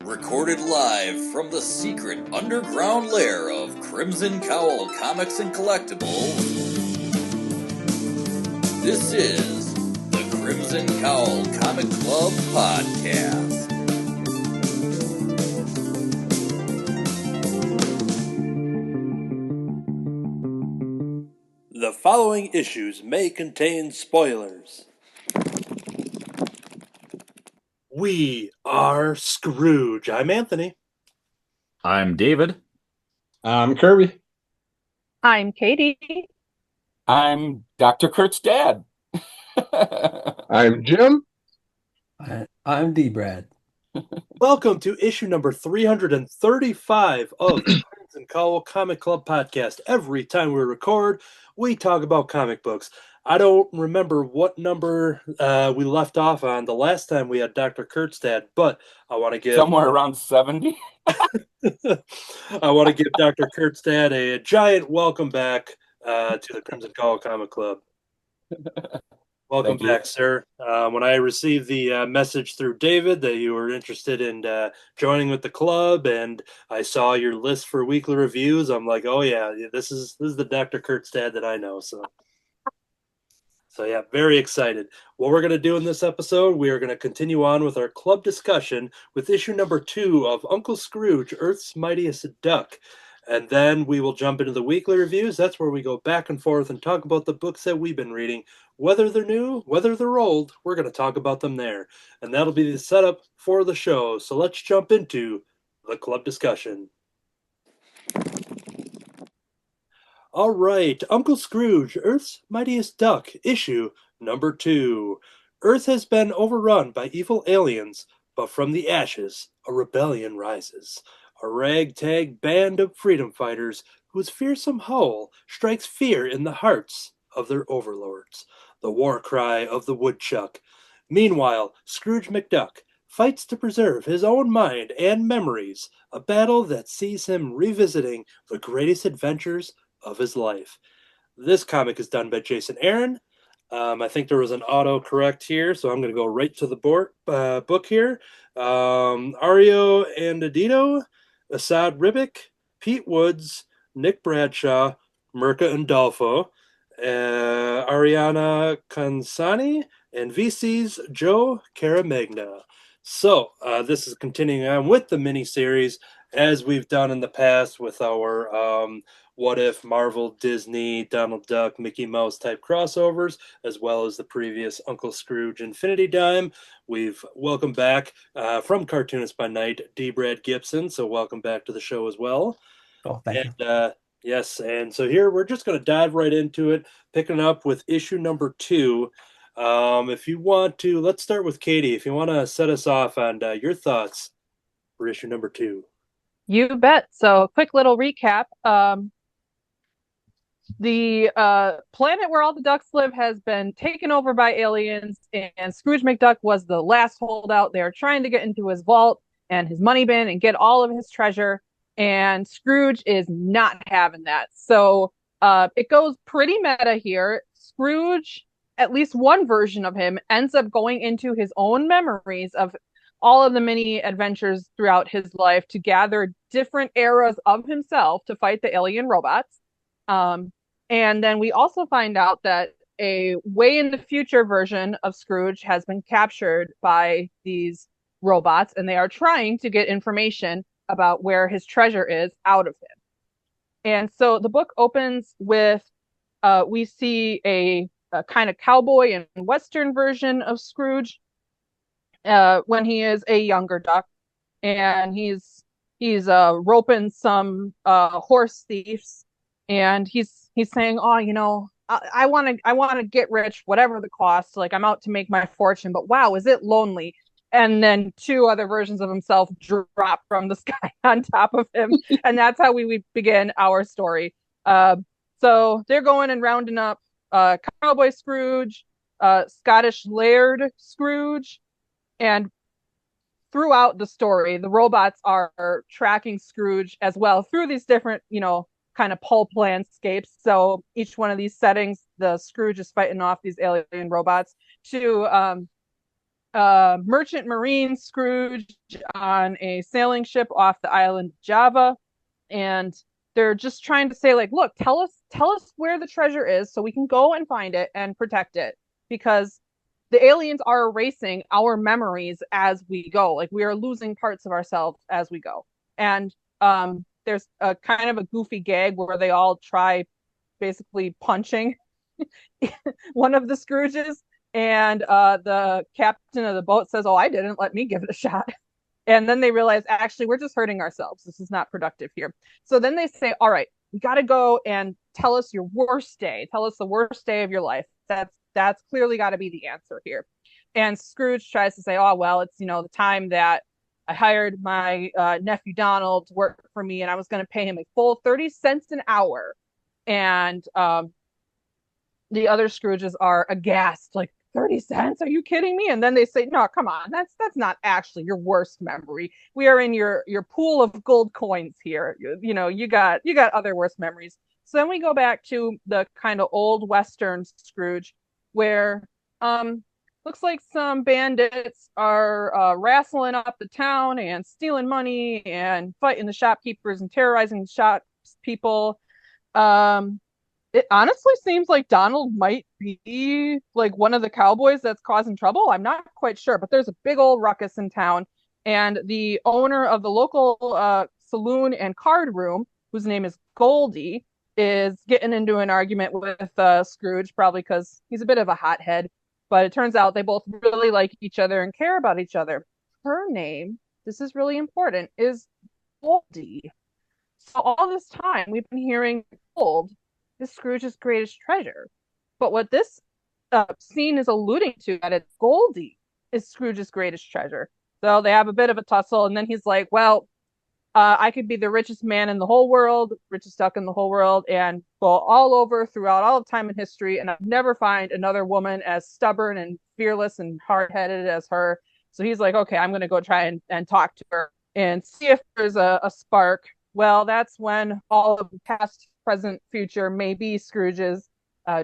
Recorded live from the secret underground lair of Crimson Cowl Comics and Collectibles, this is the Crimson Cowl Comic Club Podcast. The following issues may contain spoilers. We are Scrooge. I'm Anthony. I'm David. I'm Kirby. I'm Katie. I'm Dr. Kurt's dad. I'm Jim. I'm D-Brad. Welcome to issue number 335 of the Crimson Cowl Comic Club Podcast. Every time we record, we talk about comic books. I don't remember what number we left off on the last time we had Dr. Kurt's dad, but I want to give... Somewhere around 70. I want to give Dr. Kurt's dad a giant welcome back to the Crimson Cowl Comic Club. Welcome back, sir. When I received the message through David that you were interested in joining with the club, and I saw your list for weekly reviews, I'm like, oh yeah, this is the Dr. Kurt's dad that I know. So yeah, very excited. What we're going to do in this episode, we are going to continue on with our club discussion with issue number 2 of Uncle Scrooge, Earth's Mightiest Duck. And then we will jump into the weekly reviews. That's where we go back and forth and talk about the books that we've been reading. Whether they're new, whether they're old, we're going to talk about them there. And that'll be the setup for the show. So let's jump into the club discussion. All right, Uncle Scrooge, Earth's Mightiest Duck, issue number 2. Earth has been overrun by evil aliens, but from the ashes, a rebellion rises. A ragtag band of freedom fighters whose fearsome howl strikes fear in the hearts of their overlords. The war cry of the woodchuck. Meanwhile, Scrooge McDuck fights to preserve his own mind and memories, a battle that sees him revisiting the greatest adventures of his life. This comic is done by Jason Aaron. I think there was an auto-correct here, so I'm going to go right to the book here. Ario Andadito, Assad Ribic, Pete Woods, Nick Bradshaw, Mirka Andolfo, Ariana Kansani, and VC's Joe Caramagna. So this is continuing on with the miniseries as we've done in the past with our What If, Marvel, Disney, Donald Duck, Mickey Mouse type crossovers, as well as the previous Uncle Scrooge Infinity Dime. We've welcomed back from Cartoonist by Night, D. Brad Gibson. So welcome back to the show as well. Oh, thank you. Yes, and so here we're just going to dive right into it, picking up with issue number 2. If you want to, let's start with Katie. If you want to set us off on your thoughts for issue number 2. You bet. So, quick little recap. The planet where all the ducks live has been taken over by aliens, and Scrooge McDuck was the last holdout. They are trying to get into his vault and his money bin and get all of his treasure, and Scrooge is not having that. So it goes pretty meta here. Scrooge, at least one version of him, ends up going into his own memories of all of the many adventures throughout his life to gather different eras of himself to fight the alien robots. And then we also find out that a way in the future version of Scrooge has been captured by these robots, and they are trying to get information about where his treasure is out of him. And so the book opens with, we see a kind of cowboy and Western version of Scrooge when he is a younger duck, and he's roping some horse thieves, and he's saying, oh, you know, I want to get rich, whatever the cost. Like, I'm out to make my fortune, but wow, is it lonely? And then 2 other versions of himself drop from the sky on top of him, and that's how we begin our story. So they're going and rounding up Cowboy Scrooge, Scottish Laird Scrooge, and throughout the story, the robots are tracking Scrooge as well through these different, kind of pulp landscapes. So each one of these settings, the Scrooge is fighting off these alien robots to merchant marine Scrooge on a sailing ship off the island of Java, and they're just trying to say, like, look, tell us where the treasure is so we can go and find it and protect it, because the aliens are erasing our memories as we go. Like, we are losing parts of ourselves as we go. And there's a kind of a goofy gag where they all try basically punching one of the Scrooges, and the captain of the boat says, "Oh, I didn't. Let me give it a shot." And then they realize, actually, we're just hurting ourselves. This is not productive here. So then they say, all right, we got to go and tell us your worst day. Tell us the worst day of your life. That's clearly got to be the answer here. And Scrooge tries to say, oh, well, it's, the time that I hired my nephew Donald to work for me, and I was going to pay him a full 30 cents an hour. And the other Scrooges are aghast, like, 30 cents? Are you kidding me? And then they say, no, come on, that's not actually your worst memory. We are in your pool of gold coins here. You got other worse memories. So then we go back to the kind of old Western Scrooge, where looks like some bandits are wrestling up the town and stealing money and fighting the shopkeepers and terrorizing the shop people. It honestly seems like Donald might be like one of the cowboys that's causing trouble. I'm not quite sure, but there's a big old ruckus in town. And the owner of the local saloon and card room, whose name is Goldie, is getting into an argument with Scrooge, probably because he's a bit of a hothead. But it turns out they both really like each other and care about each other. Her name, this is really important, is Goldie. So all this time we've been hearing Gold is Scrooge's greatest treasure. But what this scene is alluding to, that it's Goldie is Scrooge's greatest treasure. So they have a bit of a tussle, and then he's like, well, I could be the richest man in the whole world, richest duck in the whole world, and go all over throughout all of time and history, and I'd never find another woman as stubborn and fearless and hard-headed as her. So he's like, okay, I'm going to go try and talk to her and see if there's a spark. Well, that's when all of the past, present, future, maybe Scrooges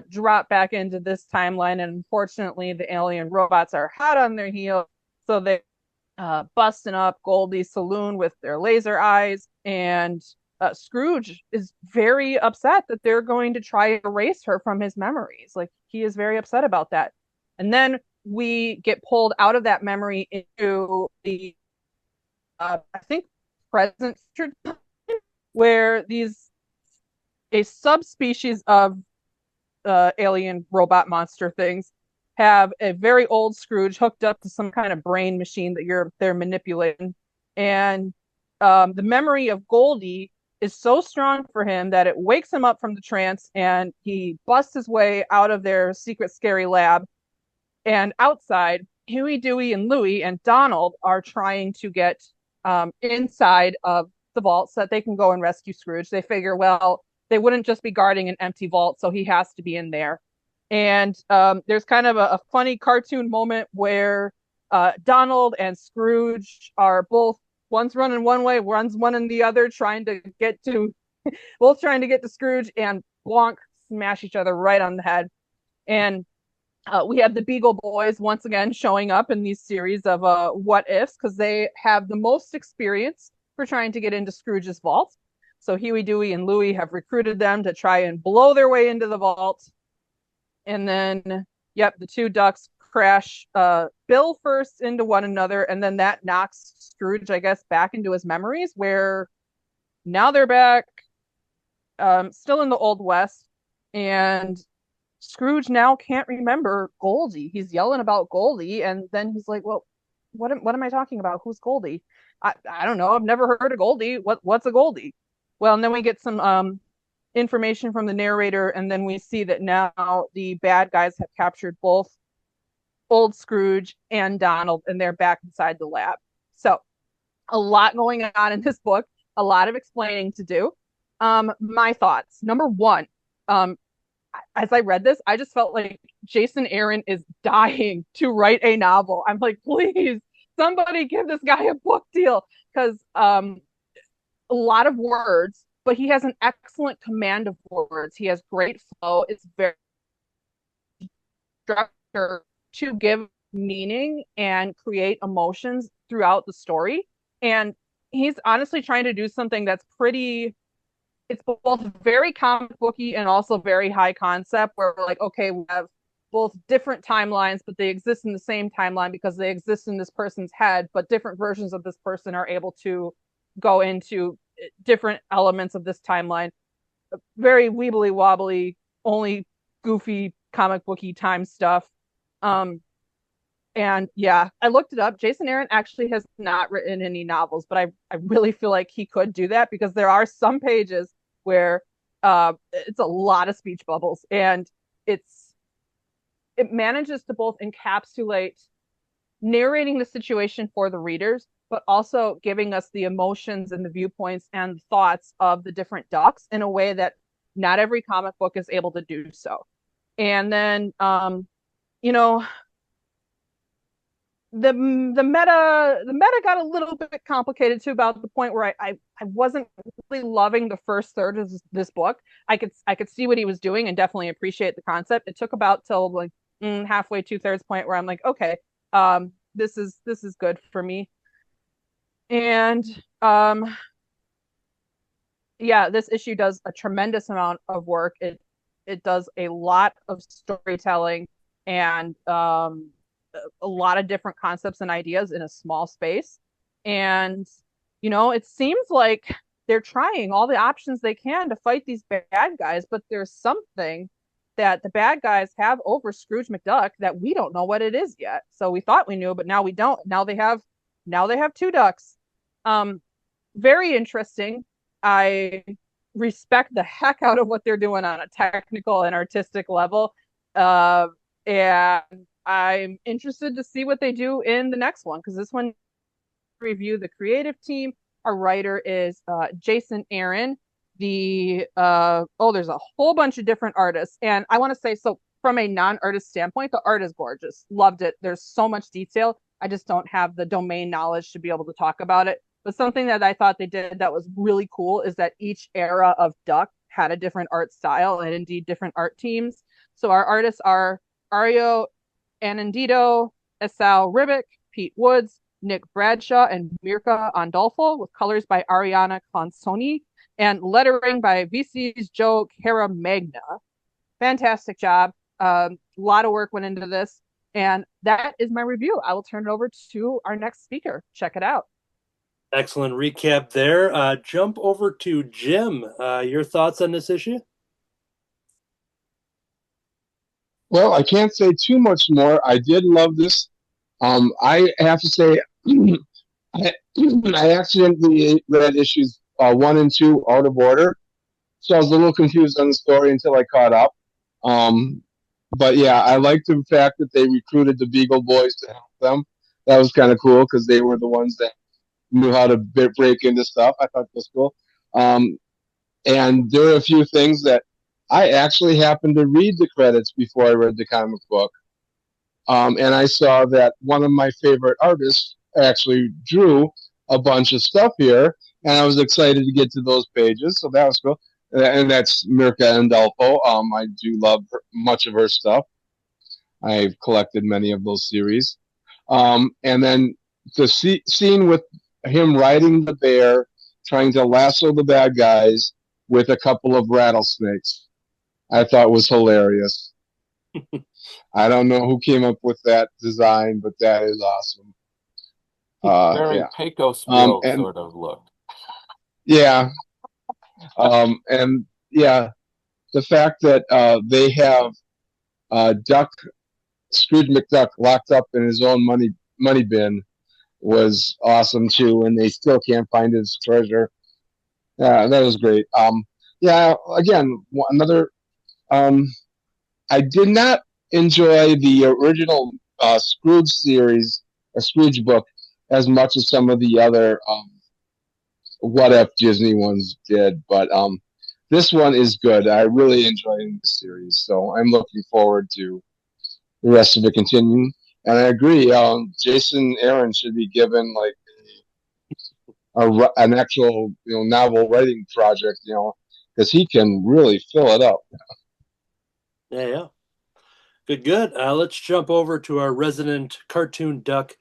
drop back into this timeline. And unfortunately, the alien robots are hot on their heels. So they busting up Goldie's saloon with their laser eyes. And Scrooge is very upset that they're going to try to erase her from his memories. Like, he is very upset about that. And then we get pulled out of that memory into the, I think, present future, where a subspecies of alien robot monster things have a very old Scrooge hooked up to some kind of brain machine that they're manipulating. And the memory of Goldie is so strong for him that it wakes him up from the trance, and he busts his way out of their secret scary lab. And outside, Huey, Dewey, and Louie and Donald are trying to get inside of the vault so that they can go and rescue Scrooge. They figure, well, they wouldn't just be guarding an empty vault, so he has to be in there. And there's kind of a funny cartoon moment where Donald and Scrooge are both, one's running one way, one's running the other, trying to get to Scrooge, and blonk, smash each other right on the head. And we have the Beagle Boys once again showing up in these series of what ifs, because they have the most experience for trying to get into Scrooge's vault. So Huey, Dewey, and Louie have recruited them to try and blow their way into the vault. And then, yep, the two ducks crash Bill first into one another, and then that knocks Scrooge, I guess, back into his memories, where now they're back, still in the Old West, and Scrooge now can't remember Goldie. He's yelling about Goldie, and then he's like, well, what am I talking about? Who's Goldie? I don't know. I've never heard of Goldie. What's a Goldie? Well, and then we get some information from the narrator, and then we see that now the bad guys have captured both old Scrooge and Donald, and they're back inside the lab. So a lot going on in this book, a lot of explaining to do. My thoughts. Number one, as I read this, I just felt like Jason Aaron is dying to write a novel. I'm like, please, somebody give this guy a book deal, because a lot of words, but he has an excellent command of words. He has great flow. It's very structure to give meaning and create emotions throughout the story. And he's honestly trying to do something that's pretty, it's both very comic booky and also very high concept, where we're like, okay, we have both different timelines, but they exist in the same timeline because they exist in this person's head, but different versions of this person are able to go into different elements of this timeline. Very weebly wobbly, only goofy comic booky time stuff. And yeah, I looked it up. Jason Aaron actually has not written any novels, but I really feel like he could do that, because there are some pages where it's a lot of speech bubbles, and it manages to both encapsulate narrating the situation for the readers, but also giving us the emotions and the viewpoints and thoughts of the different ducks in a way that not every comic book is able to do so. And then, you know, the meta got a little bit complicated too, about the point where I wasn't really loving the first third of this book. I could see what he was doing and definitely appreciate the concept. It took about till like halfway, 2/3 point, where I'm like, okay, this is good for me. And yeah, this issue does a tremendous amount of work. It does a lot of storytelling and a lot of different concepts and ideas in a small space. And it seems like they're trying all the options they can to fight these bad guys, but there's something that the bad guys have over Scrooge McDuck that we don't know what it is yet. So we thought we knew, but now we don't. Now they have two ducks. Very interesting. I respect the heck out of what they're doing on a technical and artistic level. And I'm interested to see what they do in the next one, because this one, review the creative team. Our writer is Jason Aaron. There's a whole bunch of different artists, and I want to say, so from a non-artist standpoint, the art is gorgeous. Loved it. There's so much detail. I just don't have the domain knowledge to be able to talk about it. But something that I thought they did that was really cool is that each era of Duck had a different art style and indeed different art teams. So our artists are Ario Anandito, Esau Ribic, Pete Woods, Nick Bradshaw, and Mirka Andolfo, with colors by Ariana Consoni and lettering by VC's Joe Caramagna. Fantastic job. A lot of work went into this. And that is my review. I will turn it over to our next speaker. Check it out. Excellent recap there. Jump over to Jim. Your thoughts on this issue? Well, I can't say too much more. I did love this. I have to say, I accidentally read issues 1 and 2 out of order, so I was a little confused on the story until I caught up. But yeah, I liked the fact that they recruited the Beagle Boys to help them. That was kind of cool, because they were the ones that knew how to break into stuff. I thought that was cool. And there were a few things that I actually happened to read the credits before I read the comic book. And I saw that one of my favorite artists actually drew a bunch of stuff here, and I was excited to get to those pages, so that was cool. And that's Mirka Andolfo. I do love much of her stuff. I've collected many of those series. And then the scene with him riding the bear, trying to lasso the bad guys with a couple of rattlesnakes, I thought was hilarious. I don't know who came up with that design, but that is awesome. Very Pecos sort of look. Yeah. And yeah, the fact that they have Scrooge McDuck locked up in his own money bin was awesome too, and they still can't find his treasure. Yeah, that was great. Yeah, again, another. I did not enjoy the original Scrooge series, a Scrooge book, as much as some of the other What If Disney ones did, but this one is good. I really enjoyed the series, so I'm looking forward to the rest of it continuing. And I agree, Jason Aaron should be given like an actual novel writing project, because he can really fill it up. Yeah. Good, good. Let's jump over to our resident cartoon duck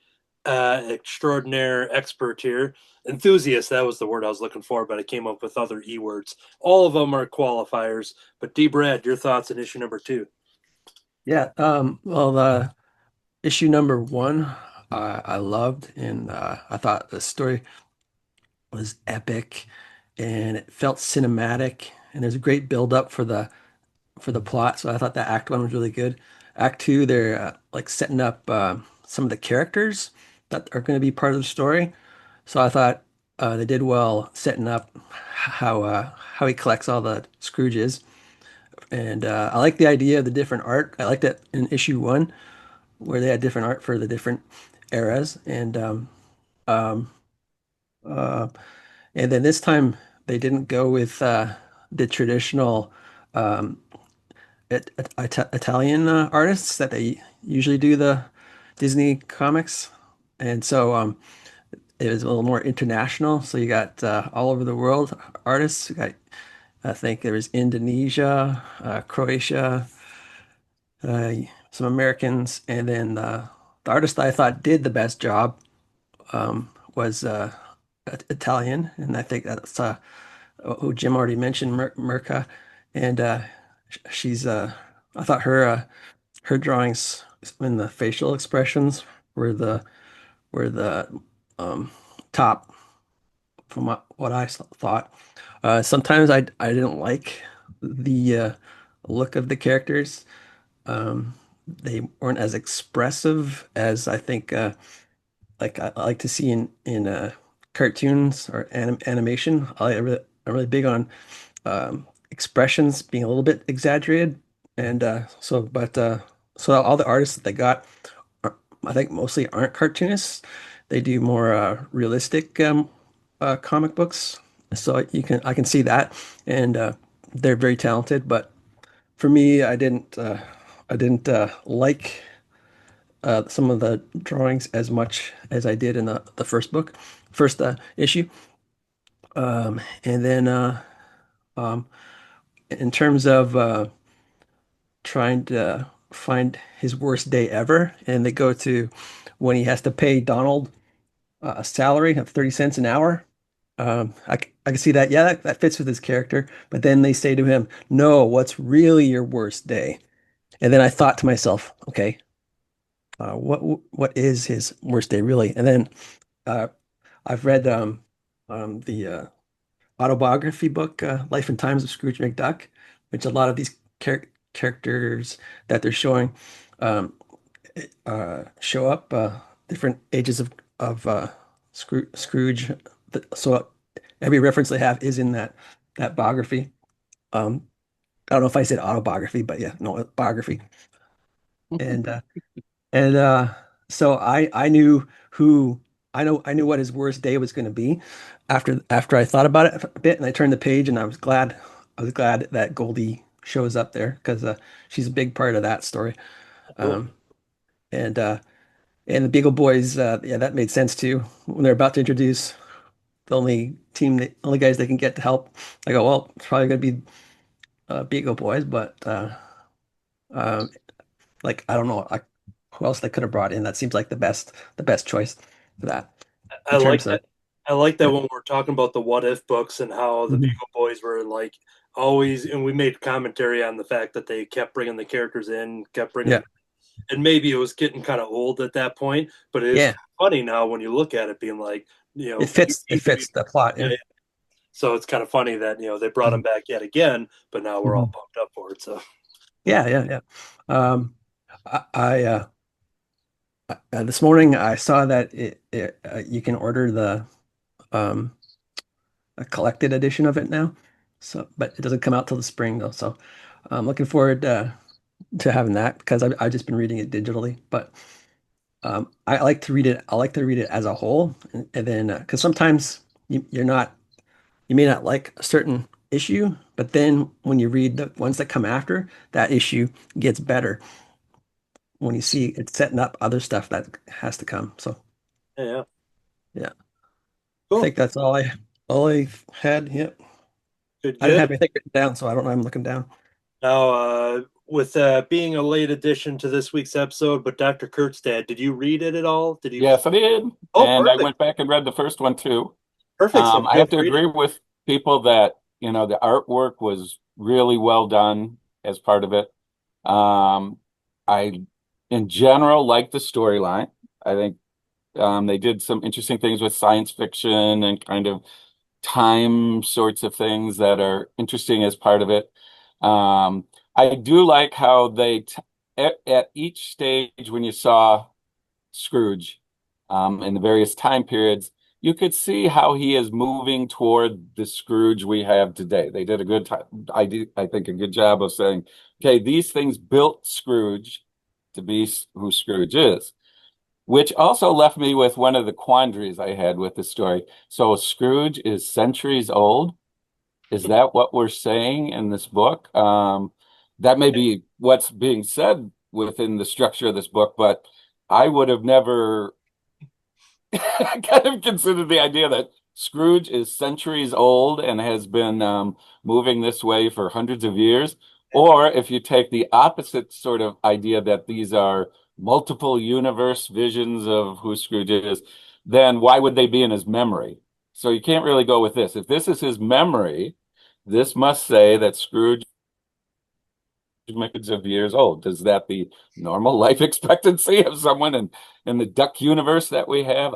extraordinaire expert here. Enthusiast, that was the word I was looking for, but I came up with other E words. All of them are qualifiers. But D. Brad, your thoughts on issue number 2? Yeah, well, the issue number 1, I loved, and I thought the story was epic, and it felt cinematic, and there's a great build up for the plot. So I thought that Act 1 was really good. Act 2, they're like setting up some of the characters that are going to be part of the story. So I thought they did well setting up how he collects all the Scrooges. And I like the idea of the different art. I liked that in issue 1 where they had different art for the different eras. Uh, and then this time they didn't go with the traditional um, Italian artists that they usually do the Disney comics. And so it was a little more international. So you got all over the world artists. You got, I think there was Indonesia, Croatia, uh, some Americans, and then the artist that I thought did the best job was Italian, and I think that's who Jim already mentioned, Mirka, and she's I thought her drawings and the facial expressions were the um, top from what I thought. Sometimes I didn't like the look of the characters. They weren't as expressive as I think like I like to see in cartoons or animation. I'm really big on expressions being a little bit exaggerated, and so all the artists that they got, are, I think mostly aren't cartoonists. They do more realistic comic books. So I can see that, and they're very talented. But for me, I didn't like some of the drawings as much as I did in the first issue. And then um, in terms of trying to find his worst day ever, and they go to when he has to pay Donald a salary of 30 cents an hour. I can see that. Yeah, that fits with his character. But then they say to him, "No, what's really your worst day?" And then I thought to myself, okay, what is his worst day really? And then uh, I've read the autobiography book, Life and Times of Scrooge McDuck, which a lot of these characters that they're showing um, show up different ages of Scrooge. So every reference they have is in that biography. Um, I don't know if I said autobiography, but yeah, no, biography. And and so I knew who I knew what his worst day was going to be after I thought about it a bit, and I turned the page, and I was glad that Goldie shows up there because she's a big part of that story. Cool. Um, and and the Beagle Boys, yeah, that made sense too when they're about to introduce the only guys they can get to help. I go, well, it's probably going to be Beagle Boys, but um, like I don't know, who else they could have brought in. That seems like the best choice for that I in like terms that. of I like that yeah. when we're talking about the what if books and how the Mhm. Beagle Boys were like always, and we made commentary on the fact that they kept bringing the characters in, kept bringing, Yeah, and maybe it was getting kind of old at that point, but it is yeah, funny now when you look at it, being like, you it need to be, fits the plot. yeah, Yeah. yeah. So it's kind of funny that they brought him Mhm. back yet again, but now we're all Mhm. pumped up for it. So Yeah, yeah, yeah. Um, I this morning I saw that you can order the um a collected edition of it now. So, but it doesn't come out till the spring though. So I'm looking forward to having that because I've just been reading it digitally. But I like to read it. I like to read it as a whole, and then because sometimes you may not like a certain issue, but then when you read the ones that come after, that issue gets better when you see it's setting up other stuff that has to come. So yeah, yeah. yeah, I Cool, think that's all I had. Yep. good, I didn't good. have anything written down, so I don't know. I'm looking down. Now, with being a late addition to this week's episode, but Dr. Kurt's dad, did you read it at all? Did you? Yes, I did. Oh, And perfect. I went back and read the first one too. Perfect. So I have to agree with people that, the artwork was really well done as part of it. I, in general, like the storyline. I think they did some interesting things with science fiction and kind of time sorts of things that are interesting as part of it. I do like how at each stage when you saw Scrooge in the various time periods, you could see how he is moving toward the Scrooge we have today. They did a good time, I think, a good job of saying, okay, these things built Scrooge to be who Scrooge is, which also left me with one of the quandaries I had with the story. So Scrooge is centuries old. Is that what we're saying in this book? That may be what's being said within the structure of this book, but I would have never kind of considered the idea that Scrooge is centuries old and has been moving this way for hundreds of years. Or if you take the opposite sort of idea that these are multiple universe visions of who Scrooge is, then why would they be in his memory? So you can't really go with this. If this is his memory, this must say that Scrooge millions of years old. Is that the normal life expectancy of someone in the duck universe that we have?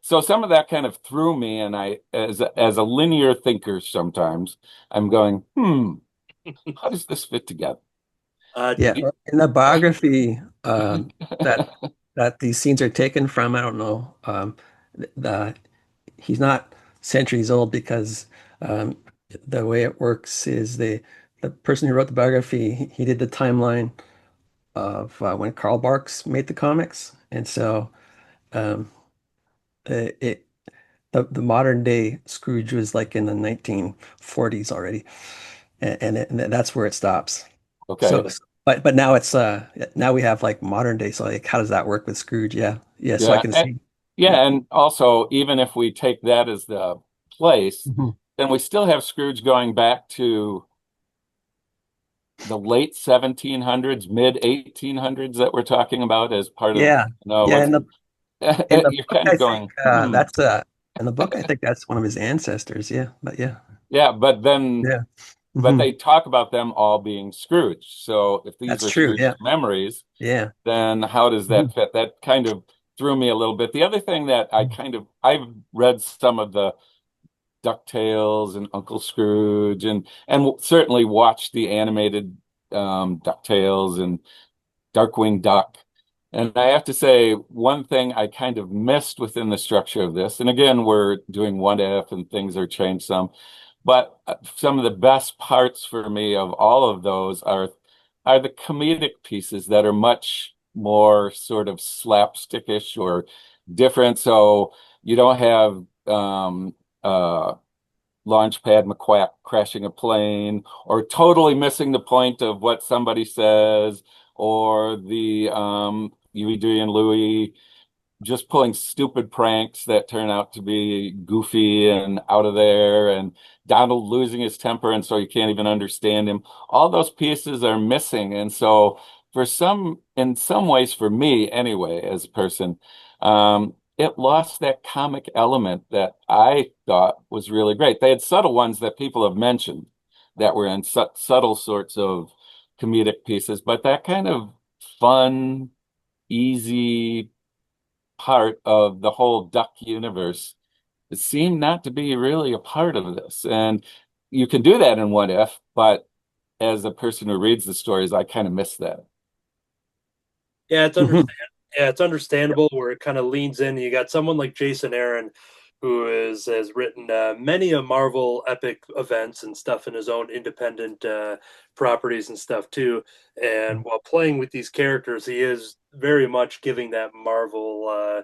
So some of that kind of threw me, and I, as a linear thinker, sometimes I'm going, how does this fit together? Yeah, in the biography that these scenes are taken from, I don't know. He's not centuries old because the way it works is the person who wrote the biography, he did the timeline of when Carl Barks made the comics, and so um, it the modern day Scrooge was like in the 1940s already, and that's where it stops. Okay. So, but now it's now we have like modern day. So like, how does that work with Scrooge? Yeah. So I can see. And also, even if we take that as the place, then we still have Scrooge going back to the late 1700s, mid 1800s that we're talking about as part of, in the you're kind of going, that's in the book, I think that's one of his ancestors. Yeah, but but then, but they talk about them all being Scrooge. So if these are Scrooge's memories, then how does that fit? That kind of threw me a little bit. The other thing that I've read some of the DuckTales and Uncle Scrooge and certainly watched the animated DuckTales and Darkwing Duck. And I have to say, one thing I kind of missed within the structure of this, and again, we're doing what if and things are changed some, but some of the best parts for me of all of those are the comedic pieces that are much more sort of slapstickish or different. So you don't have Launchpad McQuack crashing a plane or totally missing the point of what somebody says, or the Huey, and Louie just pulling stupid pranks that turn out to be goofy and out of there, and Donald losing his temper and so you can't even understand him. All those pieces are missing. And so in some ways, for me anyway, as a person, it lost that comic element that I thought was really great. They had subtle ones that people have mentioned that were in subtle sorts of comedic pieces, but that kind of fun, easy part of the whole duck universe, it seemed not to be really a part of this. And you can do that in What If, but as a person who reads the stories, I kind of miss that. Yeah, it's understandable where it kind of leans in. You got someone like Jason Aaron, who has written many a Marvel epic events and stuff in his own independent properties and stuff too. And while playing with these characters, he is very much giving that Marvel,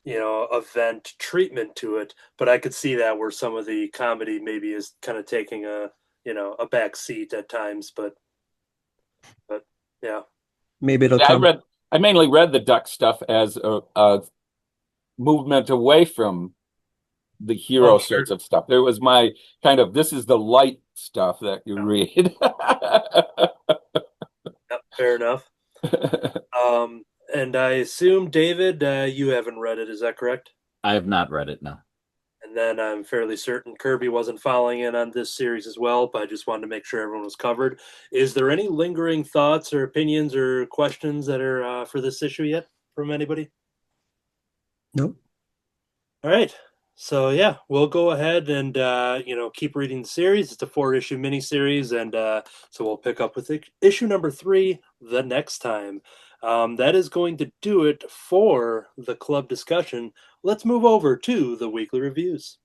event treatment to it. But I could see that where some of the comedy maybe is kind of taking a back seat at times. But yeah, maybe it'll come. I mainly read the duck stuff as a movement away from the hero sorts of stuff. There was my kind of, this is the light stuff that you read. Fair enough. And I assume, David, you haven't read it. Is that correct? I have not read it, no. And then I'm fairly certain Kirby wasn't following in on this series as well, but I just wanted to make sure everyone was covered. Is there any lingering thoughts or opinions or questions that are for this issue yet from anybody? Nope. All right. So yeah, we'll go ahead and keep reading the series. It's a 4-issue miniseries, and so we'll pick up with issue number 3 the next time. That is going to do it for the club discussion. Let's move over to the weekly reviews.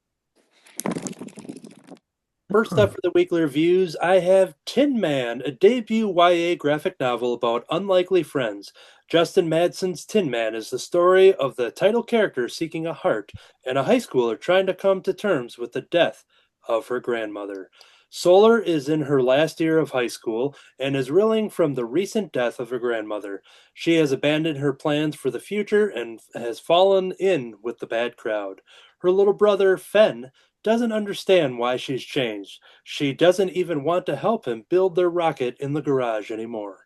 First up for the weekly reviews, I have Tin Man, a debut YA graphic novel about unlikely friends. Justin Madsen's Tin Man is the story of the title character seeking a heart and a high schooler trying to come to terms with the death of her grandmother. Solar is in her last year of high school and is reeling from the recent death of her grandmother. She has abandoned her plans for the future and has fallen in with the bad crowd. Her little brother, Fen, doesn't understand why she's changed. She doesn't even want to help him build their rocket in the garage anymore.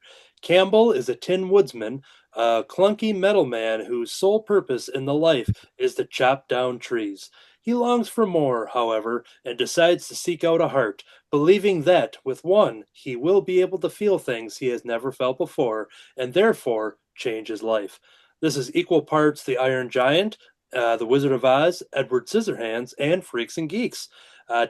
Campbell is a tin woodsman, a clunky metal man whose sole purpose in the life is to chop down trees. He longs for more, however, and decides to seek out a heart, believing that, with one, he will be able to feel things he has never felt before, and therefore change his life. This is equal parts The Iron Giant, The Wizard of Oz, Edward Scissorhands, and Freaks and Geeks.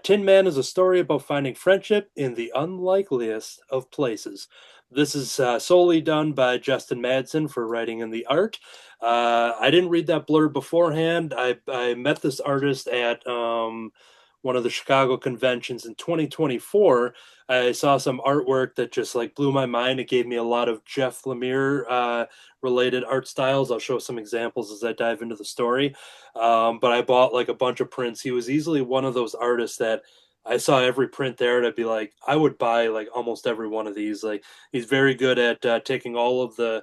Tin Man is a story about finding friendship in the unlikeliest of places. This is solely done by Justin Madsen for writing and the art. I didn't read that blurb beforehand. I met this artist at one of the Chicago conventions in 2024. I saw some artwork that just like blew my mind. It gave me a lot of Jeff Lemire related art styles. I'll show some examples as I dive into the story. But I bought like a bunch of prints. He was easily one of those artists that I saw every print there and I'd be like, I would buy like almost every one of these. Like he's very good at taking all of the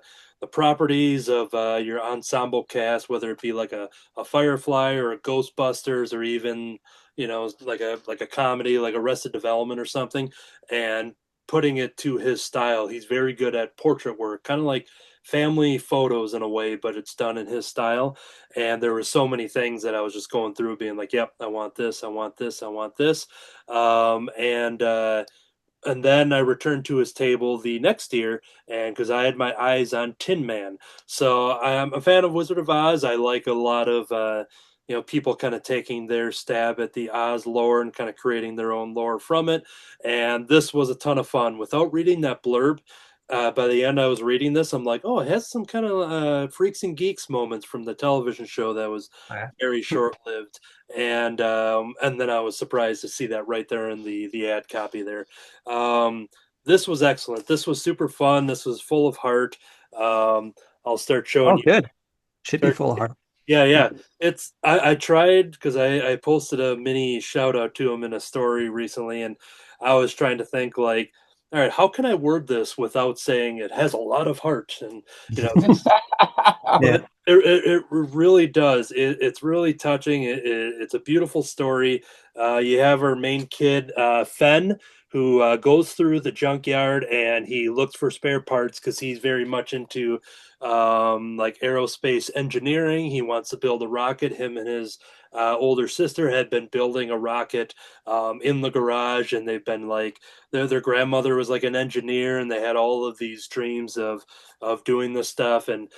properties of your ensemble cast, whether it be like a Firefly or a Ghostbusters or even like a comedy like Arrested Development or something, and putting it to his style. He's very good at portrait work, kind of like family photos in a way, but it's done in his style. And there were so many things that I was just going through being like, yep, I want this, I want this, I want this. And then I returned to his table the next year, and because I had my eyes on Tin Man, so I'm a fan of Wizard of Oz. I like a lot of people kind of taking their stab at the Oz lore and kind of creating their own lore from it. And this was a ton of fun. Without reading that blurb, by the end I was reading this, I'm like, oh, it has some kind of Freaks and Geeks moments from the television show that was very short lived. And then I was surprised to see that right there in the ad copy there. This was excellent. This was super fun. This was full of heart. I'll start showing you. Good. Should be full of heart. Yeah. I tried because I posted a mini shout out to him in a story recently, and I was trying to think like, all right, how can I word this without saying it has a lot of heart? And Yeah. it really does. It's really touching. It's a beautiful story. You have our main kid, Fen, who goes through the junkyard and he looks for spare parts because he's very much into like aerospace engineering. He wants to build a rocket. Him and his older sister had been building a rocket in the garage, and they've been like their grandmother was like an engineer, and they had all of these dreams of doing this stuff. And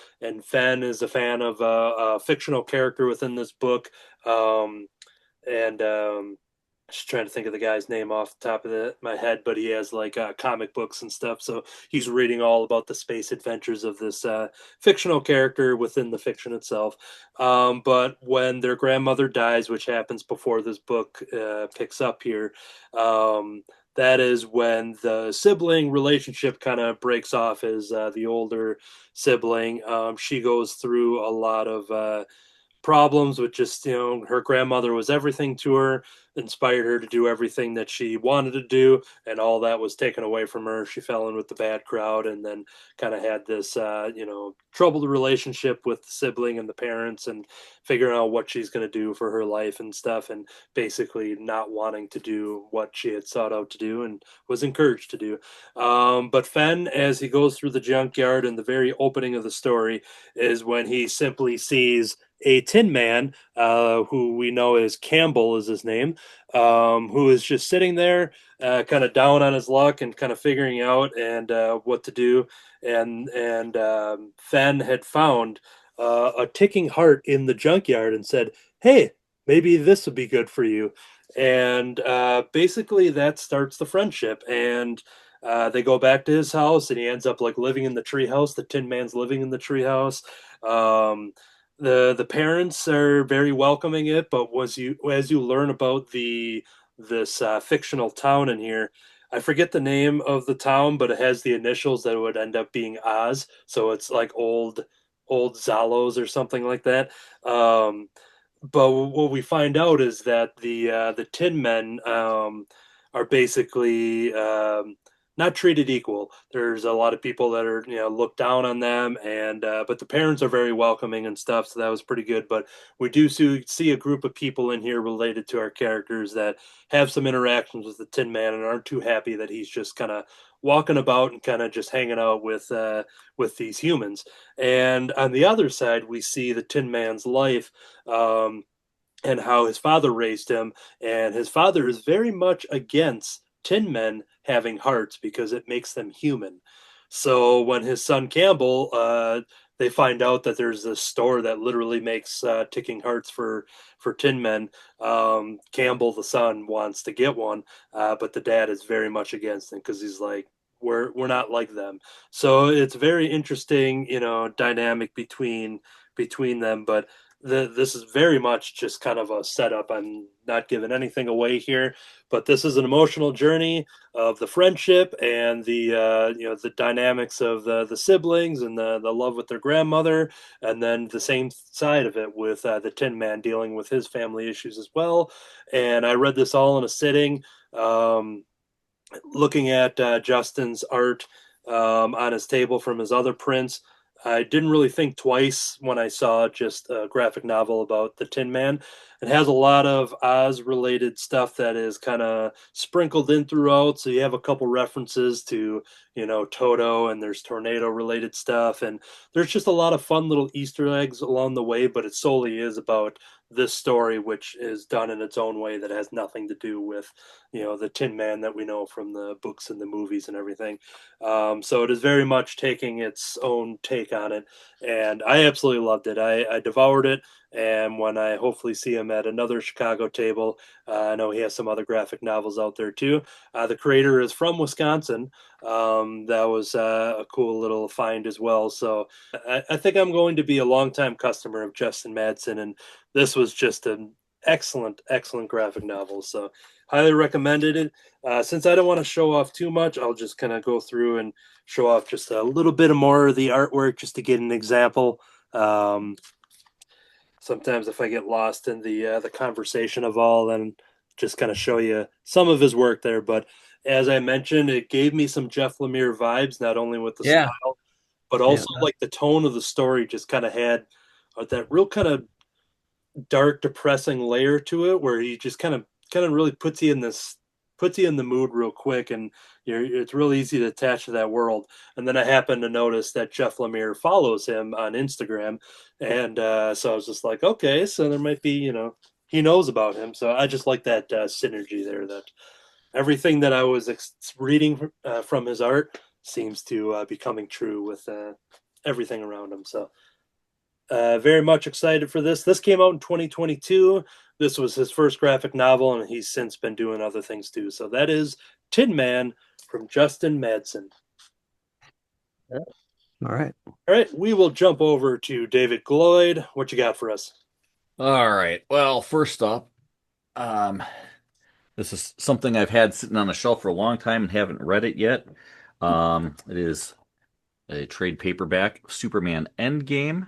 Fen is a fan of a fictional character within this book, and just trying to think of the guy's name off the top of my head, but he has like comic books and stuff. So he's reading all about the space adventures of this fictional character within the fiction itself. But when their grandmother dies, which happens before this book picks up here, that is when the sibling relationship kind of breaks off as the older sibling. She goes through a lot of problems with just, her grandmother was everything to her, inspired her to do everything that she wanted to do, and all that was taken away from her. She fell in with the bad crowd, and then kind of had this, troubled relationship with the sibling and the parents, and figuring out what she's going to do for her life and stuff, and basically not wanting to do what she had sought out to do and was encouraged to do. But Fenn, as he goes through the junkyard in the very opening of the story, is when he simply sees a Tin Man, who we know as Campbell is his name, who is just sitting there, kind of down on his luck and kind of figuring out and what to do. And Fenn had found a ticking heart in the junkyard and said, "Hey, maybe this would be good for you." And basically, that starts the friendship. And they go back to his house, and he ends up like living in the treehouse. The Tin Man's living in the treehouse. The parents are very welcoming it, but as you learn about this fictional town in here, I forget the name of the town, but it has the initials that would end up being Oz, so it's like old Zalos or something like that. But what we find out is that the Tin Men are basically not treated equal. There's a lot of people that are looked down on them, and but the parents are very welcoming and stuff. So that was pretty good. But we do see a group of people in here related to our characters that have some interactions with the Tin Man and aren't too happy that he's just kind of walking about and kind of just hanging out with these humans. And on the other side, we see the Tin Man's life. And how his father raised him. And his father is very much against Tin Men having hearts because it makes them human. So when his son Campbell, they find out that there's this store that literally makes ticking hearts for Tin Men. Campbell, the son, wants to get one, but the dad is very much against him because he's like, we're not like them. So it's very interesting, dynamic between them. But this is very much just kind of a setup. I'm not giving anything away here, but this is an emotional journey of the friendship and the dynamics of the siblings and the love with their grandmother, and then the same side of it with the Tin Man dealing with his family issues as well. And I read this all in a sitting. Looking at Justin's art on his table from his other prints, I didn't really think twice when I saw just a graphic novel about the Tin Man. It has a lot of Oz related stuff that is kind of sprinkled in throughout. So you have a couple references to, Toto, and there's tornado related stuff. And there's just a lot of fun little Easter eggs along the way, but it solely is about this story, which is done in its own way that has nothing to do with, the Tin Man that we know from the books and the movies and everything. So it is very much taking its own take on it, and I absolutely loved it. I devoured it, and when I hopefully see him at another Chicago table, I know he has some other graphic novels out there too. The creator is from Wisconsin. That was a cool little find as well. So I think I'm going to be a longtime customer of Justin Madsen, and this was just an excellent graphic novel. So highly recommended it. Since I don't want to show off too much, I'll just kind of go through and show off just a little bit more of the artwork just to get an example. Sometimes if I get lost in the conversation of all, then just kind of show you some of his work there. But as I mentioned, it gave me some Jeff Lemire vibes, not only with the Yeah. style, but also like the tone of the story just kind of had that real kind of dark, depressing layer to it, where he just kind of really puts you in the mood real quick, and it's real easy to attach to that world. And then I happened to notice that Jeff Lemire follows him on Instagram, and so I was just like, okay, so there might be, he knows about him. So I just like that synergy there. That everything that I was reading from his art seems to be coming true with everything around him. So very much excited for this. This came out in 2022. This was his first graphic novel, and he's since been doing other things too. So that is Tin Man from Justin Madsen. All right. All right, we will jump over to David Gloyd. What you got for us? All right. Well, first up, this is something I've had sitting on a shelf for a long time and haven't read it yet. It is a trade paperback, Superman Endgame.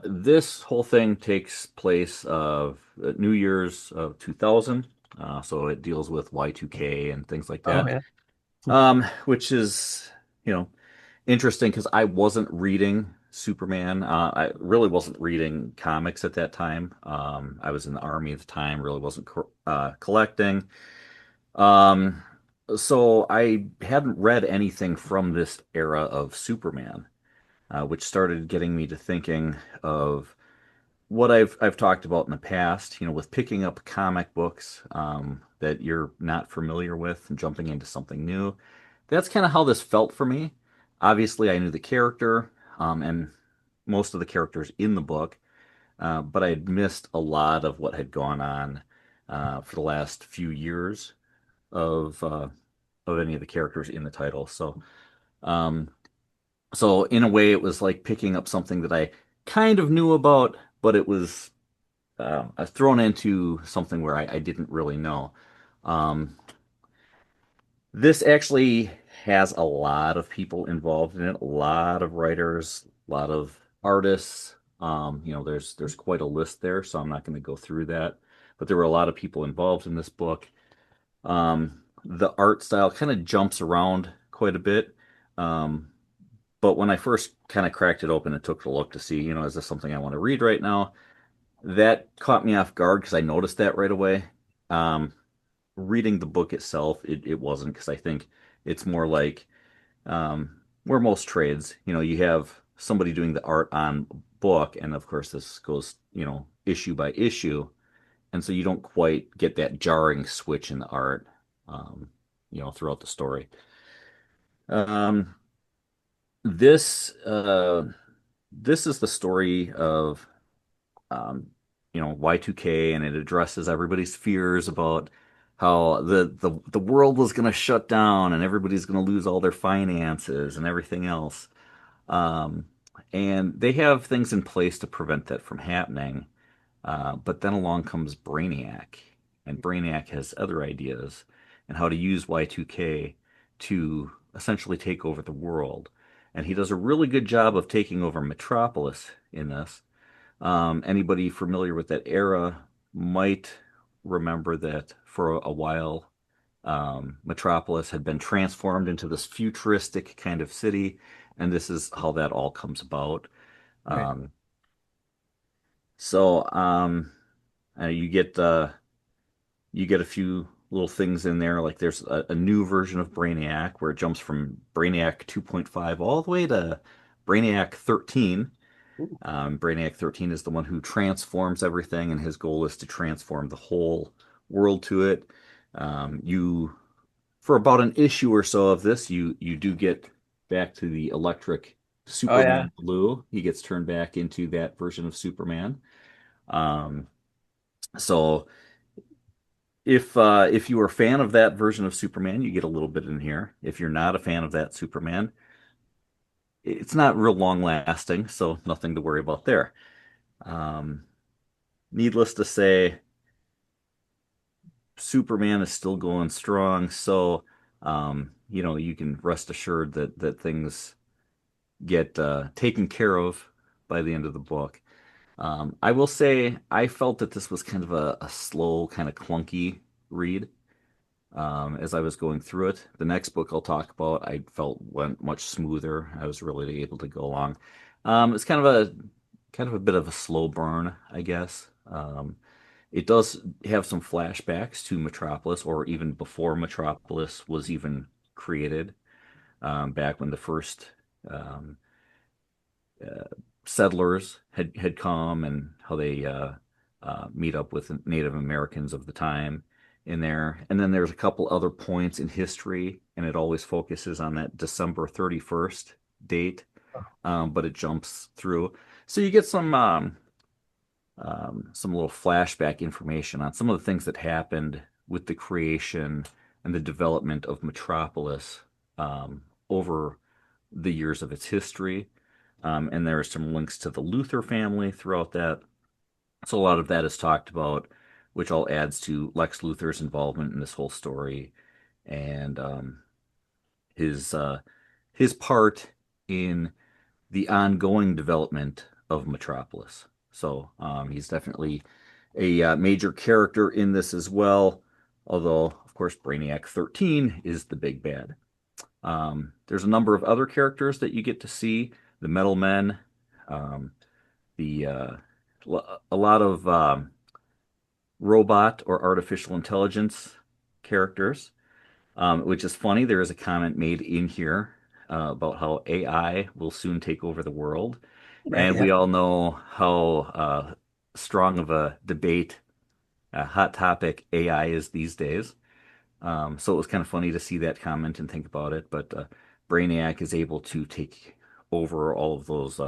This whole thing takes place of New Year's of 2000. So it deals with Y2K and things like Oh that. yeah. Which is, you know, interesting because I wasn't reading Superman. I really wasn't reading comics at that time. I was in the army at the time, really wasn't collecting. Um, so I hadn't read anything from this era of Superman, which started getting me to thinking of what I've talked about in the past, with picking up comic books that you're not familiar with and jumping into something new. That's kind of how this felt for me. Obviously, I knew the character and most of the characters in the book, but I had missed a lot of what had gone on for the last few years of any of the characters in the title. Um, so in a way, it was like picking up something that I kind of knew about, but it was thrown into something where I didn't really know. Um, this actually has a lot of people involved in it, a lot of writers, a lot of artists. There's quite a list there, so I'm not going to go through that. But there were a lot of people involved in this book. The art style kind of jumps around quite a bit. Um, but when I first kind of cracked it open and took a look to see, is this something I want to read right now? That caught me off guard because I noticed that right away. Um, Reading the book itself, it wasn't because I think it's more like where most trades, you have somebody doing the art on book, and of course this goes, issue by issue, and so you don't quite get that jarring switch in the art, um, throughout the story. Um, this this is the story of um, Y2K, and it addresses everybody's fears about how the world was going to shut down and everybody's going to lose all their finances and everything else. Um, and they have things in place to prevent that from happening. But then along comes Brainiac, and Brainiac has other ideas and how to use Y2K to essentially take over the world. And he does a really good job of taking over Metropolis in this. Anybody familiar with that era might remember that for a while, Metropolis had been transformed into this futuristic kind of city, and this is how that all comes about. Right. Um, so you get a few little things in there, like there's a new version of Brainiac where it jumps from Brainiac 2.5 all the way to Brainiac 13. Ooh. Brainiac 13 is the one who transforms everything, and his goal is to transform the whole world to it. You, for about an issue or so of this, you do get back to the electric Oh yeah. Superman Blue. He gets turned back into that version of Superman. Um, so if you are a fan of that version of Superman, you get a little bit in here. If you're not a fan of that Superman, it's not real long lasting, so nothing to worry about there. Um, Needless to say, Superman is still going strong, so you can rest assured that things get taken care of by the end of the book. I will say I felt that this was kind of a slow, kind of clunky read as I was going through it. The next book I'll talk about, I felt went much smoother. I was really able to go along. It's kind of a bit of a slow burn, I guess. It does have some flashbacks to Metropolis, or even before Metropolis was even created, back when the first um, uh, settlers had come, and how they meet up with Native Americans of the time in there. And then there's a couple other points in history, and it always focuses on that December 31st date, but it jumps through. So you get some little flashback information on some of the things that happened with the creation and the development of Metropolis over the years of its history. And there are some links to the Luther family throughout that. So a lot of that is talked about, which all adds to Lex Luthor's involvement in this whole story, and his his part in the ongoing development of Metropolis. So he's definitely a major character in this as well. Although, of course, Brainiac 13 is the big bad. There's a number of other characters that you get to see. The Metal Men, the a lot of robot or artificial intelligence characters, which is funny. There is a comment made in here about how AI will soon take over the world. Right, And yeah. we all know how strong of a debate, a hot topic AI is these days. So it was kind of funny to see that comment and think about it. But Brainiac is able to take over all of those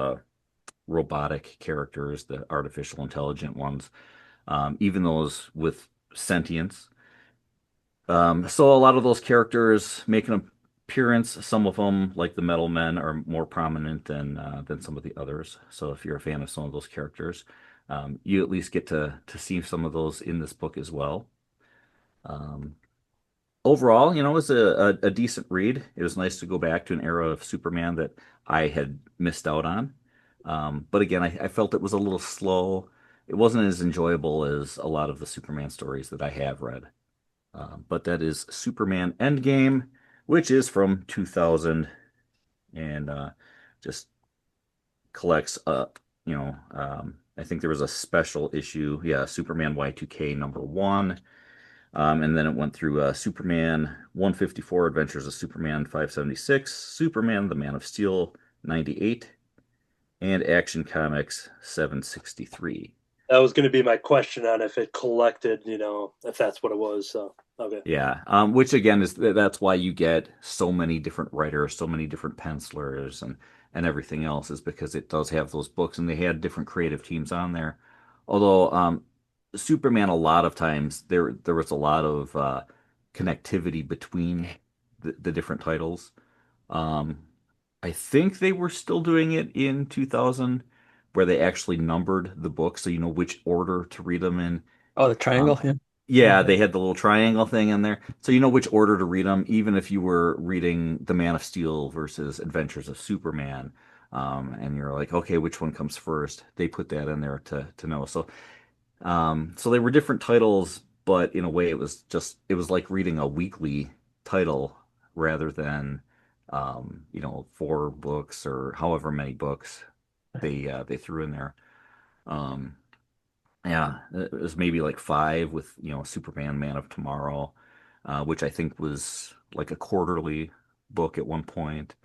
robotic characters, the artificial intelligent ones, even those with sentience. So a lot of those characters make an appearance. Some of them, like the Metal Men, are more prominent than some of the others. So if you're a fan of some of those characters, you at least get to see some of those in this book as well. Overall, it was a decent read. It was nice to go back to an era of Superman that I had missed out on. But again, I felt it was a little slow. It wasn't as enjoyable as a lot of the Superman stories that I have read. But that is Superman Endgame, which is from 2000 and just collects I think there was a special issue. Yeah, Superman Y2K #1. And then it went through Superman 154, Adventures of Superman 576, Superman the Man of Steel 98, and Action Comics 763. That was going to be my question on if it collected, if that's what it was. So, okay. Yeah, which again that's why you get so many different writers, so many different pencilers, and everything else is because it does have those books, and they had different creative teams on there. Although Superman, a lot of times there was a lot of connectivity between the different titles. Um, I think they were still doing it in 2000, where they actually numbered the books, so you know which order to read them in. Oh, the triangle, yeah. Yeah, they had the little triangle thing in there, so you know which order to read them, even if you were reading The Man of Steel versus Adventures of Superman, and you're like, okay, which one comes first? They put that in there to know. So they were different titles, but in a way, it was like reading a weekly title rather than 4 books or however many books they threw in there. Um, yeah, it was maybe like 5 with Superman, Man of Tomorrow, which I think was like a quarterly book at one point.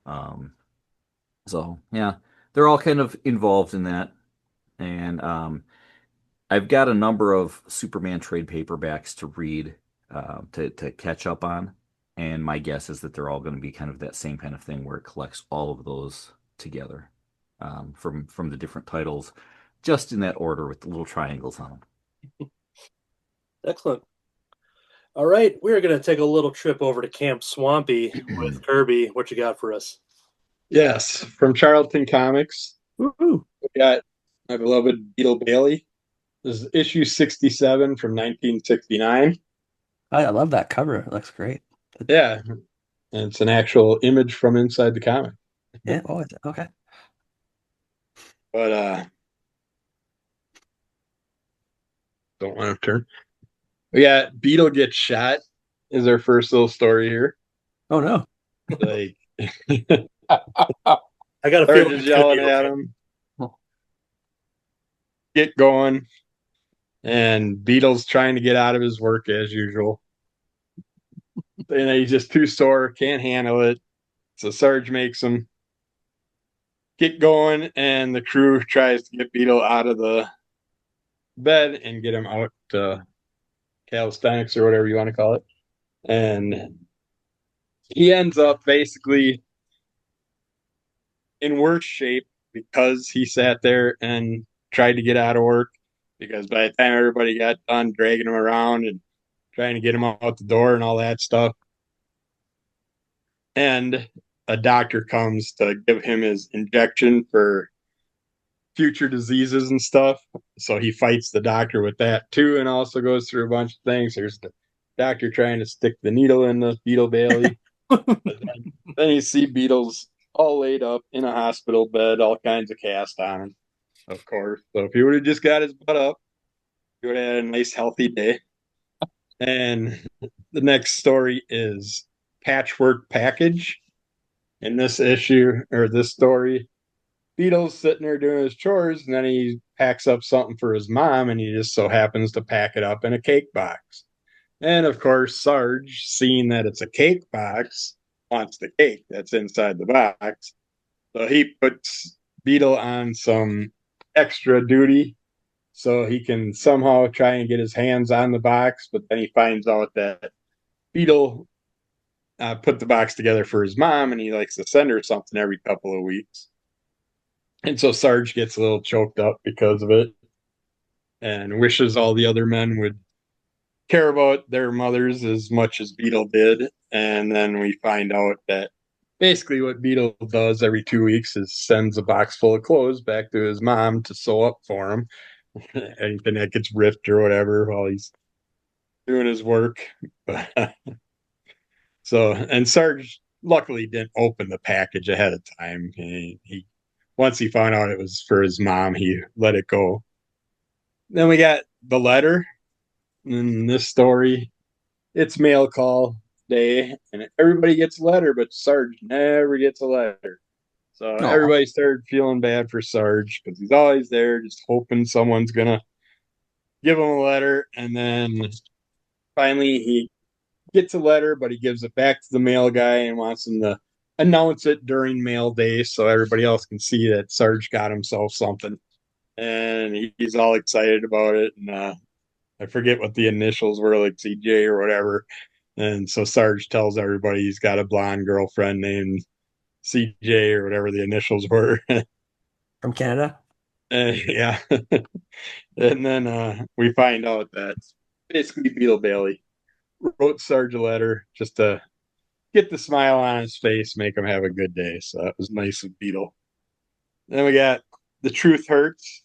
Um, so yeah, they're all kind of involved in that, and I've got a number of Superman trade paperbacks to read to catch up on, and my guess is that they're all going to be kind of that same kind of thing where it collects all of those together from the different titles, just in that order with the little triangles on them. Excellent. All right, we're going to take a little trip over to Camp Swampy with Kirby. What you got for us? Yes, from Charlton Comics, Woo-hoo. we got my beloved Beetle Bailey. This is issue 67 from 1969. I love that cover. It looks great. Yeah, and it's an actual image from inside the comic. Yeah. Oh, okay. But don't want to turn. We got Beetle gets shot is our first little story here. Oh no. Like I got a they're feeling just it's gonna yelling be at okay. him. Get going. And Beetle's trying to get out of his work as usual. And he's just too sore, can't handle it. So Sarge makes him get going, and the crew tries to get Beetle out of the bed and get him out to calisthenics or whatever you want to call it. And he ends up basically in worse shape because he sat there and tried to get out of work. Because by the time everybody got done dragging him around and trying to get him out the door and all that stuff, and a doctor comes to give him his injection for future diseases and stuff. So he fights the doctor with that too, and also goes through a bunch of things. There's the doctor trying to stick the needle in the Beetle Bailey. Then you see Beetle's all laid up in a hospital bed, all kinds of cast on him, of course. So if he would have just got his butt up, he would have had a nice, healthy day. And the next story is Patchwork Package. In this issue, or this story, Beetle's sitting there doing his chores, and then he packs up something for his mom, and he just so happens to pack it up in a cake box. And of course, Sarge, seeing that it's a cake box, wants the cake that's inside the box. So he puts Beetle on some extra duty so he can somehow try and get his hands on the box. But then he finds out that Beetle put the box together for his mom, and he likes to send her something every couple of weeks. And so Sarge gets a little choked up because of it and wishes all the other men would care about their mothers as much as Beetle did. And then we find out that basically what Beetle does every 2 weeks is sends a box full of clothes back to his mom to sew up for him. Anything that gets ripped or whatever while he's doing his work. So, and Sarge luckily didn't open the package ahead of time. He once he found out it was for his mom, he let it go. Then we got the letter. In this story, it's mail call day, and everybody gets a letter, but Sarge never gets a letter. So everybody started feeling bad for Sarge because he's always there, just hoping someone's gonna give him a letter. And then finally, he gets a letter, but he gives it back to the mail guy and wants him to announce it during mail day so everybody else can see that Sarge got himself something. And he's all excited about it. And I forget what the initials were, like CJ or whatever. And so Sarge tells everybody he's got a blonde girlfriend named CJ or whatever the initials were. From Canada? Yeah. And then we find out that basically Beetle Bailey wrote Sarge a letter just to get the smile on his face, make him have a good day. So that was nice of Beetle. Then we got The Truth Hurts,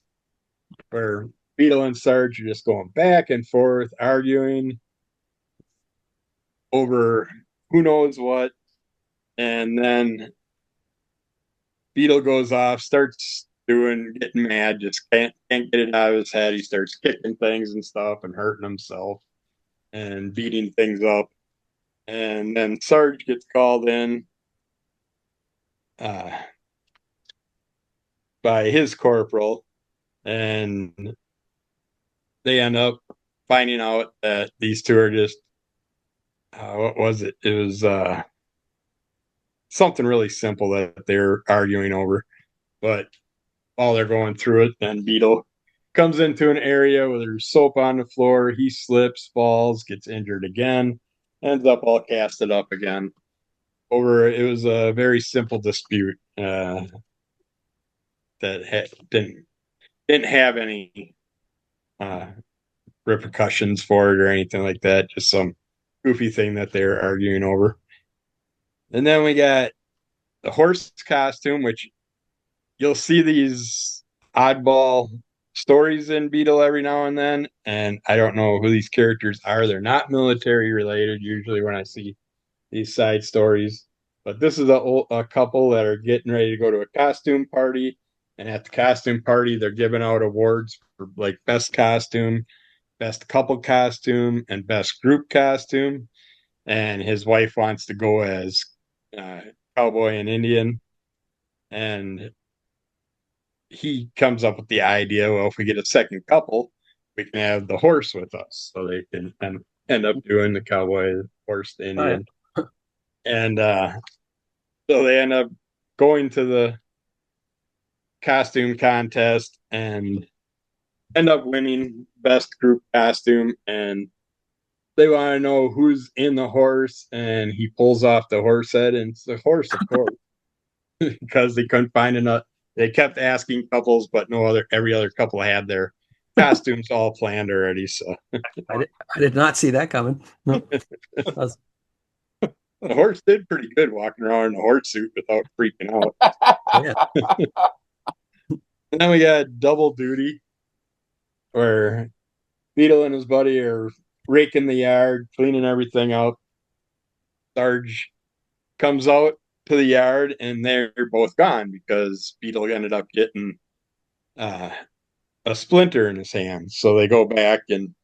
where Beetle and Sarge are just going back and forth, arguing over who knows what. And then Beetle goes off, starts getting mad, just can't get it out of his head. He starts kicking things and stuff and hurting himself and beating things up. And then Sarge gets called in by his corporal, and they end up finding out that these two are just what was it? It was something really simple that they're arguing over. But while they're going through it, then Beetle comes into an area where there's soap on the floor. He slips, falls, gets injured again, ends up all casted up again. It was a very simple dispute that didn't have any repercussions for it or anything like that. Just some goofy thing that they're arguing over. And then we got the horse costume, which you'll see these oddball stories in Beetle every now and then. And I don't know who these characters are. They're not military related usually when I see these side stories. But this is a couple that are getting ready to go to a costume party. And at the costume party, they're giving out awards for like best costume, best couple costume, and best group costume. And his wife wants to go as cowboy and Indian. And he comes up with the idea, well, if we get a second couple, we can have the horse with us. So they can end up doing the cowboy, horse, the Indian. Right. And so they end up going to the costume contest and end up winning best group costume. And they want to know who's in the horse. And he pulls off the horse head, and it's the horse, of course, because they couldn't find enough. They kept asking couples, but every other couple had their costumes all planned already. So I did not see that coming. No. The horse did pretty good walking around in a horse suit without freaking out. Yeah. And then we got Double Duty, where Beetle and his buddy are raking the yard, cleaning everything up. Sarge comes out to the yard, and they're both gone because Beetle ended up getting a splinter in his hand. So they go back, and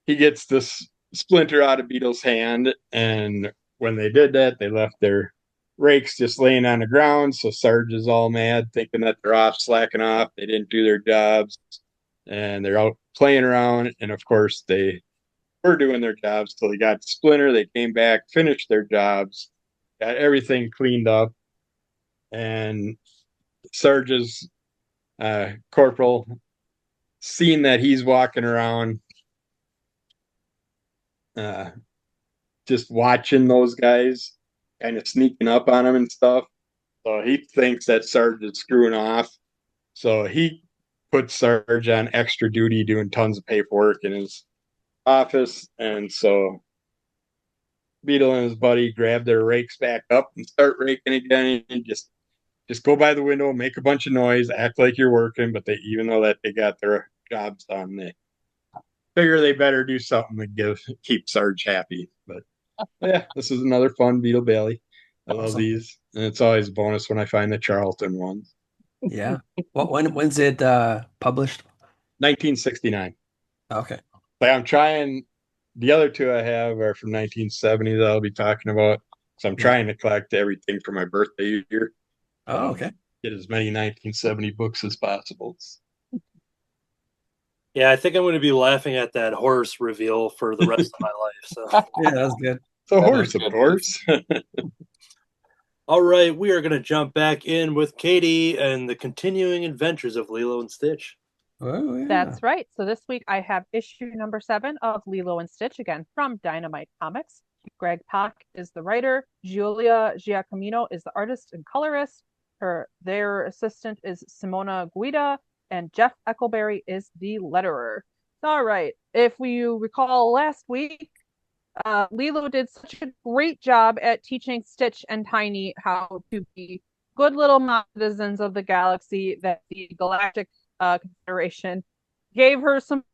he gets this splinter out of Beetle's hand. And when they did that, they left their rakes just laying on the ground. So Sarge is all mad, thinking that they're off, slacking off. They didn't do their jobs, and they're out playing around. And of course, they were doing their jobs till they got the splinter. They came back, finished their jobs, got everything cleaned up, and Sarge's corporal, seeing that he's walking around just watching those guys, kind of sneaking up on them and stuff. So he thinks that Sarge is screwing off. So he puts Sarge on extra duty doing tons of paperwork in his office. And so Beetle and his buddy grab their rakes back up and start raking again, and just go by the window, make a bunch of noise, act like you're working, but they, even though that they got their jobs done, they figure they better do something to keep Sarge happy. But yeah, this is another fun Beetle Bailey. I love these, and it's always a bonus when I find the Charlton ones. Yeah. When's it published? 1969. Okay. But I'm trying. The other two I have are from 1970 that I'll be talking about. So I'm trying to collect everything for my birthday year. Oh, okay. Get as many 1970 books as possible. Yeah, I think I'm going to be laughing at that horse reveal for the rest of my life. So Yeah, that was good. So horse, of course. All right, we are going to jump back in with Katie and the continuing adventures of Lilo and Stitch. Oh, yeah. That's right. So this week I have issue number 7 of Lilo and Stitch, again from Dynamite Comics. Greg Pak is the writer. Julia Giacomino is the artist and colorist. Their assistant is Simona Guida, and Jeff Eckelberry is the letterer. All right. If you recall last week, Lilo did such a great job at teaching Stitch and Tiny how to be good little citizens of the galaxy that the Galactic Confederation gave her some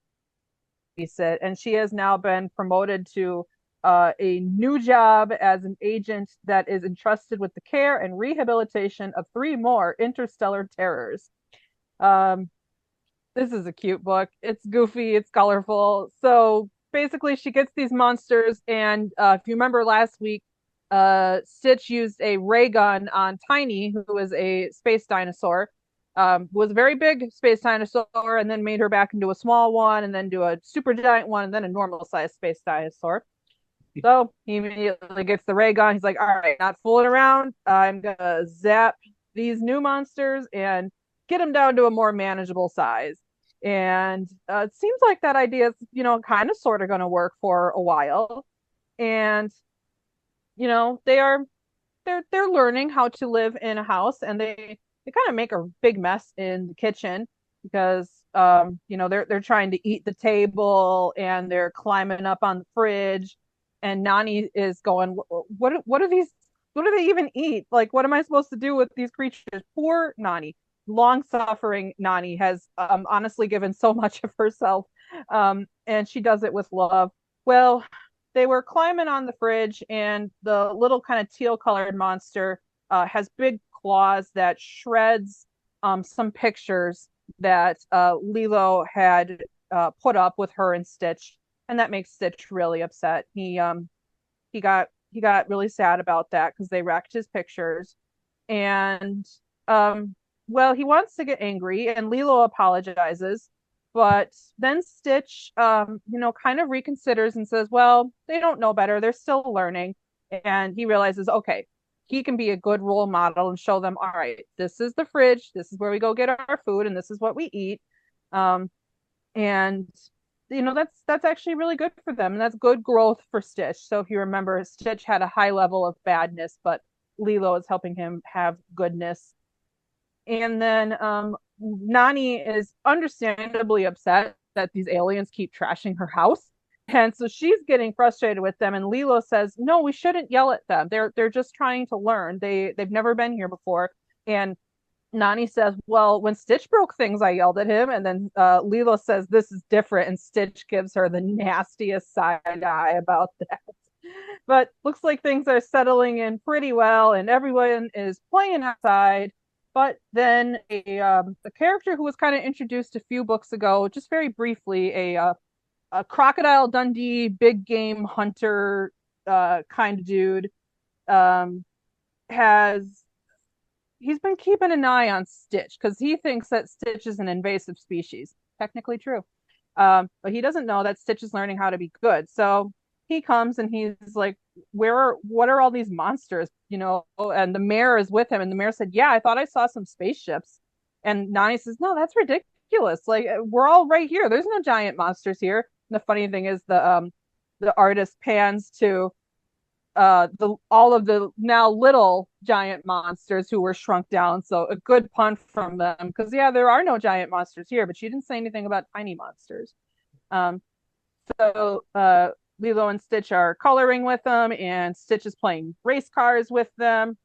babysit, and she has now been promoted to a new job as an agent that is entrusted with the care and rehabilitation of 3 more interstellar terrors. This is a cute book. It's goofy, it's colorful. So basically she gets these monsters, and if you remember last week, Stitch used a ray gun on Tiny, who is a space dinosaur, was a very big space dinosaur, and then made her back into a small one, and then do a super giant one, and then a normal sized space dinosaur. So he immediately gets the ray gun. He's like, all right, not fooling around. I'm going to zap these new monsters and get them down to a more manageable size. And it seems like that idea is, kind of sort of going to work for a while. And, they're learning how to live in a house, and they kind of make a big mess in the kitchen because, they're trying to eat the table, and they're climbing up on the fridge. And Nani is going, what are these? What do they even eat? Like, what am I supposed to do with these creatures? Poor Nani. Long-suffering Nani has honestly given so much of herself, and she does it with love. Well, they were climbing on the fridge, and the little kind of teal-colored monster has big claws that shreds some pictures that Lilo had put up with her and Stitch. And that makes Stitch really upset. He got really sad about that because they wrecked his pictures. And he wants to get angry, and Lilo apologizes, but then Stitch kind of reconsiders and says, well, they don't know better, they're still learning. And he realizes, okay, he can be a good role model and show them, all right, this is the fridge, this is where we go get our food, and this is what we eat. And that's actually really good for them, and that's good growth for Stitch. So if you remember, Stitch had a high level of badness, but Lilo is helping him have goodness. And then Nani is understandably upset that these aliens keep trashing her house, and so she's getting frustrated with them. And Lilo says, no, we shouldn't yell at them, they're just trying to learn, they've never been here before. And Nani says, well, when Stitch broke things, I yelled at him. And then Lilo says, this is different. And Stitch gives her the nastiest side eye about that. But looks like things are settling in pretty well, and everyone is playing outside. But then a character who was kind of introduced a few books ago, just very briefly, a Crocodile Dundee big game hunter kind of dude, um, has he's been keeping an eye on Stitch because he thinks that Stitch is an invasive species. Technically true. But he doesn't know that Stitch is learning how to be good. So he comes and he's like, what are all these monsters? And the mayor is with him, and the mayor said, yeah, I thought I saw some spaceships. And Nani says, no, that's ridiculous. Like, we're all right here. There's no giant monsters here. And the funny thing is the artist pans to all of the now little giant monsters who were shrunk down. So a good pun from them, because yeah, there are no giant monsters here, but she didn't say anything about tiny monsters. Um, so Lilo and Stitch are coloring with them, and Stitch is playing race cars with them.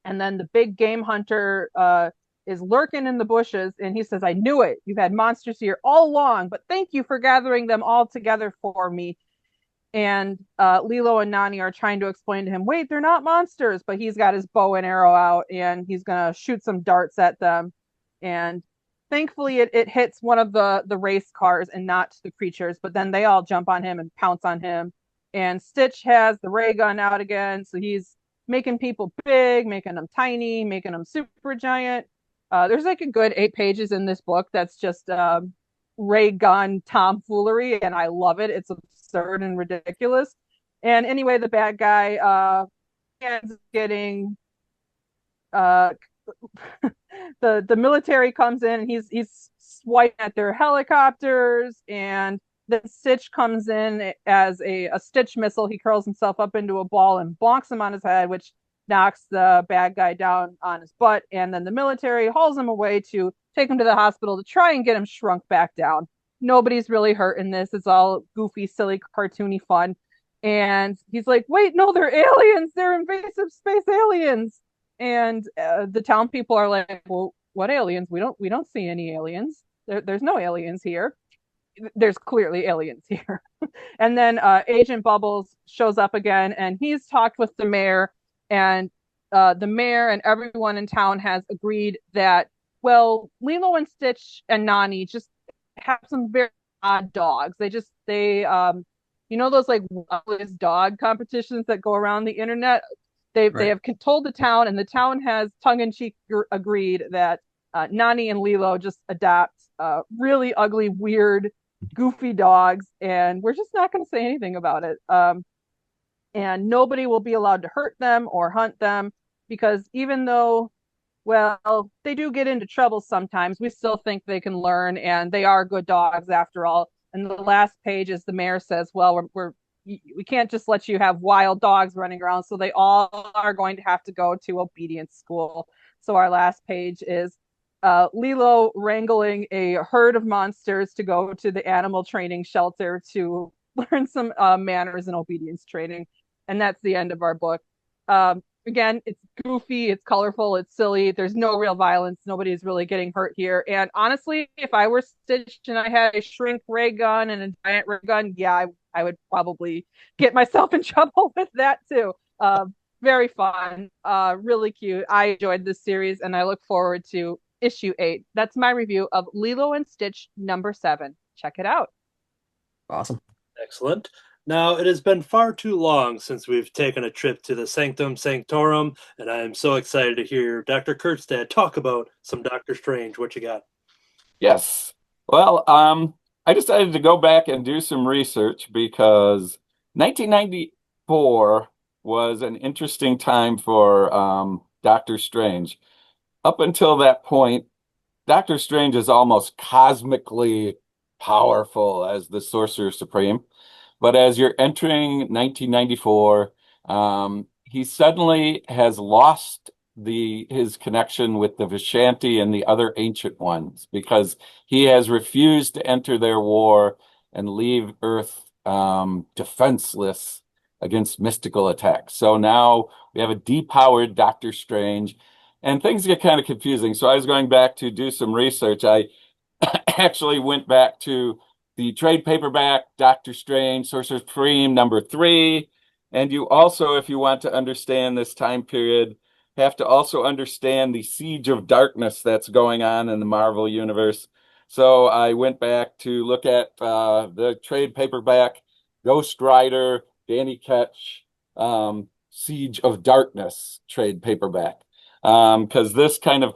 And then the big game hunter is lurking in the bushes, and he says, I knew it. You've had monsters here all along, but thank you for gathering them all together for me. And Lilo and Nani are trying to explain to him, wait, they're not monsters, but he's got his bow and arrow out, and he's gonna shoot some darts at them. And thankfully it hits one of the race cars and not the creatures, but then they all jump on him and pounce on him. And Stitch has the ray gun out again, so he's making people big, making them tiny, making them super giant. There's like a good 8 pages in this book that's just ray gun tomfoolery, and I love it. It's absurd and ridiculous. And anyway, the bad guy ends up getting uh the military comes in, and he's swiping at their helicopters, and then Stitch comes in as a Stitch missile. He curls himself up into a ball and bonks him on his head, which knocks the bad guy down on his butt. And then the military hauls him away to take him to the hospital to try and get him shrunk back down. Nobody's really hurt in this. It's all goofy, silly, cartoony fun. And he's like, wait, no, they're aliens. They're invasive space aliens. And the town people are like, well, what aliens? We don't see any aliens. There's no aliens here. There's clearly aliens here. And then Agent Bubbles shows up again, and he's talked with the mayor, and the mayor and everyone in town has agreed that, well, Lilo and Stitch and Nani just have some very odd dogs. They those like wildest dog competitions that go around the internet. They have told the town, and the town has tongue-in-cheek agreed that Nani and Lilo just adopt really ugly, weird, goofy dogs, and we're just not going to say anything about it. And nobody will be allowed to hurt them or hunt them, because even though, well, they do get into trouble sometimes, we still think they can learn, and they are good dogs after all. And the last page is the mayor says, well, we can't just let you have wild dogs running around, so they all are going to have to go to obedience school. So our last page is Lilo wrangling a herd of monsters to go to the animal training shelter to learn some manners and obedience training. And that's the end of our book. Again, it's goofy, it's colorful, it's silly. There's no real violence. Nobody's really getting hurt here. And honestly, if I were Stitch and I had a shrink ray gun and a giant ray gun, yeah, I would probably get myself in trouble with that too. Very fun, really cute. I enjoyed this series, and I look forward to issue 8. That's my review of Lilo and Stitch #7. Check it out. Awesome. Excellent. Now, it has been far too long since we've taken a trip to the Sanctum Sanctorum, and I am so excited to hear Dr. Kurtstad talk about some Doctor Strange. What you got? Yes. Well, I decided to go back and do some research because 1994 was an interesting time for Doctor Strange. Up until that point, Doctor Strange is almost cosmically powerful as the Sorcerer Supreme. But as you're entering 1994, he suddenly has lost his connection with the Vishanti and the other Ancient Ones, because he has refused to enter their war and leave Earth defenseless against mystical attacks. So now we have a depowered Doctor Strange, and things get kind of confusing. So I was going back to do some research. I actually went back to the trade paperback Doctor Strange Sorcerer Supreme #3, And you also, if you want to understand this time period, have to also understand the siege of darkness that's going on in the Marvel universe. So I went back to look at the trade paperback Ghost Rider, Danny Ketch, Siege of Darkness trade paperback. Because this kind of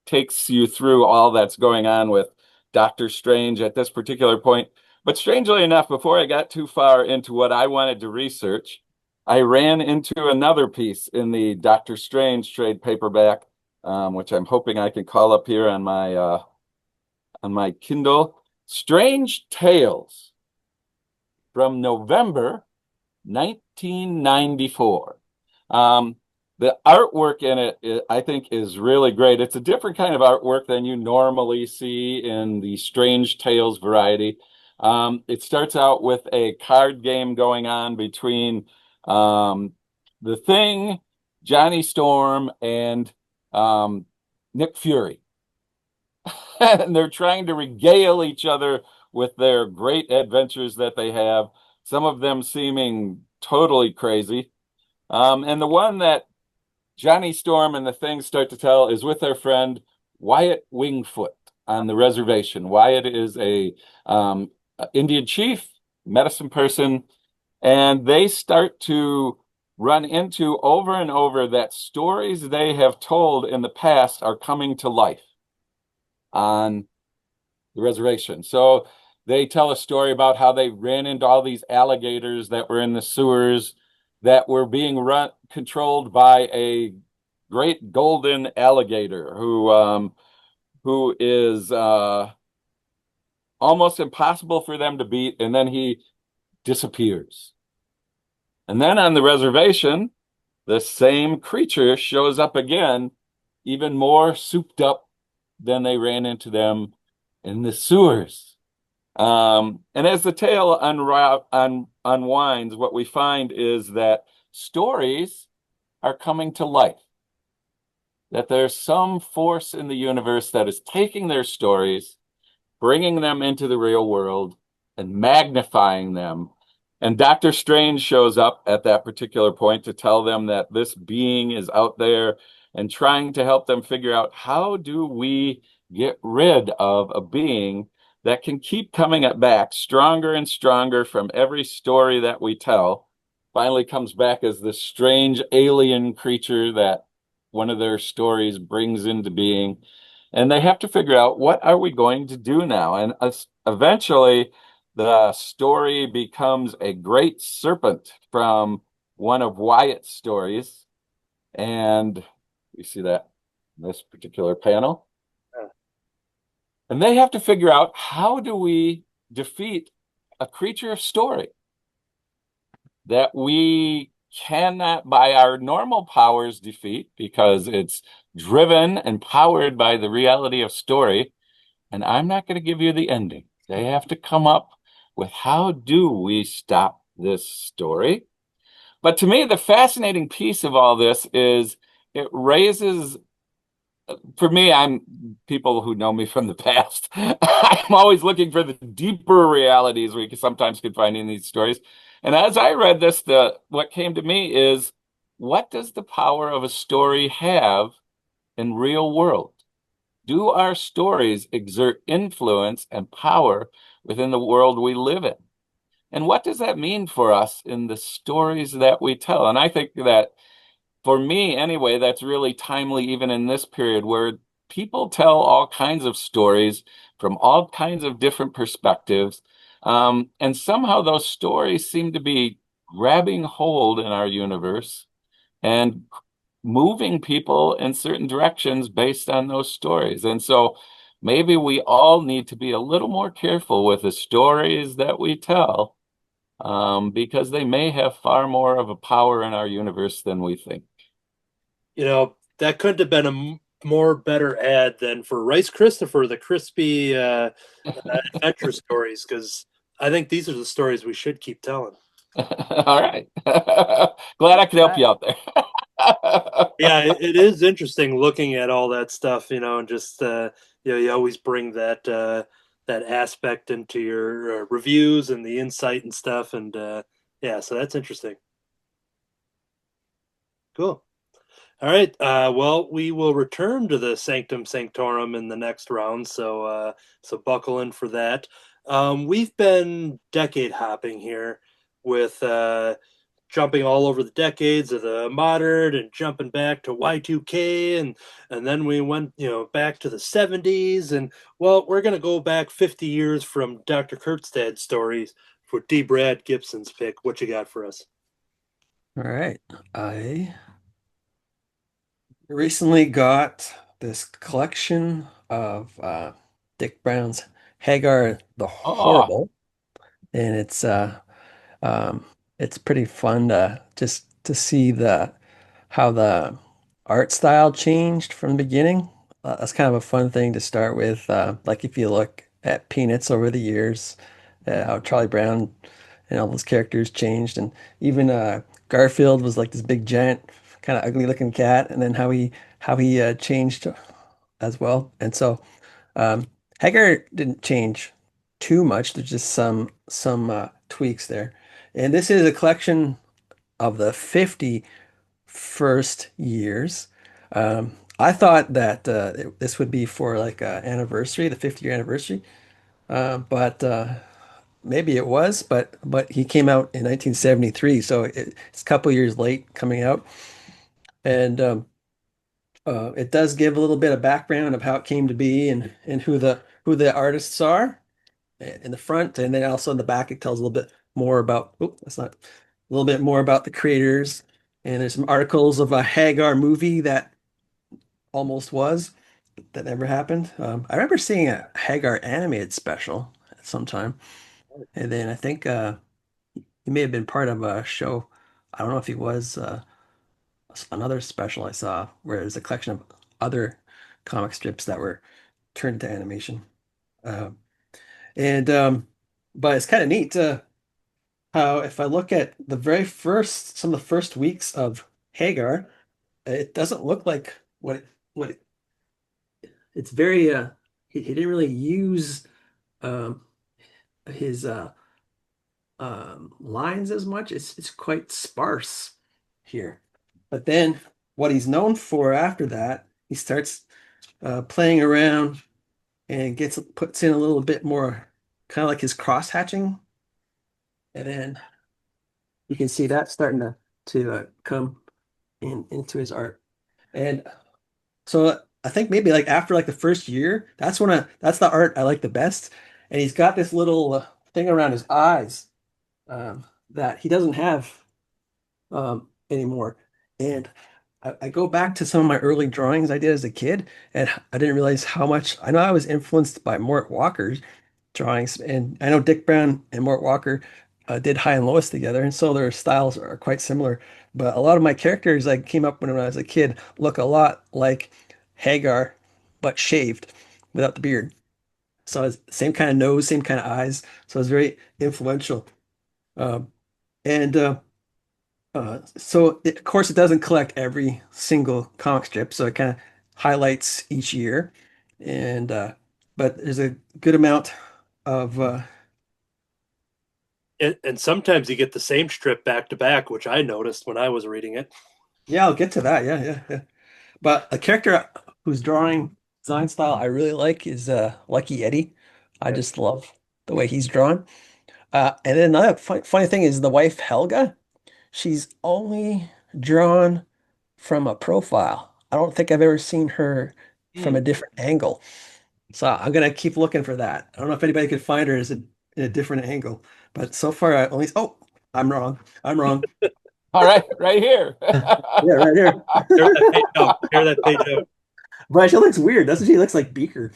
takes you through all that's going on with Doctor Strange at this particular point. But strangely enough, before I got too far into what I wanted to research, I ran into another piece in the Doctor Strange trade paperback, which I'm hoping I can call up here on my Kindle. Strange Tales from November 1994. The artwork in it, I think, is really great. It's a different kind of artwork than you normally see in the Strange Tales variety. It starts out with a card game going on between the Thing, Johnny Storm, and Nick Fury. And they're trying to regale each other with their great adventures that they have, some of them seeming totally crazy. And the one that Johnny Storm and the Thing start to tell is with their friend Wyatt Wingfoot on the reservation. Wyatt is a Indian chief, medicine person, and they start to run into over and over that stories they have told in the past are coming to life on the reservation. So they tell a story about how they ran into all these alligators that were in the sewers that were being controlled by a great golden alligator who is almost impossible for them to beat, and then he disappears. And then on the reservation, the same creature shows up again, even more souped up than they ran into them in the sewers. And as the tale unwinds, what we find is that stories are coming to life. That there's some force in the universe that is taking their stories, bringing them into the real world, and magnifying them. And Doctor Strange shows up at that particular point to tell them that this being is out there and trying to help them figure out, how do we get rid of a being that can keep coming back stronger and stronger from every story that we tell, finally comes back as this strange alien creature that one of their stories brings into being. And they have to figure out, what are we going to do now? And eventually the story becomes a great serpent from one of Wyatt's stories. And we see that in this particular panel. And they have to figure out, how do we defeat a creature of story that we cannot by our normal powers defeat, because it's driven and powered by the reality of story. And I'm not going to give you the ending. They have to come up with, how do we stop this story? But to me, the fascinating piece of all this is it raises, for me, people who know me from the past, I'm always looking for the deeper realities we sometimes can find in these stories. And as I read this, what came to me is, what does the power of a story have in real world? Do our stories exert influence and power within the world we live in? And what does that mean for us in the stories that we tell? And I think that, for me anyway, that's really timely even in this period, where people tell all kinds of stories from all kinds of different perspectives. And somehow those stories seem to be grabbing hold in our universe and moving people in certain directions based on those stories. And so maybe we all need to be a little more careful with the stories that we tell, because they may have far more of a power in our universe than we think. You know, that couldn't have been a more better ad than for Rice Christopher, the crispy adventure stories, because I think these are the stories we should keep telling. All right. Glad I could help you out there. Yeah, it is interesting looking at all that stuff, and just you always bring that aspect into your reviews and the insight and stuff, and yeah, so that's interesting. Cool. All right. Well, we will return to the Sanctum Sanctorum in the next round, so buckle in for that. We've been decade hopping here with jumping all over the decades of the modern and jumping back to Y2K and then we went, back to the 70s and well, we're going to go back 50 years from Dr. Kurtzstad's stories for D. Brad Gibson's pick. What you got for us? All right. I recently got this collection of Dick Brown's Hagar the Oh, Horrible, and um, it's pretty fun to just to see the how the art style changed from the beginning. That's kind of a fun thing to start with. Like if you look at Peanuts over the years, how Charlie Brown and all those characters changed, and even Garfield was like this big giant, kind of ugly looking cat, and then how he changed as well. And so Hagar didn't change too much. There's just some tweaks there. And this is a collection of the 50 first years. I thought that this would be for like anniversary, the 50-year anniversary, but maybe it was. But he came out in 1973, so it's a couple years late coming out, and it does give a little bit of background of how it came to be and who the artists are in the front, and then also in the back it tells a little bit more about. Oh, that's not a little bit more about the creators. And there's some articles of a Hagar movie that almost was that never happened. I remember seeing a Hagar animated special at some time, and then I think he may have been part of a show. I don't know if he was another special I saw where there's a collection of other comic strips that were turned to animation. Uh, and But it's kind of neat how if I look at some of the first weeks of Hagar, it doesn't look like it's very he didn't really use um his lines as much. It's quite sparse here. But then what he's known for after that, he starts playing around and puts in a little bit more kind of like his cross hatching, and then you can see that starting to come into his art. And so I think maybe like after like the first year, that's the art I like the best. And he's got this little thing around his eyes that he doesn't have anymore. And I go back to some of my early drawings I did as a kid, and I didn't realize how much I know I was influenced by Mort Walker's drawings. And I know Dick Brown and Mort Walker did High and Lois together, and so their styles are quite similar. But a lot of my characters I came up when I was a kid look a lot like Hagar, but shaved without the beard. So it's same kind of nose, same kind of eyes. So it's very influential. Um, and of course, it doesn't collect every single comic strip, so it kind of highlights each year. And but there's a good amount of And sometimes you get the same strip back to back, which I noticed when I was reading it. yeah, I'll get to that. Yeah, yeah, yeah. But a character whose drawing design style I really like is Lucky Eddie. I just love the way he's drawn. And then another funny thing is the wife Helga. She's only drawn from a profile. I don't think I've ever seen her from Hmm. a different angle. So I'm gonna keep looking for that. I don't know if anybody could find her in a different angle, but so far I only. Oh, I'm wrong. I'm wrong. all right, right here. Yeah, right here. Tear that page out. Tear that page out. But she looks weird, doesn't she? Looks like Beaker.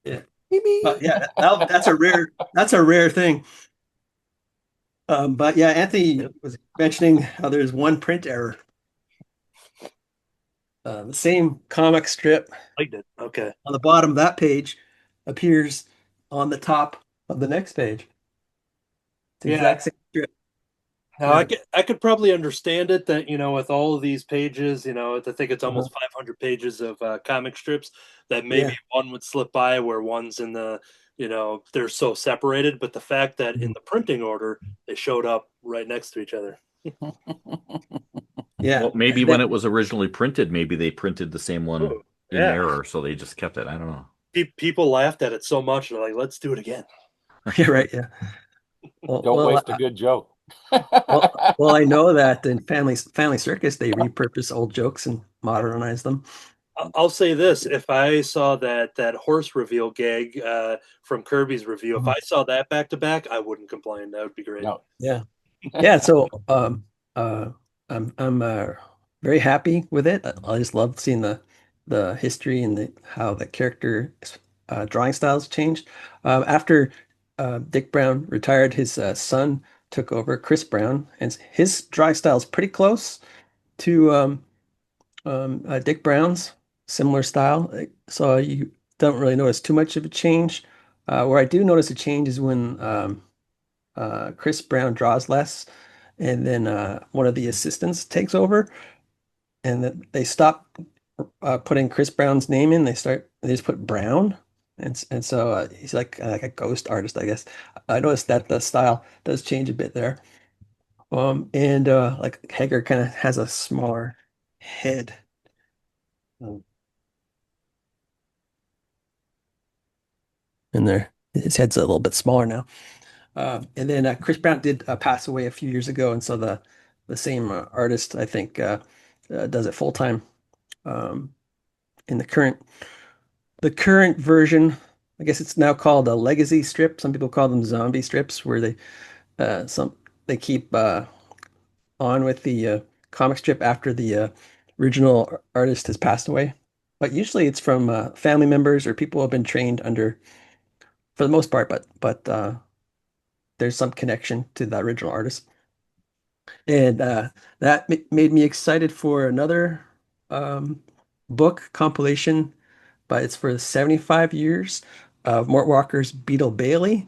Yeah. But yeah, that's a rare thing. But yeah, Anthony was mentioning how there's one print error. The same comic strip Liked it. Okay. on the bottom of that page appears on the top of the next page. It's the Yeah. exact same strip. Now I could probably understand it that with all of these pages, I think it's Uh-huh. almost 500 pages of comic strips that maybe Yeah. one would slip by where one's in they're so separated, but the fact that in Mhm. the printing order they showed up right next to each other. Yeah. Well, maybe And when then- it was originally printed, maybe they printed the same one Oh, in yeah. error, so they just kept it. I don't know. People laughed at it so much, they're like, let's do it again. yeah, right. Yeah. Don't waste a good joke. Well, I know that in Family Circus they repurpose old jokes and modernize them. I'll say this: if I saw that horse reveal gag from Kirby's review, if I saw that back to back, I wouldn't complain. That would be great. No. Yeah. Yeah. So I'm very happy with it. I just love seeing the history and how the character drawing styles changed. After Dick Brown retired, his son took over, Chris Brown, and his drawing style is pretty close to Dick Brown's, similar style. So you don't really notice too much of a change. Where I do notice a change is when Chris Brown draws less, and then one of the assistants takes over, and they stop putting Chris Brown's name in. They just put Brown, and so he's like a ghost artist, I guess. I noticed that the style does change a bit there. And like Hagar kind of has a smaller head. Um, in there. His head's a little bit smaller now. And then Chris Brown did pass away a few years ago, and so the same artist, I think, does it full time. In the current version, I guess it's now called a legacy strip. Some people call them zombie strips, where they keep on with the comic strip after the original artist has passed away. But usually it's from family members or people who have been trained under, for the most part, but there's some connection to the original artist. And that made me excited for another um, book compilation, but it's for 75 years of Mort Walker's Beetle Bailey.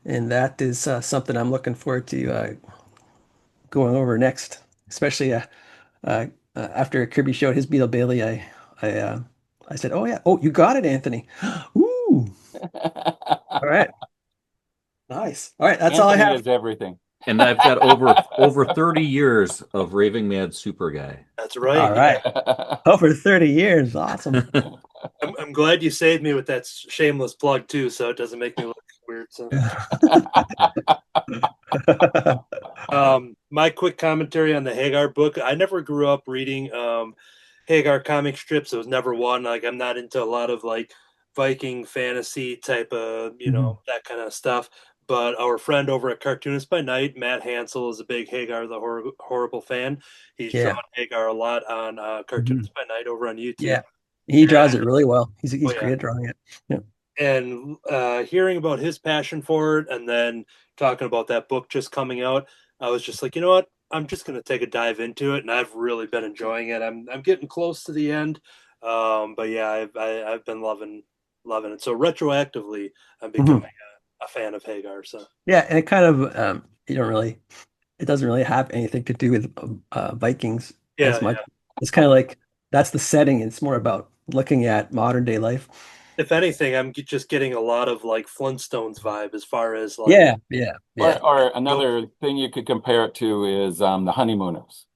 And that is something I'm looking forward to going over next, especially after Kirby showed his Beetle Bailey. I said, "Oh yeah, oh you got it, Anthony." Ooh, all right, nice. All right, that's all I Anthony have. is everything. And I've got over 30 years of raving mad super guy. That's right. All right, over 30 years, awesome. I'm glad you saved me with that shameless plug too, so it doesn't make me look weird. So, my quick commentary on the Hagar book: I never grew up reading Hagar comic strips. It was never one. Like, I'm not into a lot of like Viking fantasy type of that kind of stuff. But our friend over at Cartoonist by Night, Matt Hansel, is a big Hagar the Horrible fan. He's Yeah. drawn Hagar a lot on Cartoonist by Night over on YouTube. Yeah, he draws it really well. He's yeah. great at drawing it. Yeah. And hearing about his passion for it, and then talking about that book just coming out, I was just like, you know what? I'm just going to take a dive into it, and I've really been enjoying it. I'm getting close to the end, but yeah, I've been loving it. So retroactively, I'm becoming a fan of Hagar. So Yeah, and it kind of it doesn't really have anything to do with Vikings as much. yeah. It's kind of like that's the setting. It's more about looking at modern day life. If anything, I'm just getting a lot of like Flintstones vibe as far as like Yeah. Or another thing you could compare it to is the Honeymooners.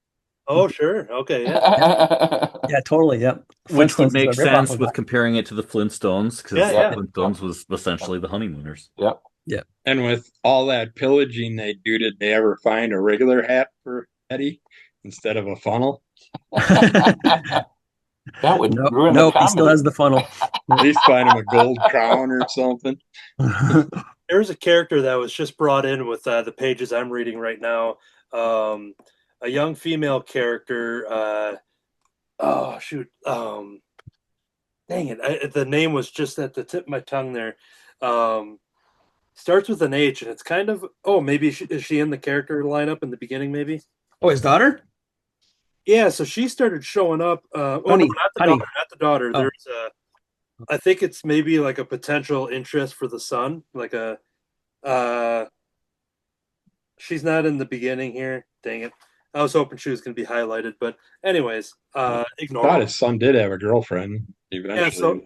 Oh, sure. Okay, yeah. Yeah, totally. Yep. Which would Flintstones is make a ripoff sense of with that. comparing it to the Flintstones, because Yeah. Flintstones was essentially the Honeymooners. Yep. And with all that pillaging they do, did they ever find a regular hat for Eddie instead of a funnel? That would ruin the Nope, he still comedy. has the funnel. At least find him a gold crown or something. There's a character that was just brought in with the pages I'm reading right now. A young female character. Oh shoot! Dang it! The name was just at the tip of my tongue there. Starts with an H, and it's kind of. Oh, maybe is she in the character lineup in the beginning? Maybe. Oh, his daughter? Yeah, so she started showing up. Honey, no, not the Honey. daughter. Not the daughter. Oh. There's I think it's maybe like a potential interest for the son, like a. She's not in the beginning here. Dang it! I was hoping she was going to be highlighted, but anyways, ignore. Thought it. his son did have a girlfriend eventually. Yeah, so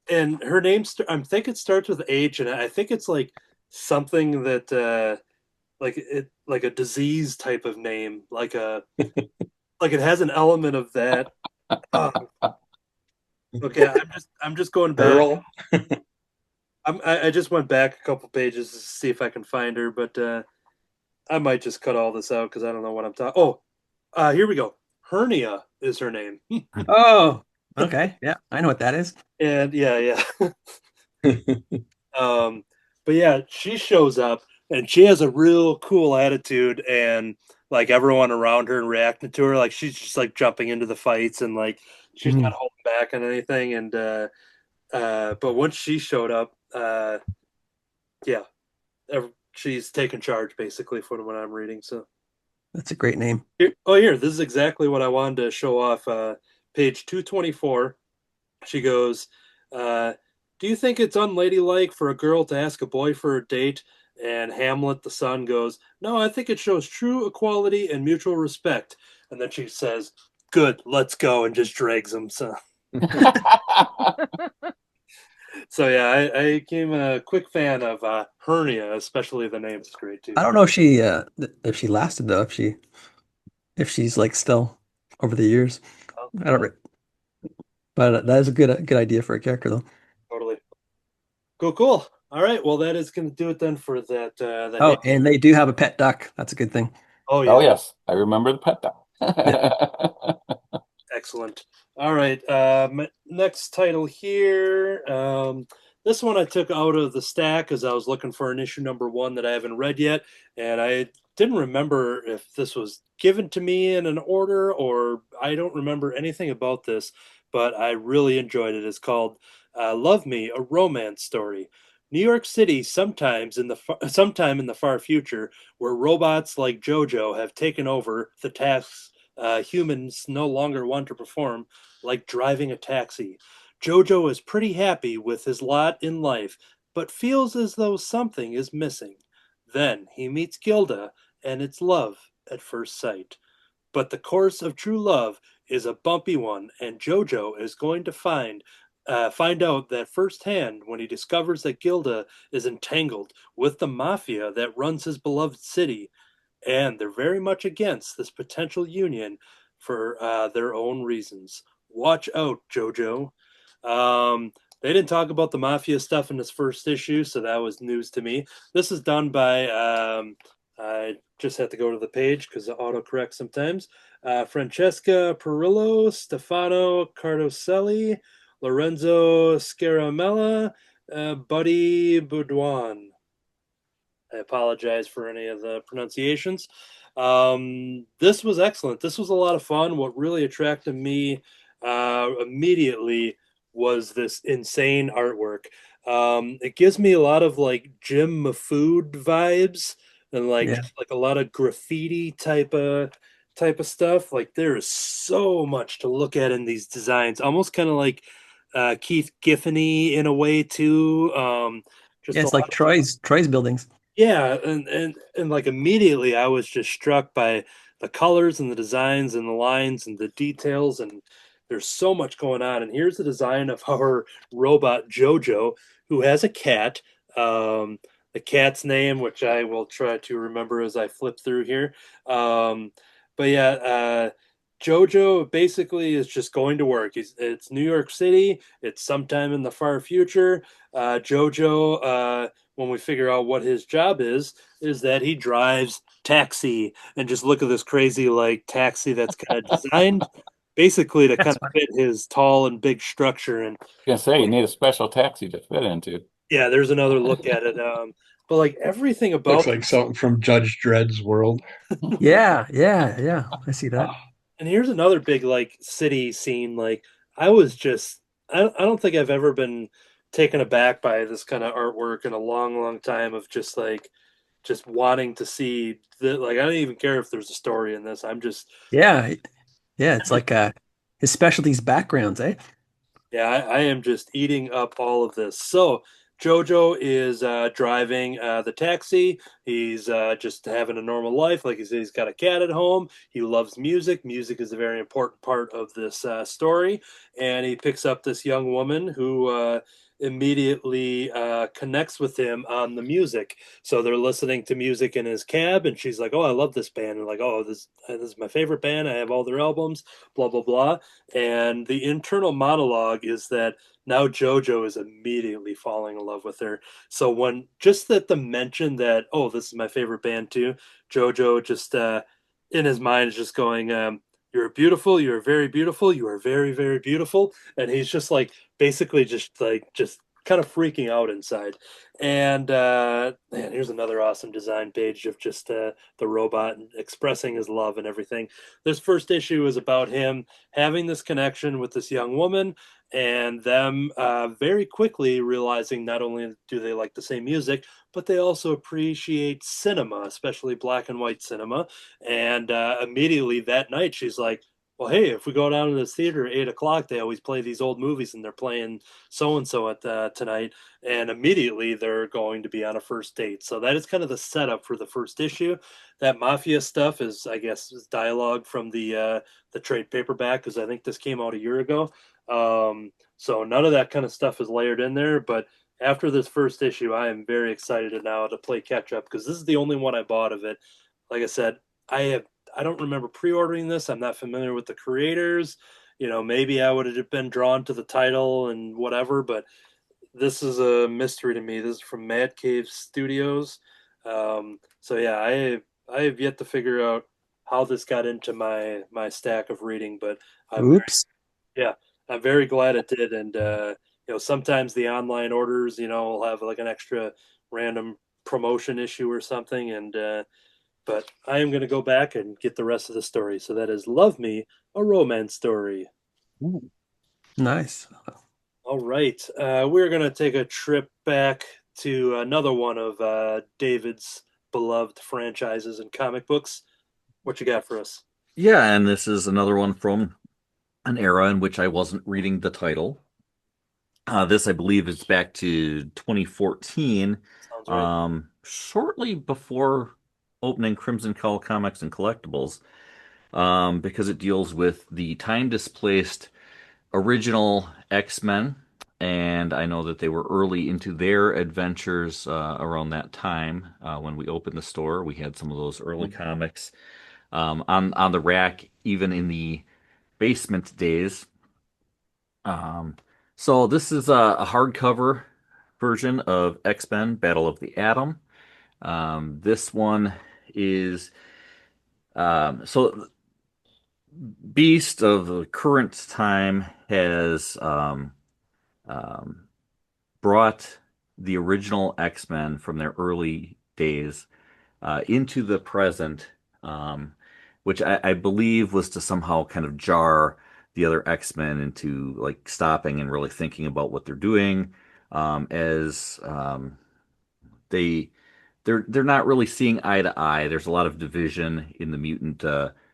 and her name, I think it starts with H, and I think it's like something that like a disease type of name, like it has an element of that. Uh, okay, I'm just going back. Earl. I just went back a couple pages to see if I can find her, but I might just cut all this out because I don't know what I'm talking. Oh, here we go. Hernia is her name, Oh, okay. Yeah, I know what that is. and yeah. Um, but yeah, she shows up and she has a real cool attitude, and like everyone around her and reacting to her, like she's just like jumping into the fights and like she's not Mhm. holding back on anything. And but once she showed up, yeah, she's taken charge basically for what I'm reading. So That's a great name. here, this is exactly what I wanted to show off. Page 224. She goes, do you think it's unladylike for a girl to ask a boy for a date? And Hamlet, the son, goes, no, I think it shows true equality and mutual respect. And then she says, good, let's go, and just drags him. So yeah, I became a quick fan of Hernia, especially the name is great too. I don't know if she lasted though, if she's like still over the years. I don't, but that is a good idea for a character though. Totally. Cool. All right, well, that is going to do it then for that. Oh, and they do have a pet duck. That's a good thing. Oh Oh, yeah, yes. I remember the pet dog. excellent. All right, next title here. This one I took out of the stack as I was looking for an issue number 1 that I haven't read yet, and I didn't remember if this was given to me in an order or I don't remember anything about this, but I really enjoyed it. It's called "Love Me: A Romance Story." New York City, sometime in the far future, where robots like JoJo have taken over the tasks humans no longer want to perform, like driving a taxi. Jojo is pretty happy with his lot in life, but feels as though something is missing. Then he meets Gilda, and it's love at first sight. But the course of true love is a bumpy one, and Jojo is going to find out that firsthand when he discovers that Gilda is entangled with the mafia that runs his beloved city, and they're very much against this potential union for their own reasons. Watch out, Jojo. They didn't talk about the mafia stuff in this first issue, so that was news to me. This is done by, I just have to go to the page because it autocorrects sometimes. Francesca Perillo, Stefano Cardoselli, Lorenzo Scaramella, Buddy Boudouin. I apologize for any of the pronunciations. This was excellent. This was a lot of fun. What really attracted me immediately was this insane artwork. It gives me a lot of like Jim Mafood vibes and like Yeah. just like a lot of graffiti type of stuff. Like there is so much to look at in these designs. Almost kind of like Keith Giffen-y in a way too. Yeah, Just a it's like lot. Troy's buildings. Yeah, and like immediately I was just struck by the colors and the designs and the lines and the details, and there's so much going on. And here's the design of our robot Jojo, who has a cat. The cat's name, which I will try to remember as I flip through here. Um, but yeah, Jojo basically is just going to work. It's New York City. It's sometime in the far future. Jojo, when we figure out what his job is that he drives taxi. And just look at this crazy like taxi that's kind of designed basically to kind That's of fit his tall and big structure. And Gonna say you need a special taxi to fit into. yeah, there's another look at it. But like everything Looks about like something from Judge Dredd's world. yeah. I see that. and here's another big like city scene. Like I was just I don't think I've ever been taken aback by this kind of artwork in a long time of just wanting to see the like I don't even care if there's a story in this. I'm just Yeah. Yeah, it's like his specialties backgrounds, eh? yeah, I am just eating up all of this. So Jojo is driving the taxi. He's just having a normal life. Like he said, he's got a cat at home. He loves music. Music is a very important part of this story. And he picks up this young woman who immediately connects with him on the music. So they're listening to music in his cab, and she's like, "Oh, I love this band." And like, "Oh, this is my favorite band. I have all their albums." Blah blah blah. And the internal monologue is that now JoJo is immediately falling in love with her. So when just that the mention that, "Oh, this is my favorite band too," JoJo just in his mind is just going, "You're beautiful. You're very beautiful. You are very very beautiful," and he's just like basically just kind of freaking out inside. And man, here's another awesome design page of just the robot expressing his love and everything. This first issue is about him having this connection with this young woman, and them very quickly realizing not only do they like the same music, but they also appreciate cinema, especially black and white cinema. And immediately that night, she's like, "Well, hey, if we go down to this theater at 8 o'clock, they always play these old movies, and they're playing so and so at tonight." And immediately they're going to be on a first date. So that is kind of the setup for the first issue. That mafia stuff is, I guess, is dialogue from the trade paperback, because I think this came out a year ago. So none of that kind of stuff is layered in there. But after this first issue, I am very excited now to play catch up, because this is the only one I bought of it. Like I said, I don't remember pre-ordering this. I'm not familiar with the creators. Maybe I would have been drawn to the title and whatever, but this is a mystery to me. This is from Mad Cave Studios. So yeah, I have yet to figure out how this got into my stack of reading, but Oops. yeah, I'm very glad it did. And sometimes the online orders, will have like an extra random promotion issue or something, and but I am going to go back and get the rest of the story. So that is Love Me, a romance story. Ooh. Nice. All right. We're going to take a trip back to another one of David's beloved franchises and comic books. What you got for us? Yeah, and this is another one from an era in which I wasn't reading the title. This, I believe, is back to 2014, Sounds right. shortly before opening Crimson Cowl Comics and Collectibles, because it deals with the time-displaced original X-Men, and I know that they were early into their adventures around that time. When we opened the store, we had some of those early comics on the rack, even in the basement days. Um, so this is a hardcover version of X-Men Battle of the Atom. This one is so Beast of the current time has um, brought the original X-Men from their early days into the present, which I believe was to somehow kind of jar the other X-Men into like stopping and really thinking about what they're doing, as they they're not really seeing eye to eye. There's a lot of division in the mutant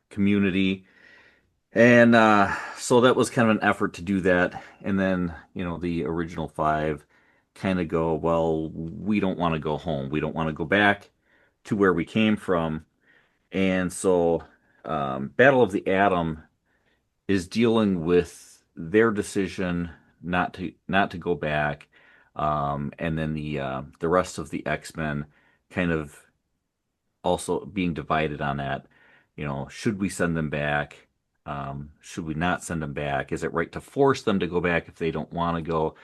community. And so that was kind of an effort to do that. And then, the original five kind of go, well, we don't want to go home. We don't want to go back to where we came from. And so Battle of the Atom is dealing with their decision not to go back. And then the rest of the X-Men kind of also being divided on that. Should we send them back? Should we not send them back? Is it right to force them to go back if they don't want to go?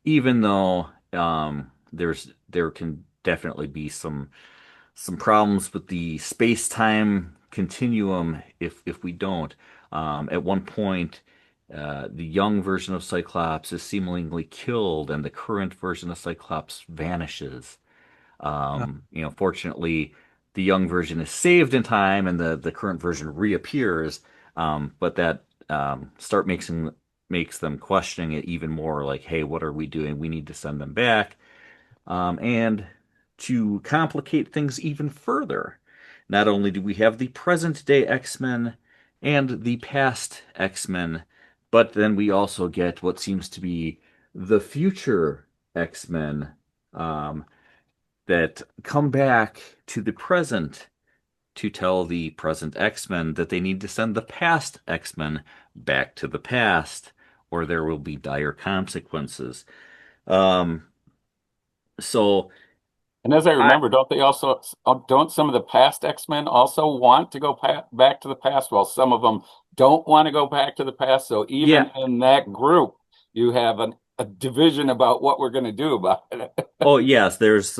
Even though there can definitely be some problems with the space-time continuum if we don't. At one point, the young version of Cyclops is seemingly killed, and the current version of Cyclops vanishes. Fortunately, the young version is saved in time, and the current version reappears. But that makes them questioning it even more. Like, hey, what are we doing? We need to send them back. And to complicate things even further, not only do we have the present day X-Men and the past X-Men, but then we also get what seems to be the future X-Men. that come back to the present to tell the present X-Men that they need to send the past X-Men back to the past, or there will be dire consequences. Um, so And as I I, remember, don't some of the past X-Men also want to go back to the past, while some of them don't want to go back to the past? So yeah, even in that group, you have a division about what we're going to do about it. oh yes, there's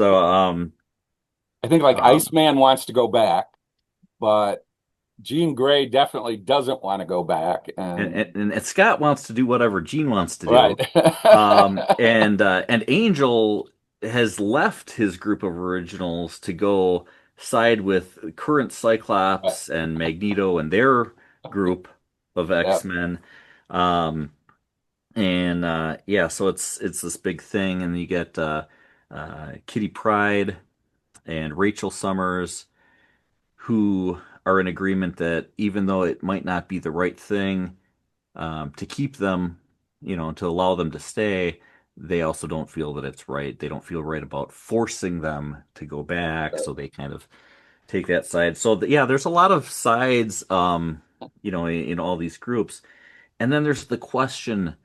I think like um, Iceman wants to go back, but Jean Grey definitely doesn't want to go back. and Scott wants to do whatever Gene wants to Right. do. And Angel has left his group of originals to go side with current Cyclops and Magneto and their group of Yep. X-Men. Um, and yeah, so it's this big thing, and you get Kitty Pryde and Rachel Summers, who are in agreement that even though it might not be the right thing to keep them, to allow them to stay, they also don't feel that it's right. They don't feel right about forcing them to go back, so they kind of take that side. So yeah, there's a lot of sides, in all these groups. And then there's the question,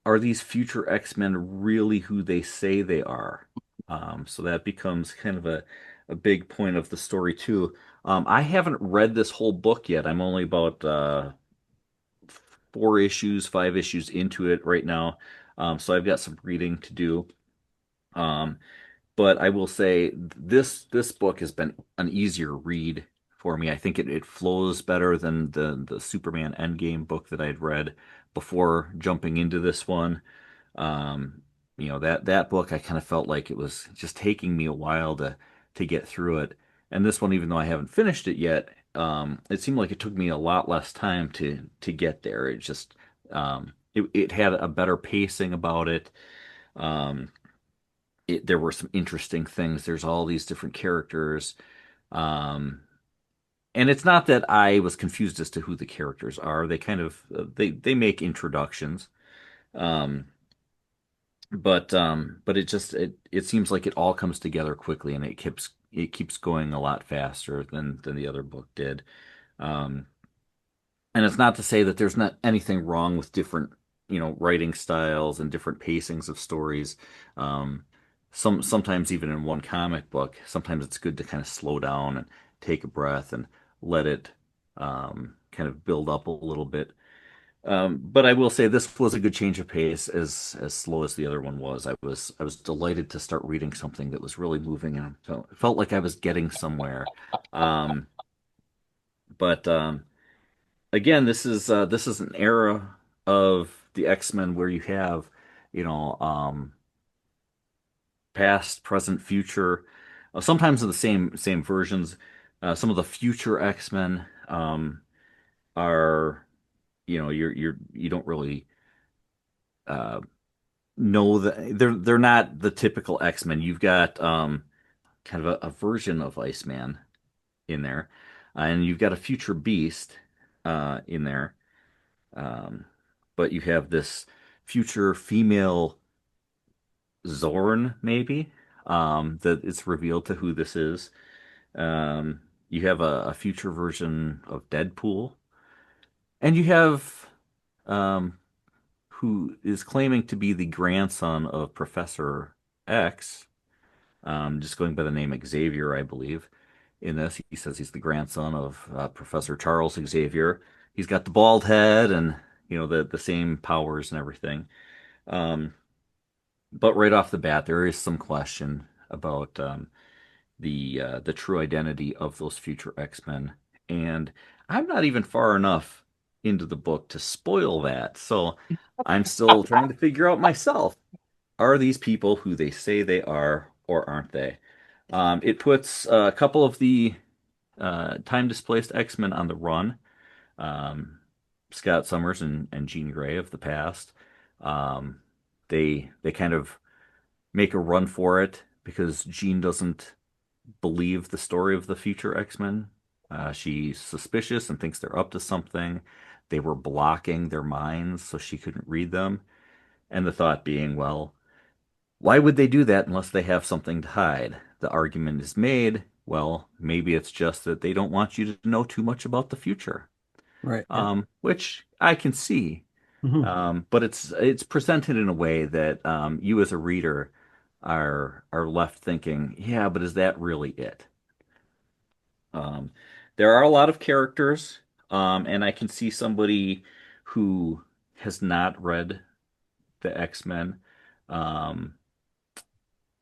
are these future X-Men really who they say they are? So that becomes kind of a big point of the story too. I haven't read this whole book yet. I'm only about 4 issues, 5 issues into it right now. So I've got some reading to do. Um, but I will say this book has been an easier read for me. I think it flows better than the Superman Endgame book that I'd read before jumping into this one. Um, that book I kind of felt like it was just taking me a while to get through it. And this one, even though I haven't finished it yet, it seemed like it took me a lot less time to get there. It had a better pacing about it. Um, there were some interesting things. There's all these different characters. Um, and it's not that I was confused as to who the characters are. They kind of they make introductions. Um, but it seems like it all comes together quickly, and it keeps going a lot faster than the other book did. Um, and it's not to say that there's not anything wrong with different, writing styles and different pacings of stories. Um, sometimes even in one comic book, sometimes it's good to kind of slow down and take a breath and let it kind of build up a little bit. But I will say this was a good change of pace, as slow as the other one was. I was delighted to start reading something that was really moving, and felt like I was getting somewhere. Um, but again, this is an era of the X-Men where you have, you know, um, past, present, future, sometimes in the same versions. Some of the future X-Men are, you don't really uh, know that they're not the typical X-Men. You've got kind of a version of Iceman in there, and you've got a future Beast in there. Um, but you have this future female Zorn, maybe, that it's revealed to who this is. You have a future version of Deadpool, and you have um, who is claiming to be the grandson of Professor X, just going by the name Xavier, I believe. In this, he says he's the grandson of Professor Charles Xavier. He's got the bald head and the same powers and everything. Um, but right off the bat, there is some question about the true identity of those future X-Men, and I'm not even far enough into the book to spoil that. So I'm still trying to figure out myself. Are these people who they say they are, or aren't they? It puts a couple of the time displaced X-Men on the run. Um, Scott Summers and Jean Grey of the past. Um, they kind of make a run for it because Jean doesn't believe the story of the future X-Men. She's suspicious and thinks they're up to something. They were blocking their minds so she couldn't read them. And the thought being, well, Why would they do that unless they have something to hide? The argument is made, well, maybe it's just that they don't want you to know too much about the future, Right. Yeah. which I can see. Mhm. But it's presented in a way that you as a reader are left thinking, yeah, but is that really it? Um, there are a lot of characters, and I can see somebody who has not read the X-Men, um,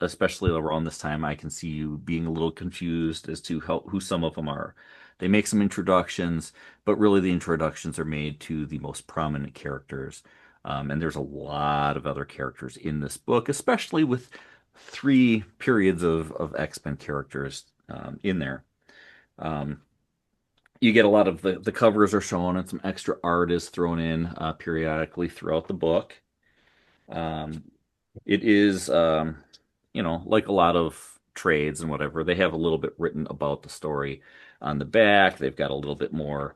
especially around this time. I can see you being a little confused as to who some of them are. They make some introductions, but really the introductions are made to the most prominent characters. And there's a lot of other characters in this book, especially with three periods of X-Men characters in there. Um, you get a lot of the covers are shown and some extra art is thrown in periodically throughout the book. Um, it is, like a lot of trades and whatever, they have a little bit written about the story on the back. They've got a little bit more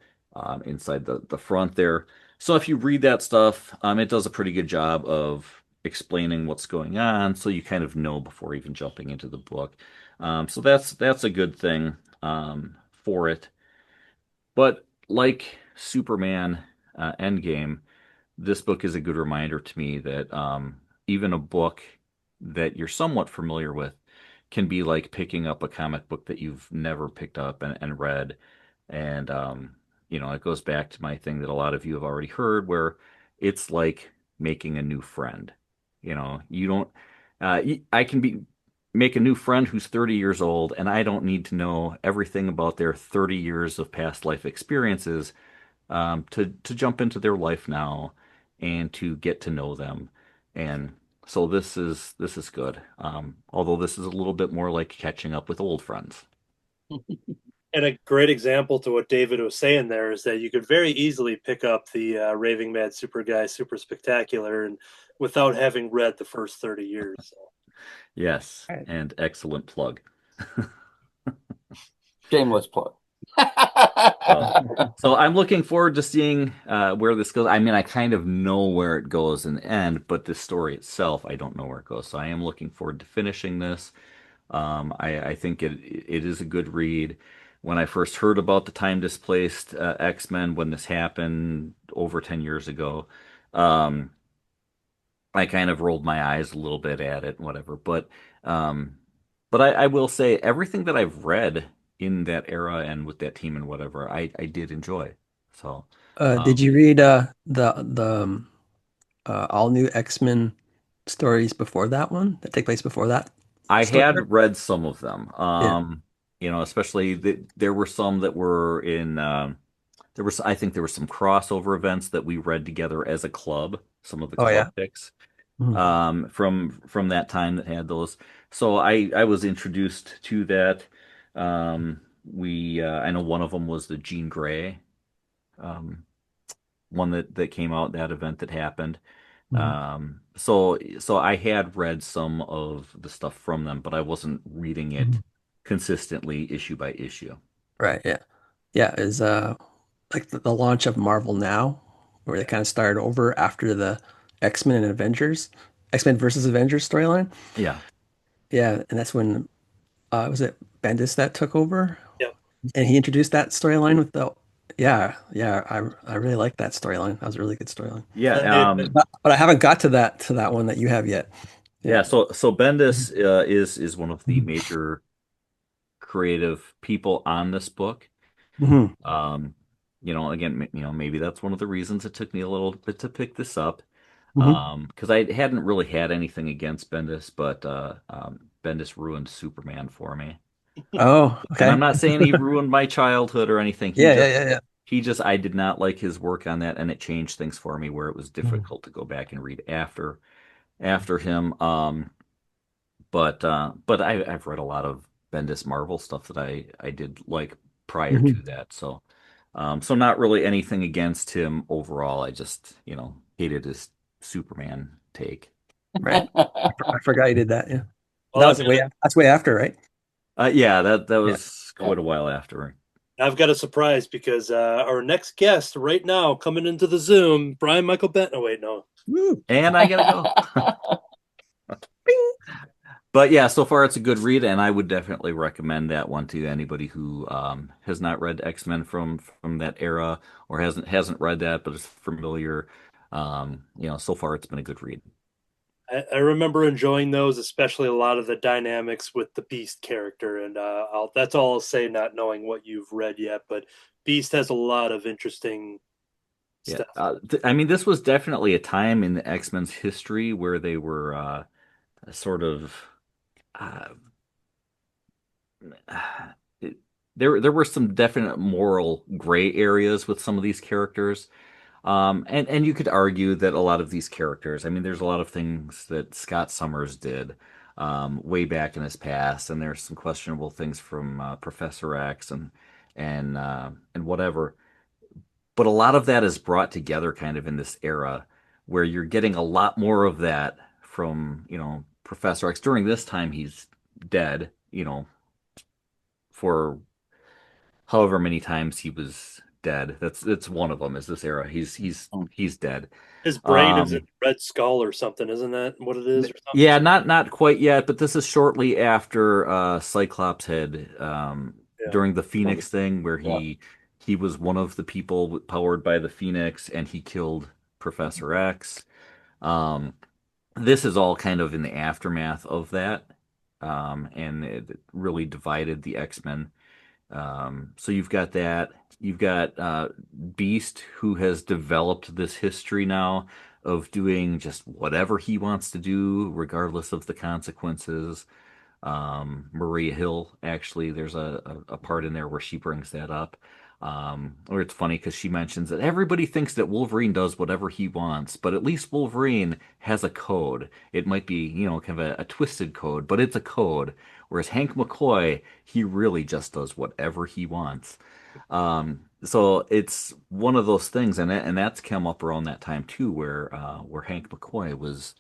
inside the front there. So if you read that stuff, it does a pretty good job of explaining what's going on, so you kind of know before even jumping into the book. So that's a good thing for it. But like Superman Endgame, this book is a good reminder to me that even a book that you're somewhat familiar with can be like picking up a comic book that you've never picked up and read. And, it goes back to my thing that a lot of you have already heard, where it's like making a new friend. You don't, I can make a new friend who's 30 years old, and I don't need to know everything about their 30 years of past life experiences to jump into their life now and to get to know them. And so this is good. Although this is a little bit more like catching up with old friends. And a great example to what David was saying there is that you could very easily pick up the Raving Mad Super Guy Super Spectacular and without having read the first 30 years. So. Yes, Right. and excellent plug. Shameless plug. So I'm looking forward to seeing where this goes. I mean, I kind of know where it goes in the end, but the story itself, I don't know where it goes. So I am looking forward to finishing this. I think it is a good read. When I first heard about the time displaced X-Men, when this happened over 10 years ago, um, I kind of rolled my eyes a little bit at it, whatever. Um, but I will say everything that I've read in that era and with that team and whatever, I did enjoy. So, Did um, you read the all new X-Men stories before that one that take place before that I story? had read some of them. Yeah. Especially there were some that were in I think there were some crossover events that we read together as a club, some of the Oh club yeah. picks Mhm. from that time that had those. So I was introduced to that. We I know one of them was the Jean Grey um, one that came out, that event that happened. Mhm. So I had read some of the stuff from them, but I wasn't reading it Mhm. consistently issue by issue. Right. Yeah. Yeah. Is like the launch of Marvel Now, where they kind of started over after the X-Men and Avengers, X-Men versus Avengers storyline. Yeah. Yeah, and that's when was it Bendis that took over, Yeah. and he introduced that storyline with the yeah, I really like that storyline. That was a really good storyline. Yeah. But I haven't got to that one that you have yet. Yeah. Yeah. So Mhm. Bendis is one of the Mhm. major creative people on this book. Mhm. Um, again, maybe that's one of the reasons it took me a little bit to pick this up. Mhm. Because I hadn't really had anything against Bendis, but Bendis ruined Superman for me. Oh, And I'm okay. not saying he ruined my childhood or anything. Yeah, yeah, yeah, yeah. I did not like his work on that, and it changed things for me where it was Mhm. difficult to go back and read after him. But I've read a lot of Bendis Marvel stuff that I did like prior to Mhm. that. So not really anything against him overall. I just, hated his Superman take. Right. I forgot you did that. Yeah. Well, That's way after, right? Yeah, that Yeah. was quite a while after. I've got a surprise because our next guest right now coming into the Zoom, Brian Michael Benton. Oh, wait, no. Woo. And I gotta go. But yeah, so far it's a good read, and I would definitely recommend that one to anybody who has not read X-Men from that era or hasn't read that but is familiar. So far it's been a good read. I remember enjoying those, especially a lot of the dynamics with the Beast character, and that's all I'll say, not knowing what you've read yet. But Beast has a lot of interesting Yeah, stuff. I mean, this was definitely a time in the X-Men's history where they were sort of uh, it, there were some definite moral gray areas with some of these characters. And you could argue that a lot of these characters, I mean, there's a lot of things that Scott Summers did way back in his past, and there's some questionable things from Professor X and whatever. But a lot of that is brought together kind of in this era where you're getting a lot more of that from, Professor X. During this time, he's dead, for however many times he was dead. That's one of them is this era. He's dead. His brain is a Um, Red Skull or something, isn't that what it is, or something? yeah, not quite yet, but this is shortly after Cyclops had Yeah. during the Phoenix thing where Yeah. he was one of the people powered by the Phoenix and he killed Professor X. Um, this is all kind of in the aftermath of that, and it really divided the X-Men. So you've got that. You've got Beast, who has developed this history now of doing just whatever he wants to do, regardless of the consequences. Maria Hill, actually, there's a part in there where she brings that up. Or it's funny because she mentions that everybody thinks that Wolverine does whatever he wants, but at least Wolverine has a code. It might be, kind of a twisted code, but it's a code. Whereas Hank McCoy, he really just does whatever he wants. So it's one of those things, and that's come up around that time too, where Hank McCoy was,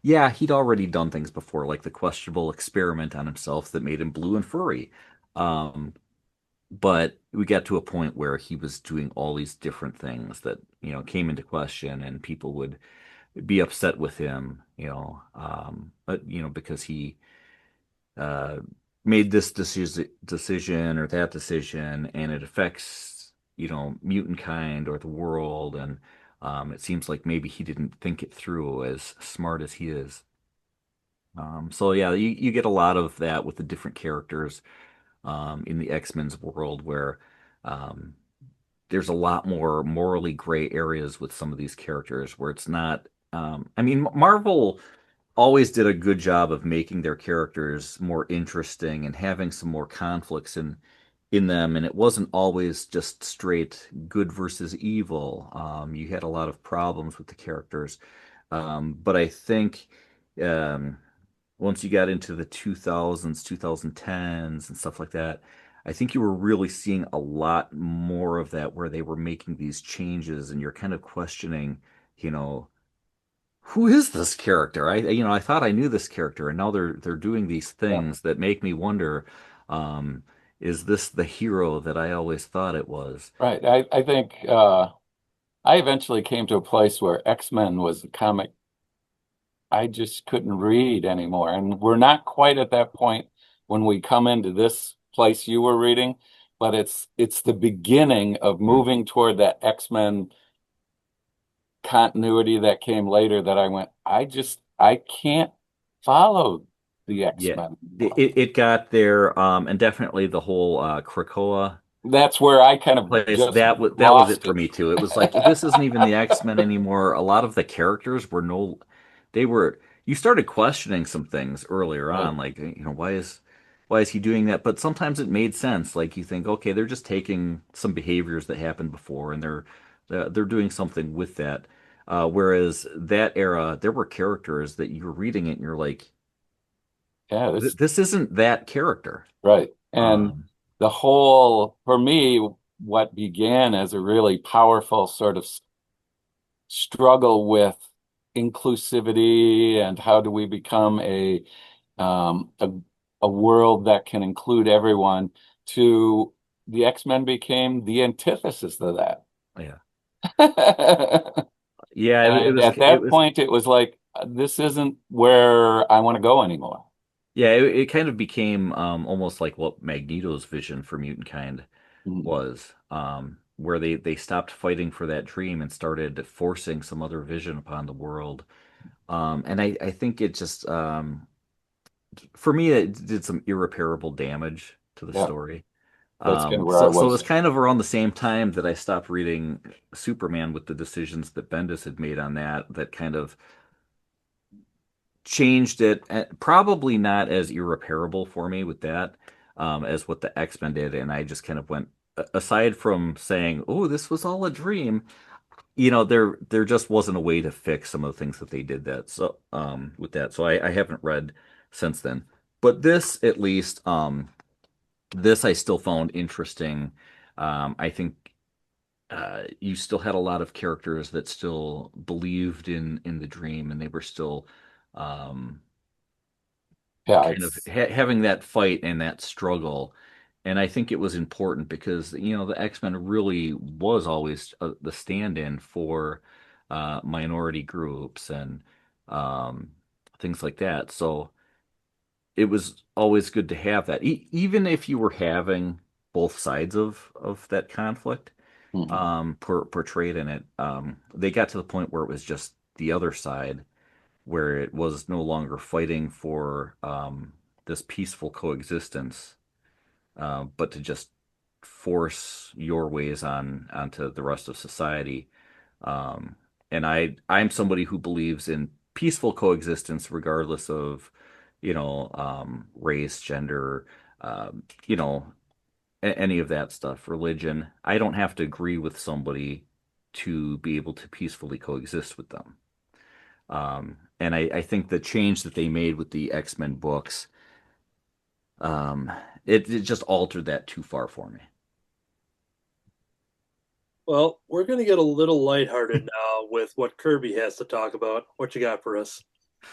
yeah, he'd already done things before, like the questionable experiment on himself that made him blue and furry. Um, but we got to a point where he was doing all these different things that, came into question, and people would be upset with him, because he uh, made this decision or that decision, and it affects, mutant kind or the world, and it seems like maybe he didn't think it through as smart as he is. So yeah, you get a lot of that with the different characters in the X-Men's world where um, there's a lot more morally gray areas with some of these characters where it's not. I mean, Marvel always did a good job of making their characters more interesting and having some more conflicts in them, and it wasn't always just straight good versus evil. You had a lot of problems with the characters, but I think um, once you got into the 2000s, 2010s, and stuff like that, I think you were really seeing a lot more of that where they were making these changes, and you're kind of questioning, you know who is this character? I thought I knew this character, and now they're doing these Yeah. things that make me wonder, um, is this the hero that I always thought it was? Right. I think I eventually came to a place where X-Men was a comic I just couldn't read anymore. And we're not quite at that point when we come into this place you were reading, but it's the beginning of moving toward that X-Men continuity that came later that I went, I can't follow the Yeah, X-Men it, anymore. it got there, and definitely the whole Krakoa That's where I kind of place. just That was it lost for it. me too. It was like this isn't even the X-Men anymore. A lot of the characters were no, they were. You started questioning some things earlier Right. on, like why is he doing that? But sometimes it made sense. Like you think, okay, they're just taking some behaviors that happened before, and they're doing something with that. Whereas that era, there were characters that you were reading it, and you're like, Yeah, this this isn't that character. right. And Um, the whole, for me, what began as a really powerful sort of struggle with inclusivity and how do we become um, a, a world that can include everyone to the X-Men became the antithesis of that. yeah, yeah. It And was at it that was point, it was like, this isn't where I want to go anymore. Yeah, it kind of became almost like what Magneto's vision for mutant kind Mhm. was, where they stopped fighting for that dream and started forcing some other vision upon the world. And I think it just, for me, it did some irreparable damage to the Yeah, story. that's kind of where I So it was was. kind of around the same time that I stopped reading Superman with the decisions that Bendis had made on that kind of changed it. Probably not as irreparable for me with that as what the X-Men did, and I just kind of went aside from saying, "Oh, this was all a dream." There just wasn't a way to fix some of the things that they did that so with that. So I haven't read since then. But this at least this I still found interesting. I think you still had a lot of characters that still believed in the dream, and they were still um, Yeah, kind of having that fight and that struggle. And I think it was important because the X-Men really was always the stand-in for minority groups and um, things like that. So it was always good to have that, even if you were having both sides of that conflict mhm. portrayed in it. They got to the point where it was just the other side, where it was no longer fighting for this peaceful coexistence, but to just force your ways onto the rest of society. Um, and I'm somebody who believes in peaceful coexistence, regardless of race, gender, you know, any of that stuff, religion. I don't have to agree with somebody to be able to peacefully coexist with them. And I think the change that they made with the X-Men books, um, it just altered that too far for me. Well, we're going to get a little lighthearted now with what Kirby has to talk about. What you got for us?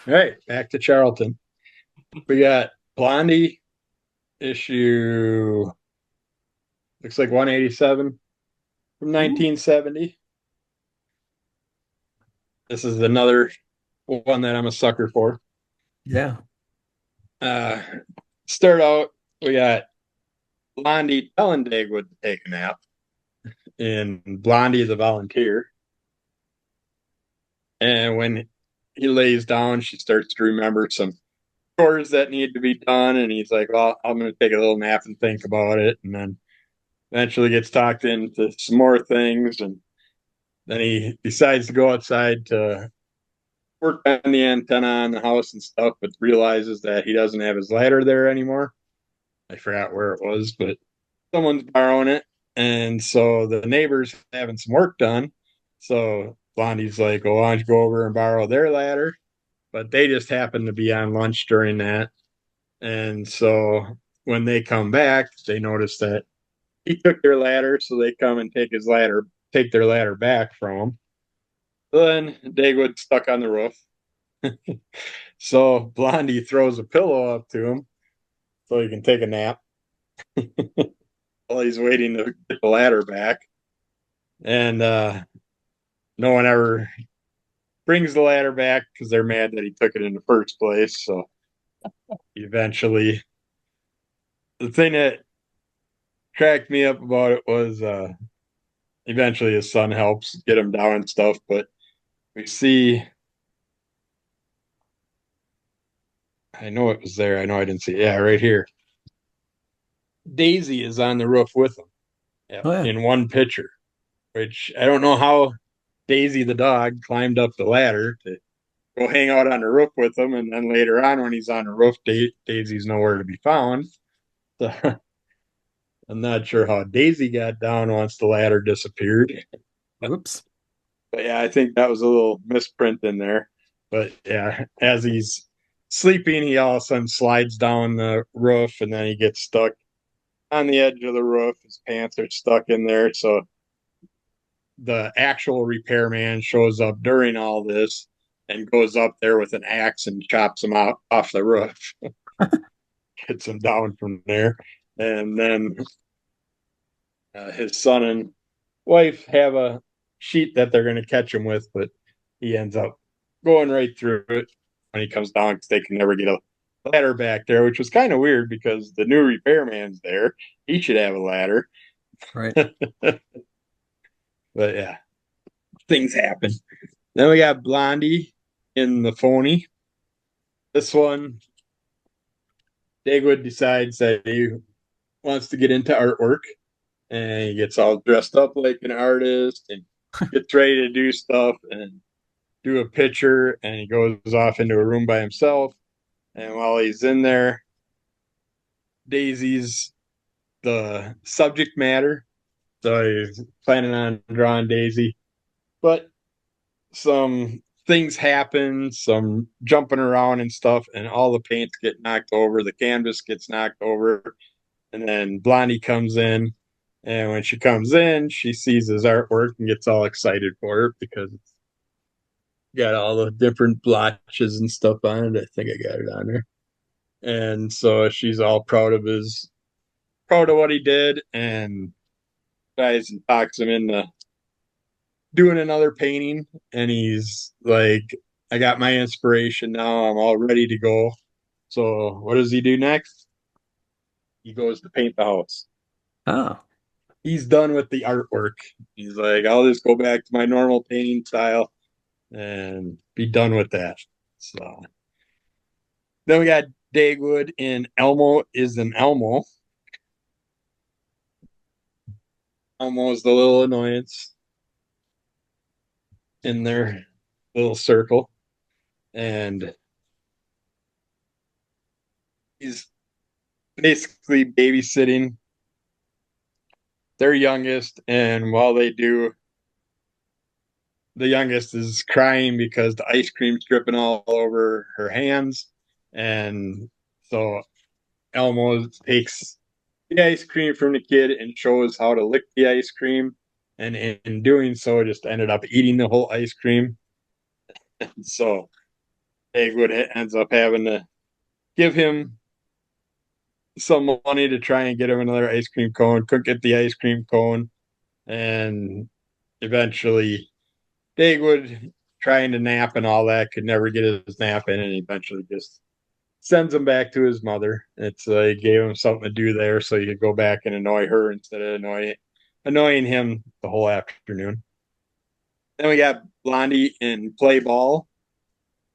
All right, back to Charlton. We got Blondie issue, looks like 187 from 1970. This is another one that I'm a sucker for. Yeah. Uh, Start out, we got Blondie telling Dagwood to take a nap, and Blondie is a volunteer. And when he lays down, she starts to remember some chores that need to be done. And he's like, well, I'm going to take a little nap and think about it. And then eventually gets talked into some more things. And then he decides to go outside to work on the antenna on the house and stuff, but realizes that he doesn't have his ladder there anymore. I forgot where it was, but someone's borrowing it. And so the neighbor's having some work done. So Blondie's like, well, why don't you go over and borrow their ladder? But they just happen to be on lunch during that. And so when they come back, they notice that he took their ladder. So they come and take their ladder back from him. Then Dagwood's stuck on the roof. So Blondie throws a pillow up to him so he can take a nap while he's waiting to get the ladder back. And no one ever brings the ladder back because they're mad that he took it in the first place. So eventually, the thing that cracked me up about it was eventually his son helps get him down and stuff. But we see, I know it was there. I know I didn't see it. Yeah, right here. Daisy is on the roof with him. Yeah, Oh, yeah. in one picture, which I don't know how Daisy the dog climbed up the ladder to go hang out on the roof with him. And then later on, when he's on the roof, Daisy's nowhere to be found. So I'm not sure how Daisy got down once the ladder disappeared. Whoops. But yeah, I think that was a little misprint in there. But yeah, as he's sleeping, he all of a sudden slides down the roof and then he gets stuck on the edge of the roof. His pants are stuck in there. So the actual repairman shows up during all this and goes up there with an axe and chops him out off the roof. Gets him down from there. And then his son and wife have a sheet that they're going to catch him with, but he ends up going right through it when he comes down because they can never get a ladder back there, which was kind of weird because the new repairman's there. He should have a ladder. Right. But yeah, things happen. Then we got Blondie in the phony. This one, Dagwood decides that he wants to get into artwork, and he gets all dressed up like an artist and gets ready to do stuff and do a picture, and he goes off into a room by himself. And while he's in there, Daisy's the subject matter. So he's planning on drawing Daisy. But some things happen, some jumping around and stuff, and all the paints get knocked over. The canvas gets knocked over. And then Blondie comes in. And when she comes in, she sees his artwork and gets all excited for it because it's got all the different blotches and stuff on it. I think I got it on there. And so she's all proud of what he did, and tries and talks him into doing another painting. And he's like, I got my inspiration now. I'm all ready to go. So what does he do next? He goes to paint the house. Oh, He's done with the artwork. He's like, I'll just go back to my normal painting style and be done with that. So then we got Dagwood in Elmo is an Elmo. Elmo is the little annoyance in their little circle. And he's basically babysitting their youngest. And while they do, the youngest is crying because the ice cream's dripping all over her hands. And so Elmo takes the ice cream from the kid and shows how to lick the ice cream. And in doing so, just ended up eating the whole ice cream. So Eggwood ends up having to give him some money to try and get him another ice cream cone. Couldn't get the ice cream cone. And eventually Eggwood, trying to nap and all that, could never get his nap in, and eventually just sends him back to his mother. It's like gave him something to do there so he could go back and annoy her instead of annoying him the whole afternoon. Then we got Blondie in Play Ball,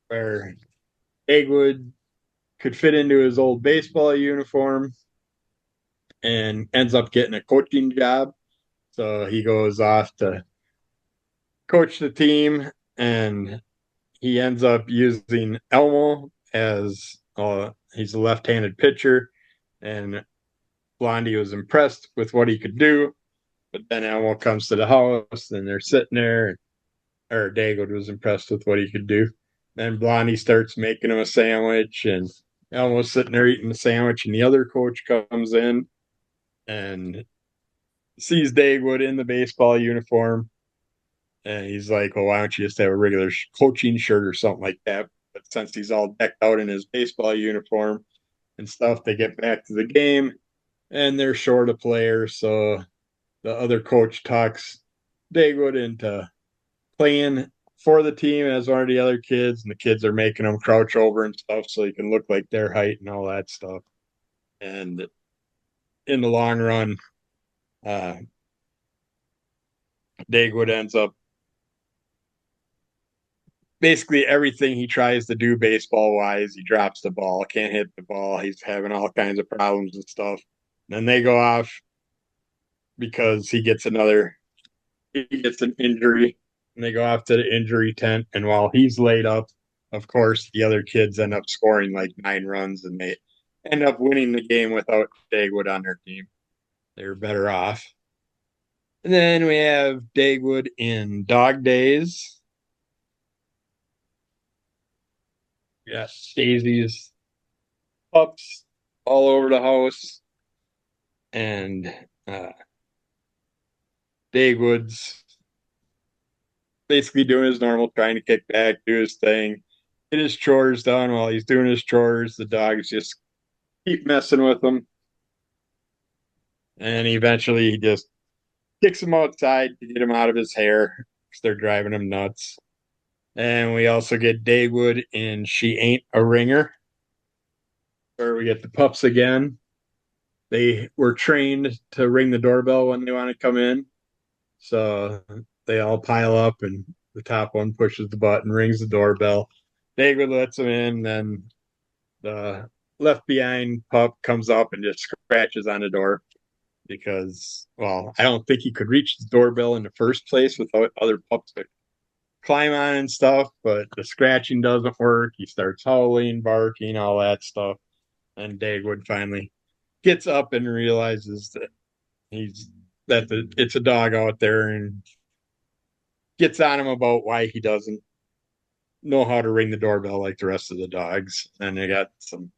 where Eggwood could fit into his old baseball uniform and ends up getting a coaching job. So he goes off to coach the team, and he ends up using Elmo as he's a left-handed pitcher, and Blondie was impressed with what he could do. But then Elmo comes to the house, and they're sitting there, or Dagwood was impressed with what he could do. Then Blondie starts making him a sandwich, and Elmo's sitting there eating the sandwich, and the other coach comes in and sees Dagwood in the baseball uniform. And he's like, well, why don't you just have a regular coaching shirt or something like that? But since he's all decked out in his baseball uniform and stuff, they get back to the game, and they're short a player. So the other coach talks Dagwood into playing for the team as one of the other kids, and the kids are making him crouch over and stuff so he can look like their height and all that stuff. And in the long run, Dagwood ends up basically everything he tries to do baseball wise, he drops the ball, can't hit the ball. He's having all kinds of problems and stuff. And then they go off because he gets an injury, and they go off to the injury tent. And while he's laid up, of course, the other kids end up scoring like 9 runs, and they end up winning the game without Dagwood on their team. They're better off. And then we have Dagwood in Dog Days. Yes, Daisy's pups all over the house, and Dagwood's basically doing his normal, trying to kick back, do his thing, get his chores done. While he's doing his chores, the dogs just keep messing with him, and eventually he just kicks him outside to get him out of his hair because they're driving him nuts. And we also get Dagwood in She Ain't a Ringer. where we get the pups again. They were trained to ring the doorbell when they want to come in. So they all pile up, and the top one pushes the button, rings the doorbell. David lets them in, then the left behind pup comes up and just scratches on the door because, well, I don't think he could reach the doorbell in the first place without other pups to climb on and stuff, but the scratching doesn't work. He starts howling, barking, all that stuff. And Dagwood finally gets up and realizes that it's a dog out there, and gets on him about why he doesn't know how to ring the doorbell like the rest of the dogs. And they got some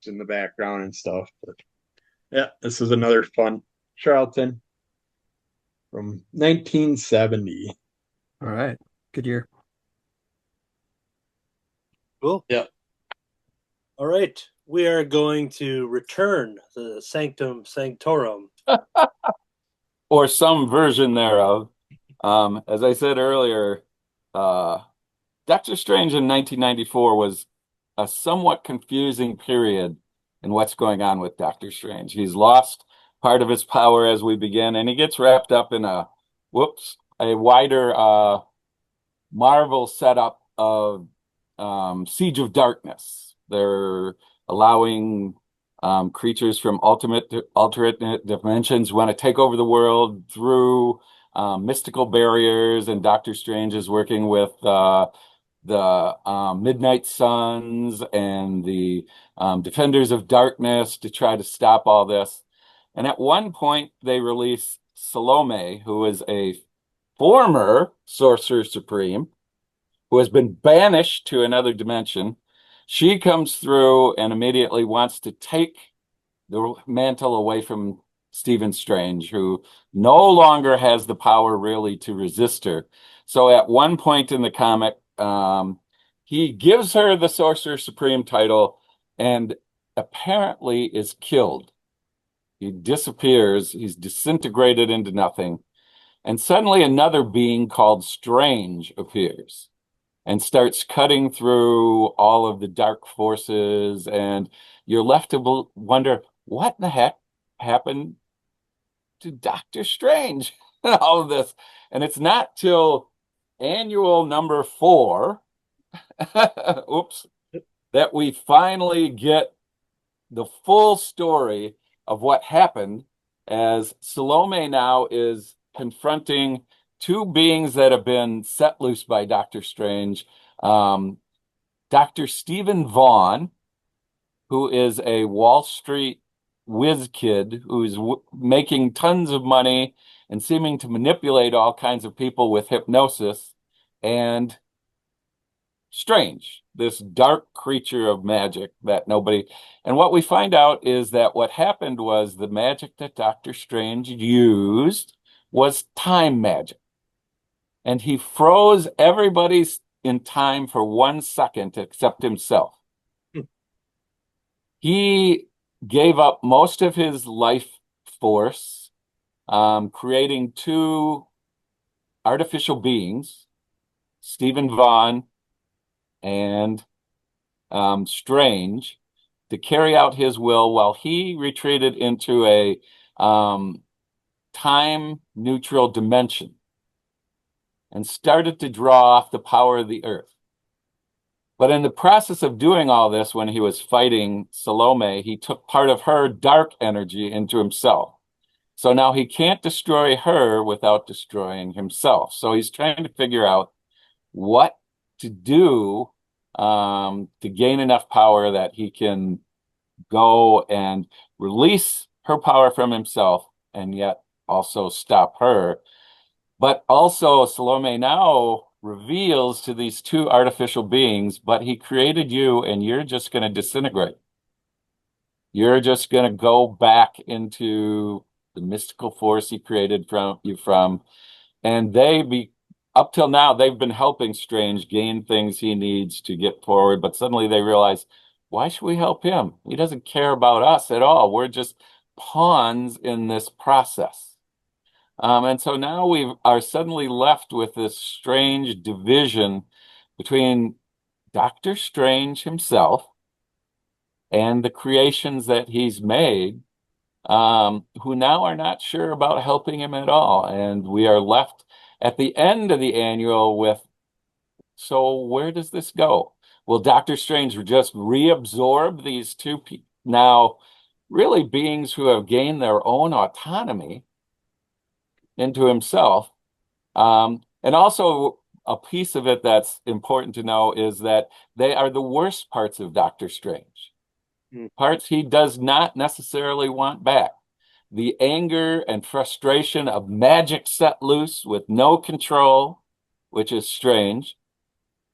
in the background and stuff. But yeah, this is another fun Charlton from 1970. All right. Good year. Cool. Yeah. All right. We are going to return the Sanctum Sanctorum. Or some version thereof. As I said earlier, Doctor Strange in 1994 was a somewhat confusing period in what's going on with Doctor Strange. He's lost part of his power as we begin, and he gets wrapped up in a wider Marvel setup of Siege of Darkness. They're allowing creatures from alternate dimensions want to take over the world through mystical barriers, and Doctor Strange is working with the Midnight Suns and the Defenders of Darkness to try to stop all this. And at one point, they release Salome, who is a former Sorcerer Supreme, who has been banished to another dimension. She comes through and immediately wants to take the mantle away from Stephen Strange, who no longer has the power really to resist her. So at one point in the comic, he gives her the Sorcerer Supreme title and apparently is killed. He disappears. He's disintegrated into nothing. And suddenly another being called Strange appears and starts cutting through all of the dark forces. And you're left to wonder, what the heck happened to Doctor Strange? All of this. And it's not till annual number 4, oops, that we finally get the full story of what happened, as Salome now is confronting two beings that have been set loose by Doctor Strange. Dr. Stephen Vaughn, who is a Wall Street whiz kid who's making tons of money and seeming to manipulate all kinds of people with hypnosis, and Strange, this dark creature of magic that nobody... And what we find out is that what happened was the magic that Doctor Strange used was time magic. And he froze everybody in time for 1 second except himself. He gave up most of his life force, creating 2 artificial beings, Stephen Vaughn and Strange, to carry out his will while he retreated into a time-neutral dimension and started to draw off the power of the earth. But in the process of doing all this, when he was fighting Salome, he took part of her dark energy into himself. So now he can't destroy her without destroying himself. So he's trying to figure out what to do to gain enough power that he can go and release her power from himself and yet also stop her. But also Salome now reveals to these 2 artificial beings, but he created you and you're just going to disintegrate. You're just going to go back into the mystical force he created you from. And up till now, they've been helping Strange gain things he needs to get forward. But suddenly they realize, why should we help him? He doesn't care about us at all. We're just pawns in this process. And so now we are suddenly left with this strange division between Doctor Strange himself and the creations that he's made, who now are not sure about helping him at all. And we are left at the end of the annual with, so where does this go? Will Doctor Strange just reabsorb these two now really beings who have gained their own autonomy into himself? And also a piece of it that's important to know is that they are the worst parts of Doctor Strange. Parts he does not necessarily want back. The anger and frustration of magic set loose with no control, which is Strange,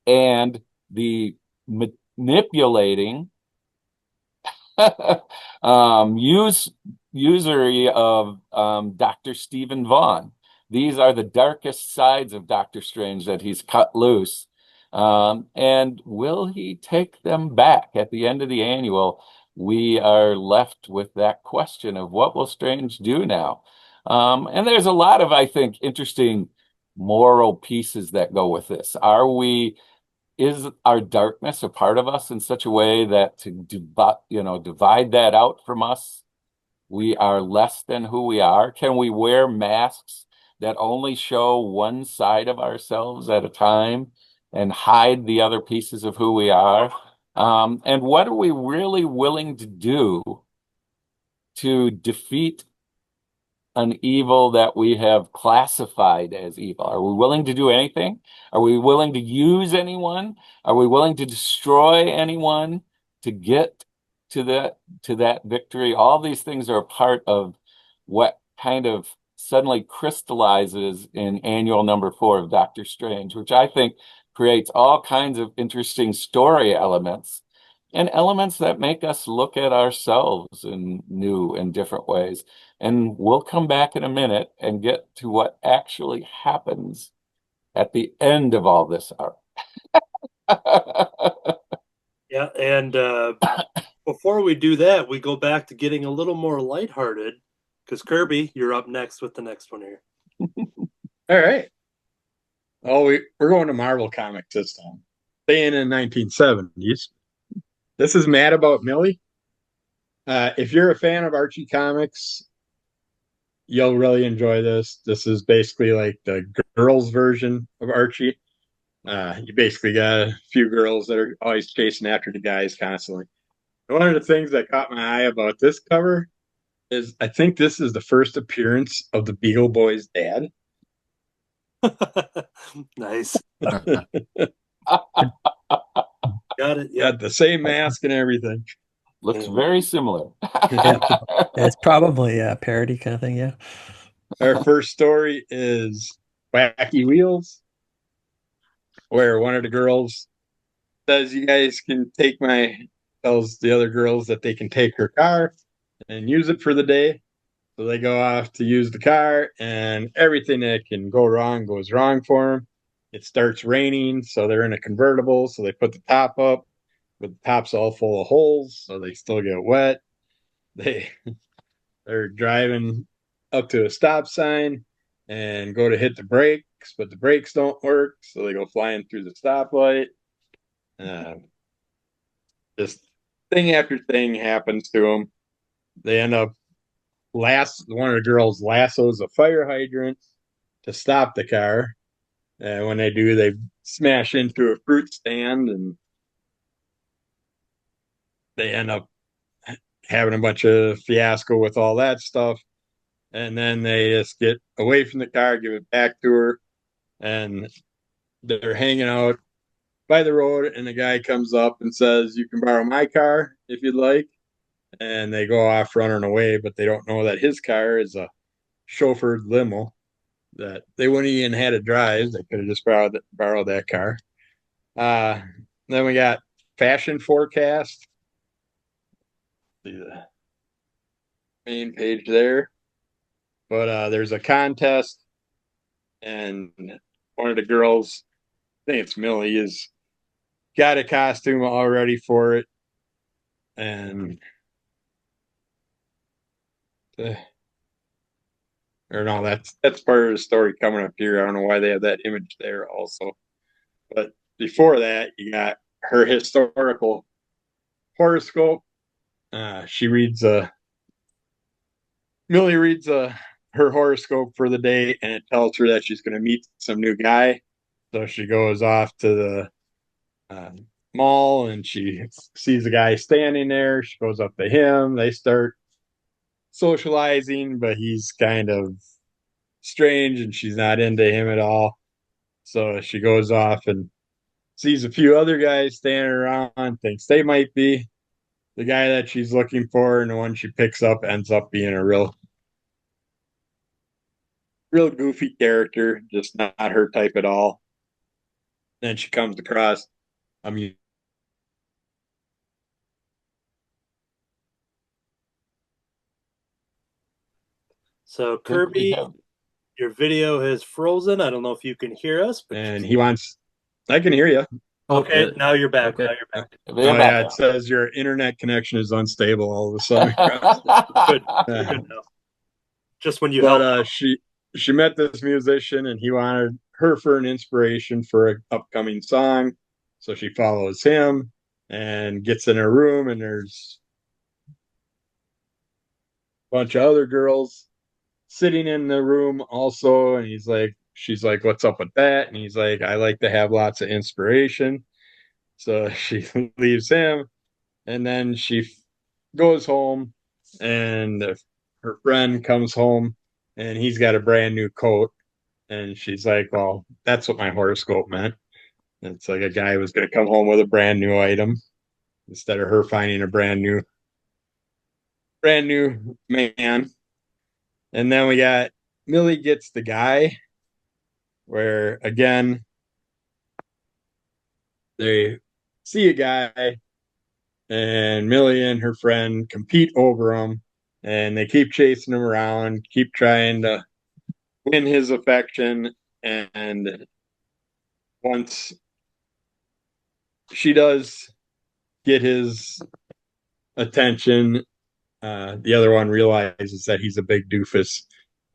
and the manipulating usury of Dr. Stephen Vaughn. These are the darkest sides of Doctor Strange that he's cut loose. And will he take them back at the end of the annual? We are left with that question of what will Strange do now? And there's a lot of, I think, interesting moral pieces that go with this. Is our darkness a part of us in such a way that to divide that out from us, we are less than who we are? Can we wear masks that only show one side of ourselves at a time and hide the other pieces of who we are? And what are we really willing to do to defeat an evil that we have classified as evil? Are we willing to do anything? Are we willing to use anyone? Are we willing to destroy anyone to get to that victory? All these things are a part of what kind of suddenly crystallizes in annual number 4 of Doctor Strange, which I think creates all kinds of interesting story elements and elements that make us look at ourselves in new and different ways. And we'll come back in a minute and get to what actually happens at the end of all this art. Yeah, and before we do that, we go back to getting a little more lighthearted, because Kirby, you're up next with the next one here. All right. Oh, we're going to Marvel Comics this time. Staying in the 1970s. This is Mad About Millie. If you're a fan of Archie comics, you'll really enjoy this. This is basically like the girls' version of Archie. You basically got a few girls that are always chasing after the guys constantly. One of the things that caught my eye about this cover is I think this is the first appearance of the Beetle Boy's dad. Nice. Got it. Yeah, the same mask and everything. Looks very similar. Yeah, it's probably a parody kind of thing. Yeah. Our first story is Wacky Wheels, where one of the girls says, "You guys can take tells the other girls that they can take her car and use it for the day." So they go off to use the car, and everything that can go wrong goes wrong for them. It starts raining, so they're in a convertible, so they put the top up, but the top's all full of holes, so they still get wet. They're driving up to a stop sign and go to hit the brakes, but the brakes don't work, so they go flying through the stoplight. Just thing after thing happens to them. They end up one of the girls lassos a fire hydrant to stop the car. And when they do, they smash into a fruit stand and they end up having a bunch of fiasco with all that stuff. And then they just get away from the car, give it back to her, and they're hanging out by the road, and the guy comes up and says, "You can borrow my car if you'd like." And they go off running away, but they don't know that his car is a chauffeured limo that they wouldn't even had to drive. They could have just borrowed that car. Then we got Fashion Forecast. See the main page there. But there's a contest, and one of the girls, I think it's Millie, is got a costume already for it. And or no, that's part of the story coming up here. I don't know why they have that image there also. But before that, you got her historical horoscope, she reads Millie reads her horoscope for the day, and it tells her that she's going to meet some new guy. So she goes off to the mall, and she sees a guy standing there. She goes up to him. They start socializing, but he's kind of strange, and she's not into him at all. So she goes off and sees a few other guys standing around, thinks they might be the guy that she's looking for, and the one she picks up ends up being a real goofy character, just not her type at all. Then she comes across a mu- So Did we Kirby, have- your video has frozen. I don't know if you can hear us, but and he wants. I can hear you. okay, now you're back. Okay. Now you're back. we Oh have yeah, it says your internet connection is unstable all of a sudden. Good. Uh, Good enough. Just when you but help. she met this musician, and he wanted her for an inspiration for an upcoming song. So she follows him and gets in her room, and there's a bunch of other girls sitting in the room also. And she's like, "What's up with that?" And he's like, "I like to have lots of inspiration." So she leaves him, and then she goes home, and her friend comes home, and he's got a brand new coat. And she's like, "Well, that's what my horoscope meant." And it's like a guy was going to come home with a brand new item instead of her finding a brand new man. And then we got Millie gets the guy, where again they see a guy, and Millie and her friend compete over him, and they keep chasing him around, keep trying to win his affection. And once she does get his attention, the other one realizes that he's a big doofus,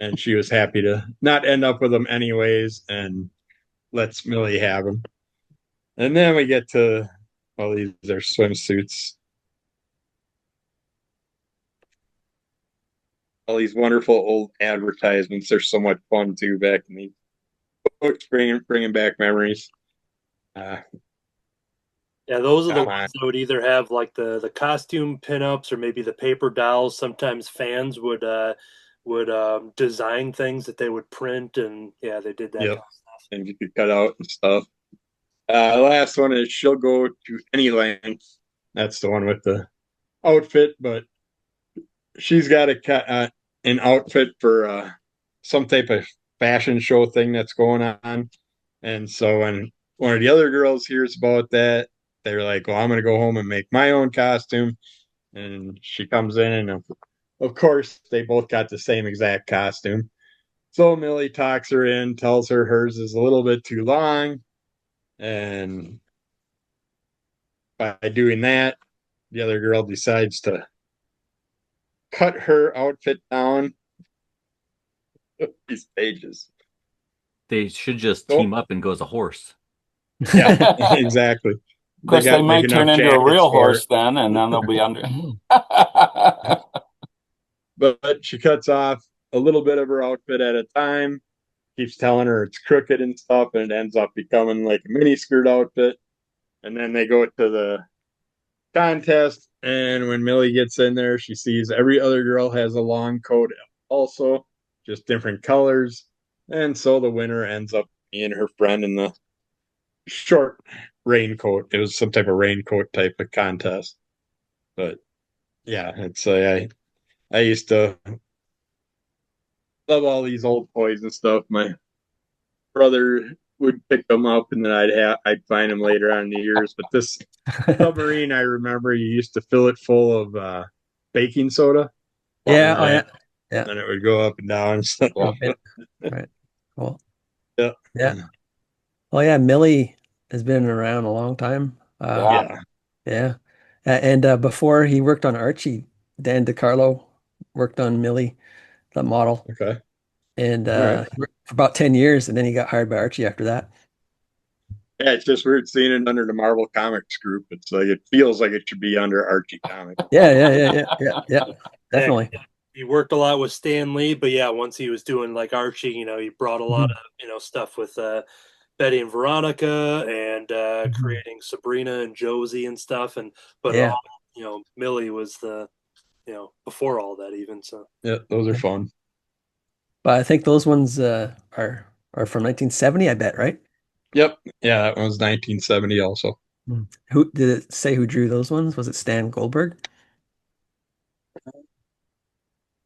and she was happy to not end up with him anyways, and lets Millie have him. And then we get to, well, these are swimsuits. All these wonderful old advertisements. They're so much fun too back in the books, bringing back memories. Uh, Yeah, those are the Come ones on. that would either have like the costume pinups or maybe the paper dolls. Sometimes fans would design things that they would print, and yeah, they did that Yep. kind of stuff. And you could cut out and stuff. Last one is she'll go to any length. That's the one with the outfit, but she's got an outfit for some type of fashion show thing that's going on. And so when one of the other girls hears about that, they're like, "Well, I'm going to go home and make my own costume." And she comes in, and of course, they both got the same exact costume. So Millie talks her in, tells her hers is a little bit too long. And by doing that, the other girl decides to cut her outfit down. These pages. They should just Oh. team up and go as a horse. Yeah, exactly. Of course, they might turn into a real horse then, and then they'll be under. But she cuts off a little bit of her outfit at a time, keeps telling her it's crooked and stuff, and it ends up becoming like a mini skirt outfit. And then they go to the contest, and when Millie gets in there, she sees every other girl has a long coat also, just different colors. And so the winner ends up being her friend in the short raincoat. It was some type of raincoat type of contest. But yeah, it's I used to love all these old toys and stuff. My brother would pick them up, and then I'd find them later on in the years. But this submarine, I remember you used to fill it full of baking soda. Yeah, Right. yeah. And it would go up and down and stuff. Right. Cool. Yeah. Yeah. Well, yeah, Millie has been around a long time. Yeah. Yeah. And before he worked on Archie, Dan DiCarlo worked on Millie, the model, Okay. and All right. he worked for about 10 years, and then he got hired by Archie after that. Yeah, it's just weird seeing it under the Marvel Comics group. It's like it feels like it should be under Archie Comics. Yeah. Definitely. He worked a lot with Stan Lee, but yeah, once he was doing like Archie, he brought a lot of stuff with Betty and Veronica and creating Sabrina and Josie and stuff, but Yeah. Millie was the before all that even. So Yeah, those are fun. But I think those ones are from 1970, I bet, right? Yep. Yeah, that one was 1970 also. Who did it say who drew those ones? Was it Stan Goldberg?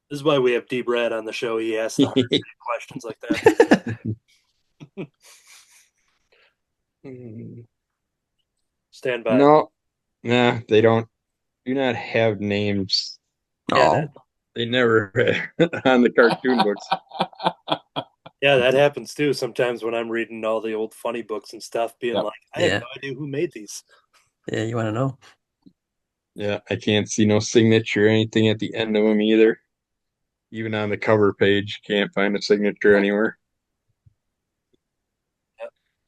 this is why we have D. Brad on the show. He asks the hard questions like that. Stand by. No, nah, they do not have names. Yeah, they never on the cartoon books. Yeah, that happens too. Sometimes when I'm reading all the old funny books and stuff, being like, I have no idea who made these. Yeah, you want to know? Yeah, I can't see no signature or anything at the end of them either. Even on the cover page, can't find a signature anywhere.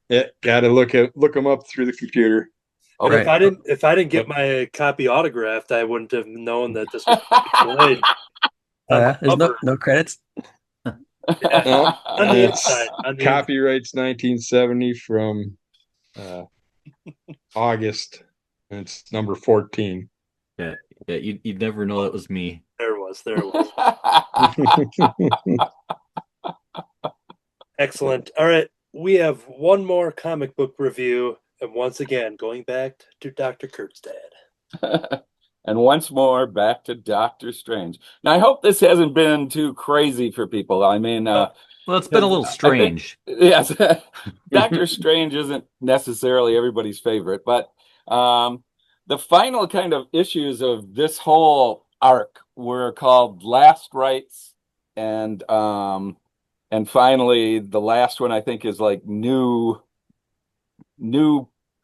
Yeah, gotta look them up through the computer. And if I didn't get my copy autographed, I wouldn't have known that this was delayed. Oh, yeah? There's no credits? Yeah. No, On the inside. Copyrights 1970 from August. And it's number 14. Yeah, you'd never know that was me. There it was. Excellent. All right. We have one more comic book review. And once again, going back to Dr. Kurt's dad. And once more, back to Doctor Strange. Now, I hope this hasn't been too crazy for people. I mean, well, it's been a little strange. Yes, Doctor Strange isn't necessarily everybody's favorite, but the final kind of issues of this whole arc were called Last Rites, and finally the last one I think is like New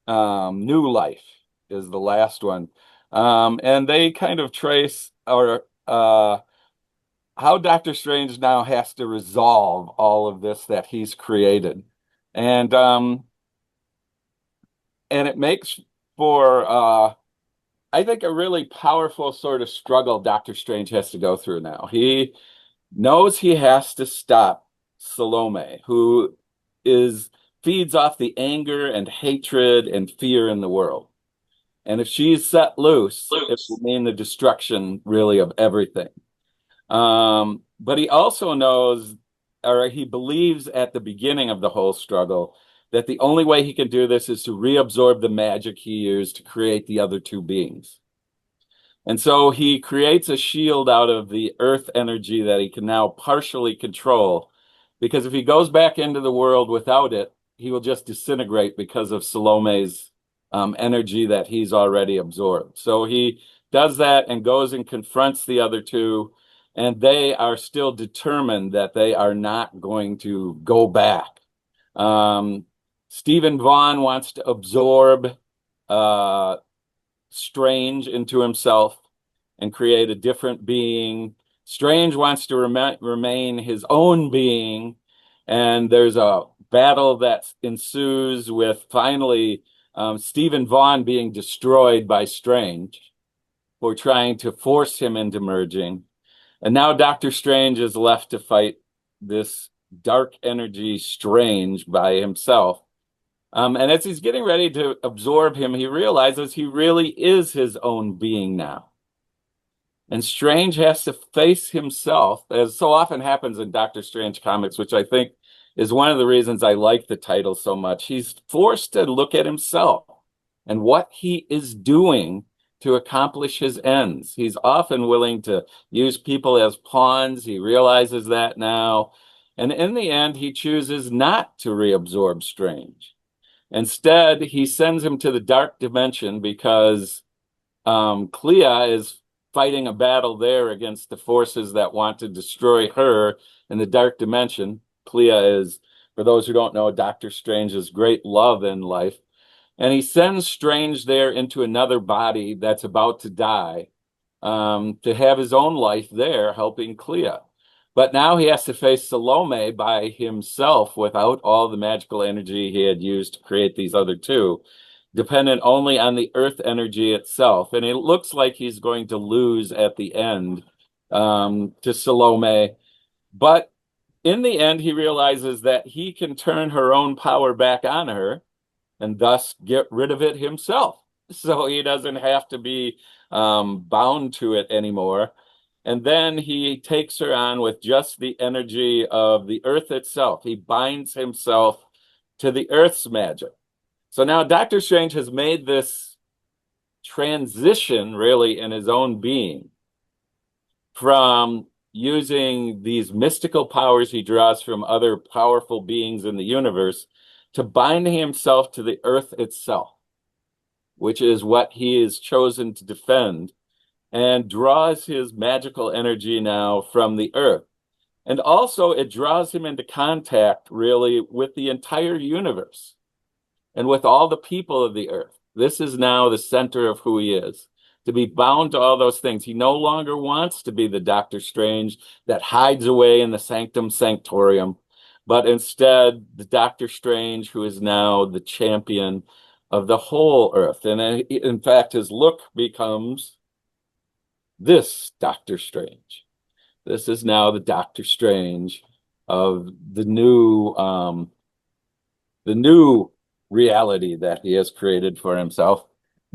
Life is the last one. And they kind of trace how Doctor Strange now has to resolve all of this that he's created. And it makes for I think a really powerful sort of struggle Doctor Strange has to go through now. He knows he has to stop Salome, who feeds off the anger and hatred and fear in the world. And if she's set loose, it will mean the destruction, really, of everything. But he also knows, or he believes at the beginning of the whole struggle, that the only way he can do this is to reabsorb the magic he used to create the other two beings. And so he creates a shield out of the earth energy that he can now partially control, because if he goes back into the world without it, he will just disintegrate because of Salome's energy that he's already absorbed. So he does that and goes and confronts the other two, and they are still determined that they are not going to go back. Stephen Vaughn wants to absorb Strange into himself and create a different being. Strange wants to remain his own being, and there's a battle that ensues with finally Stephen Vaughn being destroyed by Strange for trying to force him into merging. And now Doctor Strange is left to fight this dark energy Strange by himself. And as he's getting ready to absorb him, he realizes he really is his own being now. And Strange has to face himself, as so often happens in Doctor Strange comics, which I think is one of the reasons I like the title so much. He's forced to look at himself and what he is doing to accomplish his ends. He's often willing to use people as pawns. He realizes that now. And in the end, he chooses not to reabsorb Strange. Instead, he sends him to the dark dimension because Clea is fighting a battle there against the forces that want to destroy her in the dark dimension. Clea is, for those who don't know, Doctor Strange's great love in life. And he sends Strange there into another body that's about to die to have his own life there helping Clea. But now he has to face Salome by himself without all the magical energy he had used to create these other two, dependent only on the earth energy itself. And it looks like he's going to lose at the end to Salome. But in the end, he realizes that he can turn her own power back on her and thus get rid of it himself. So he doesn't have to be bound to it anymore. And then he takes her on with just the energy of the earth itself. He binds himself to the earth's magic. So now Doctor Strange has made this transition really in his own being from using these mystical powers he draws from other powerful beings in the universe to binding himself to the earth itself, which is what he is chosen to defend, and draws his magical energy now from the earth. And also it draws him into contact really with the entire universe and with all the people of the earth. This is now the center of who he is, to be bound to all those things. He no longer wants to be the Doctor Strange that hides away in the sanctum sanctorum, but instead the Doctor Strange who is now the champion of the whole earth. And in fact, his look becomes this Doctor Strange. This is now the Doctor Strange of the new reality that he has created for himself.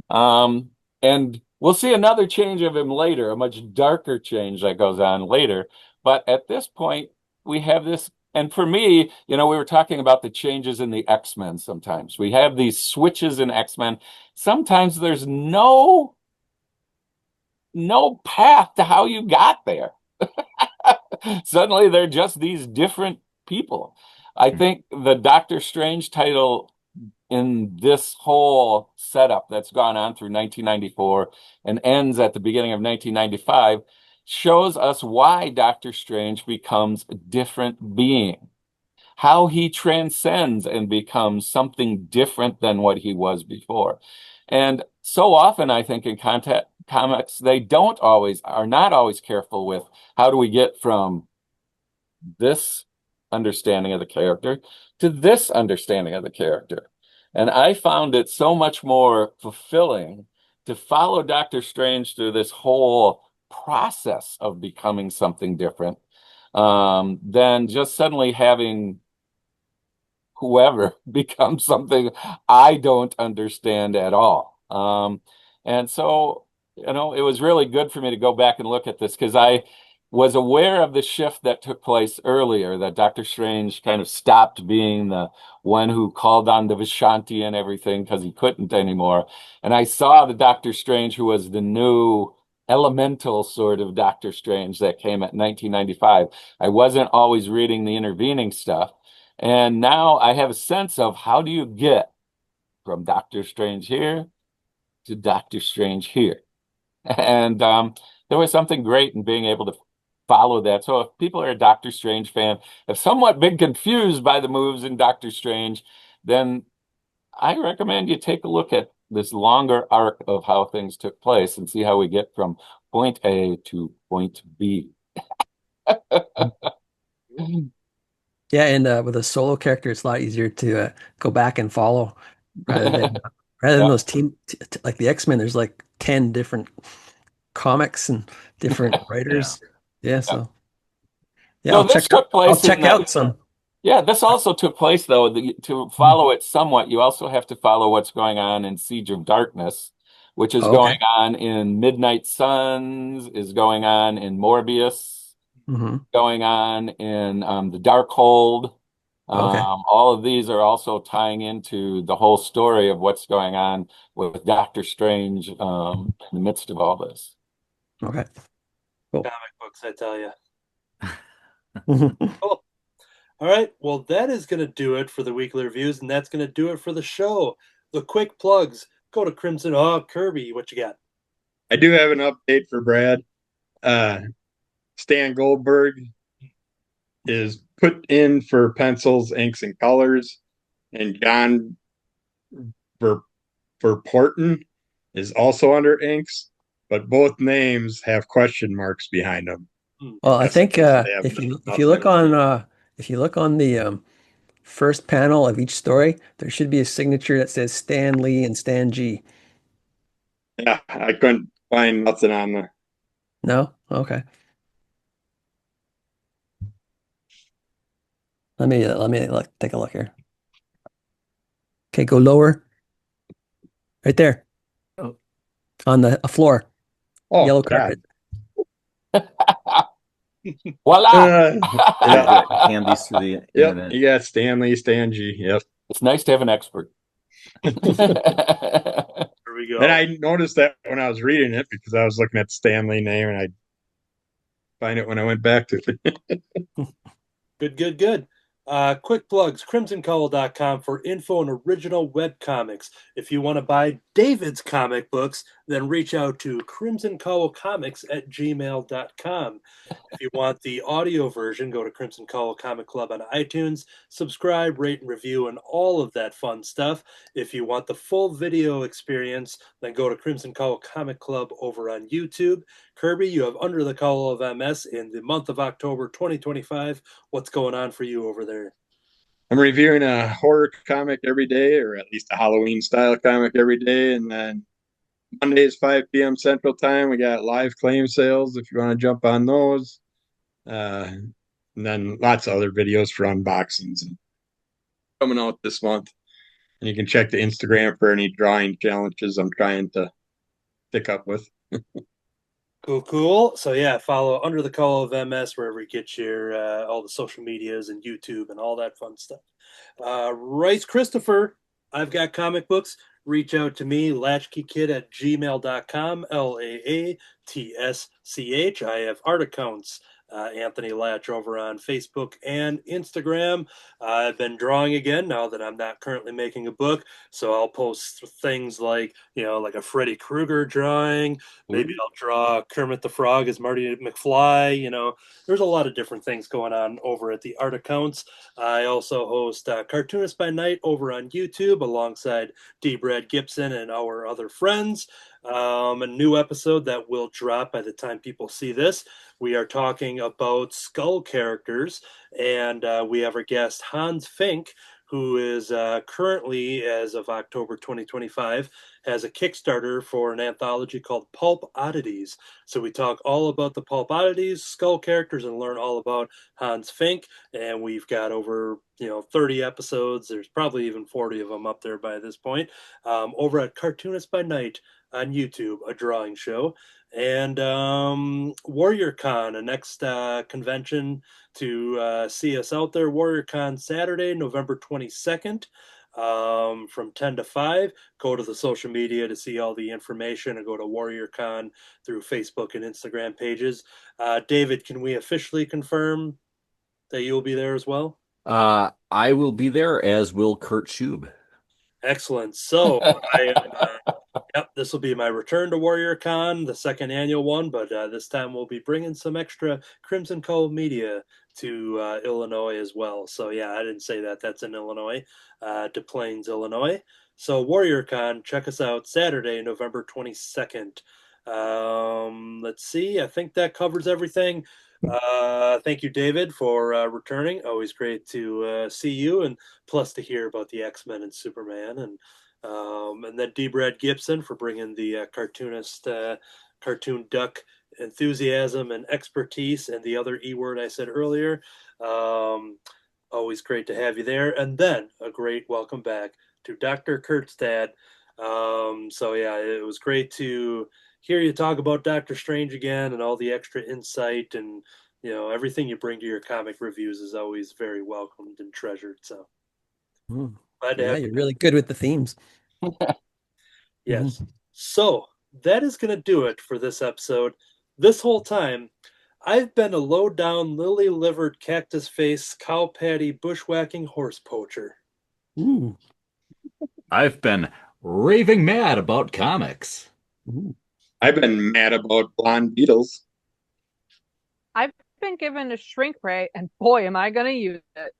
And we'll see another change of him later, a much darker change that goes on later. But at this point, we have this. And for me, we were talking about the changes in the X-Men sometimes. We have these switches in X-Men. Sometimes there's no path to how you got there. Suddenly they're just these different people. I think the Doctor Strange title in this whole setup that's gone on through 1994 and ends at the beginning of 1995 shows us why Doctor Strange becomes a different being, how he transcends and becomes something different than what he was before. And so often, I think in comics, they are not always careful with how do we get from this understanding of the character to this understanding of the character. And I found it so much more fulfilling to follow Doctor Strange through this whole process of becoming something different than just suddenly having whoever become something I don't understand at all. And so, it was really good for me to go back and look at this because I was aware of the shift that took place earlier, that Doctor Strange kind of stopped being the one who called on the Vishanti and everything because he couldn't anymore. And I saw the Doctor Strange who was the new elemental sort of Doctor Strange that came at 1995. I wasn't always reading the intervening stuff. And now I have a sense of how do you get from Doctor Strange here to Doctor Strange here. And there was something great in being able to follow that. So if people are a Doctor Strange fan, have somewhat been confused by the moves in Doctor Strange, then I recommend you take a look at this longer arc of how things took place and see how we get from point A to point B. Yeah, and with a solo character, it's a lot easier to go back and follow rather than those like the X-Men. There's like 10 different comics and different writers. Yeah, so yeah, So this took place. I'll check out some. Yeah, this also took place though. To follow it somewhat, you also have to follow what's going on in Siege of Darkness, which is going on in Midnight Suns, is going on in Morbius. Going on in the Darkhold. All of these are also tying into the whole story of what's going on with Doctor Strange in the midst of all this. Okay. Cool. Comic books, I tell you. Cool. All right. Well, that is going to do it for the weekly reviews, and that's going to do it for the show. The quick plugs. Go to Crimson. Kirby, what you got? I do have an update for Brad. Stan Goldberg is put in for pencils, inks, and colors, and John Verporten is also under inks, but both names have question marks behind them. Well, I That's think what they have if you nothing look to on do. if you look on the first panel of each story, there should be a signature that says Stan Lee and Stan G. Yeah, I couldn't find nothing on the. No? Okay. Let me take a look here. Okay, go lower. Right there Oh. on the floor. Oh, Yellow God. carpet. Voila! Yeah. Hand these through the Yep. internet. You got Stanley, Stan G. Yep. It's nice to have an expert. There we go. And I noticed that when I was reading it because I was looking at Stanley name and I find it when I went back to it. Good. Quick plugs, crimsoncowl.com for info and original web comics. If you want to buy David's comic books, then reach out to crimsoncowlcomics@gmail.com. If you want the audio version, go to Crimson Cowl Comic Club on iTunes, subscribe, rate, and review, and all of that fun stuff. If you want the full video experience, then go to Crimson Cowl Comic Club over on YouTube. Kirby, you have Under the Cowl of MS in the month of October 2025. What's going on for you over there? I'm reviewing a horror comic every day, or at least a Halloween style comic every day. And then Mondays, 5 p.m. Central Time, we got live claim sales if you want to jump on those. And then lots of other videos for unboxings and coming out this month. And you can check the Instagram for any drawing challenges I'm trying to pick up with. Cool. So yeah, follow Under the Cowl of MS wherever you get your all the social medias and YouTube and all that fun stuff. Rice Christopher, I've got comic books. Reach out to me, latchkeykid@gmail.com, LAATSCH. I have art accounts. Anthony Laatsch over on Facebook and Instagram. I've been drawing again now that I'm not currently making a book. So I'll post things like, like a Freddy Krueger drawing. Maybe I'll draw Kermit the Frog as Marty McFly. There's a lot of different things going on over at the art accounts. I also host Cartoonist by Night over on YouTube alongside D. Brad Gibson and our other friends. A new episode that will drop by the time people see this. We are talking about skull characters, and we have our guest Hans Fink, who is currently, as of October 2025, has a Kickstarter for an anthology called Pulp Oddities. So we talk all about the Pulp Oddities, skull characters, and learn all about Hans Fink. And we've got over 30 episodes. There's probably even 40 of them up there by this point. Over at Cartoonist by Night on YouTube, a drawing show. And WarriorCon, a next convention to see us out there. WarriorCon Saturday, November 22nd, from 10 to 5. Go to the social media to see all the information, and go to WarriorCon through Facebook and Instagram pages. David, can we officially confirm that you'll be there as well? I will be there, as will Kurt Schub. Excellent. So I am. Yep, this will be my return to WarriorCon, the second annual one, but this time we'll be bringing some extra Crimson Cowl media to Illinois as well. So yeah, I didn't say that. That's in Illinois, Des Plaines, Illinois. So WarriorCon, check us out Saturday, November 22nd. Let's see. I think that covers everything. Thank you, David, for returning. Always great to see you, and plus to hear about the X-Men and Superman, and then D. Brad Gibson for bringing the cartoonist, cartoon duck enthusiasm and expertise, and the other E word I said earlier. Always great to have you there. And then a great welcome back to Dr. Kurtzstad. So yeah, it was great to hear you talk about Doctor Strange again and all the extra insight, and everything you bring to your comic reviews is always very welcomed and treasured. So glad to Yeah, have you're you. really good with the themes. Yes. So that is going to do it for this episode. This whole time, I've been a low-down, lily-livered, cactus-faced, cow-patty, bushwhacking horse poacher. Ooh. I've been raving mad about comics. Ooh. I've been mad about blonde beetles. I've been given a shrink ray, and boy, am I going to use it.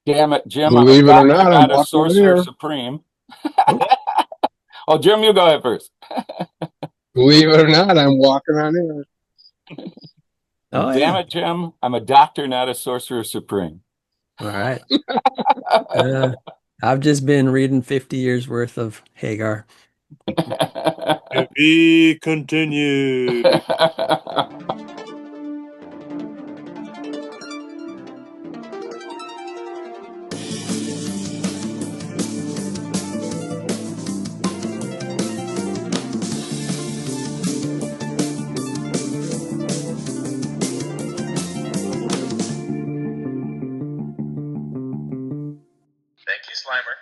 Damn it, Jim. Believe it or I'm not, I'm not a walking Sorcerer here. Supreme. Oh, Jim, you go ahead first. Believe it or not, I'm walking on air. Oh, Damn yeah. it, Jim. I'm a doctor, not a sorcerer supreme. All right. I've just been reading 50 years worth of Hagar. To be continued. Thank you, Slimer.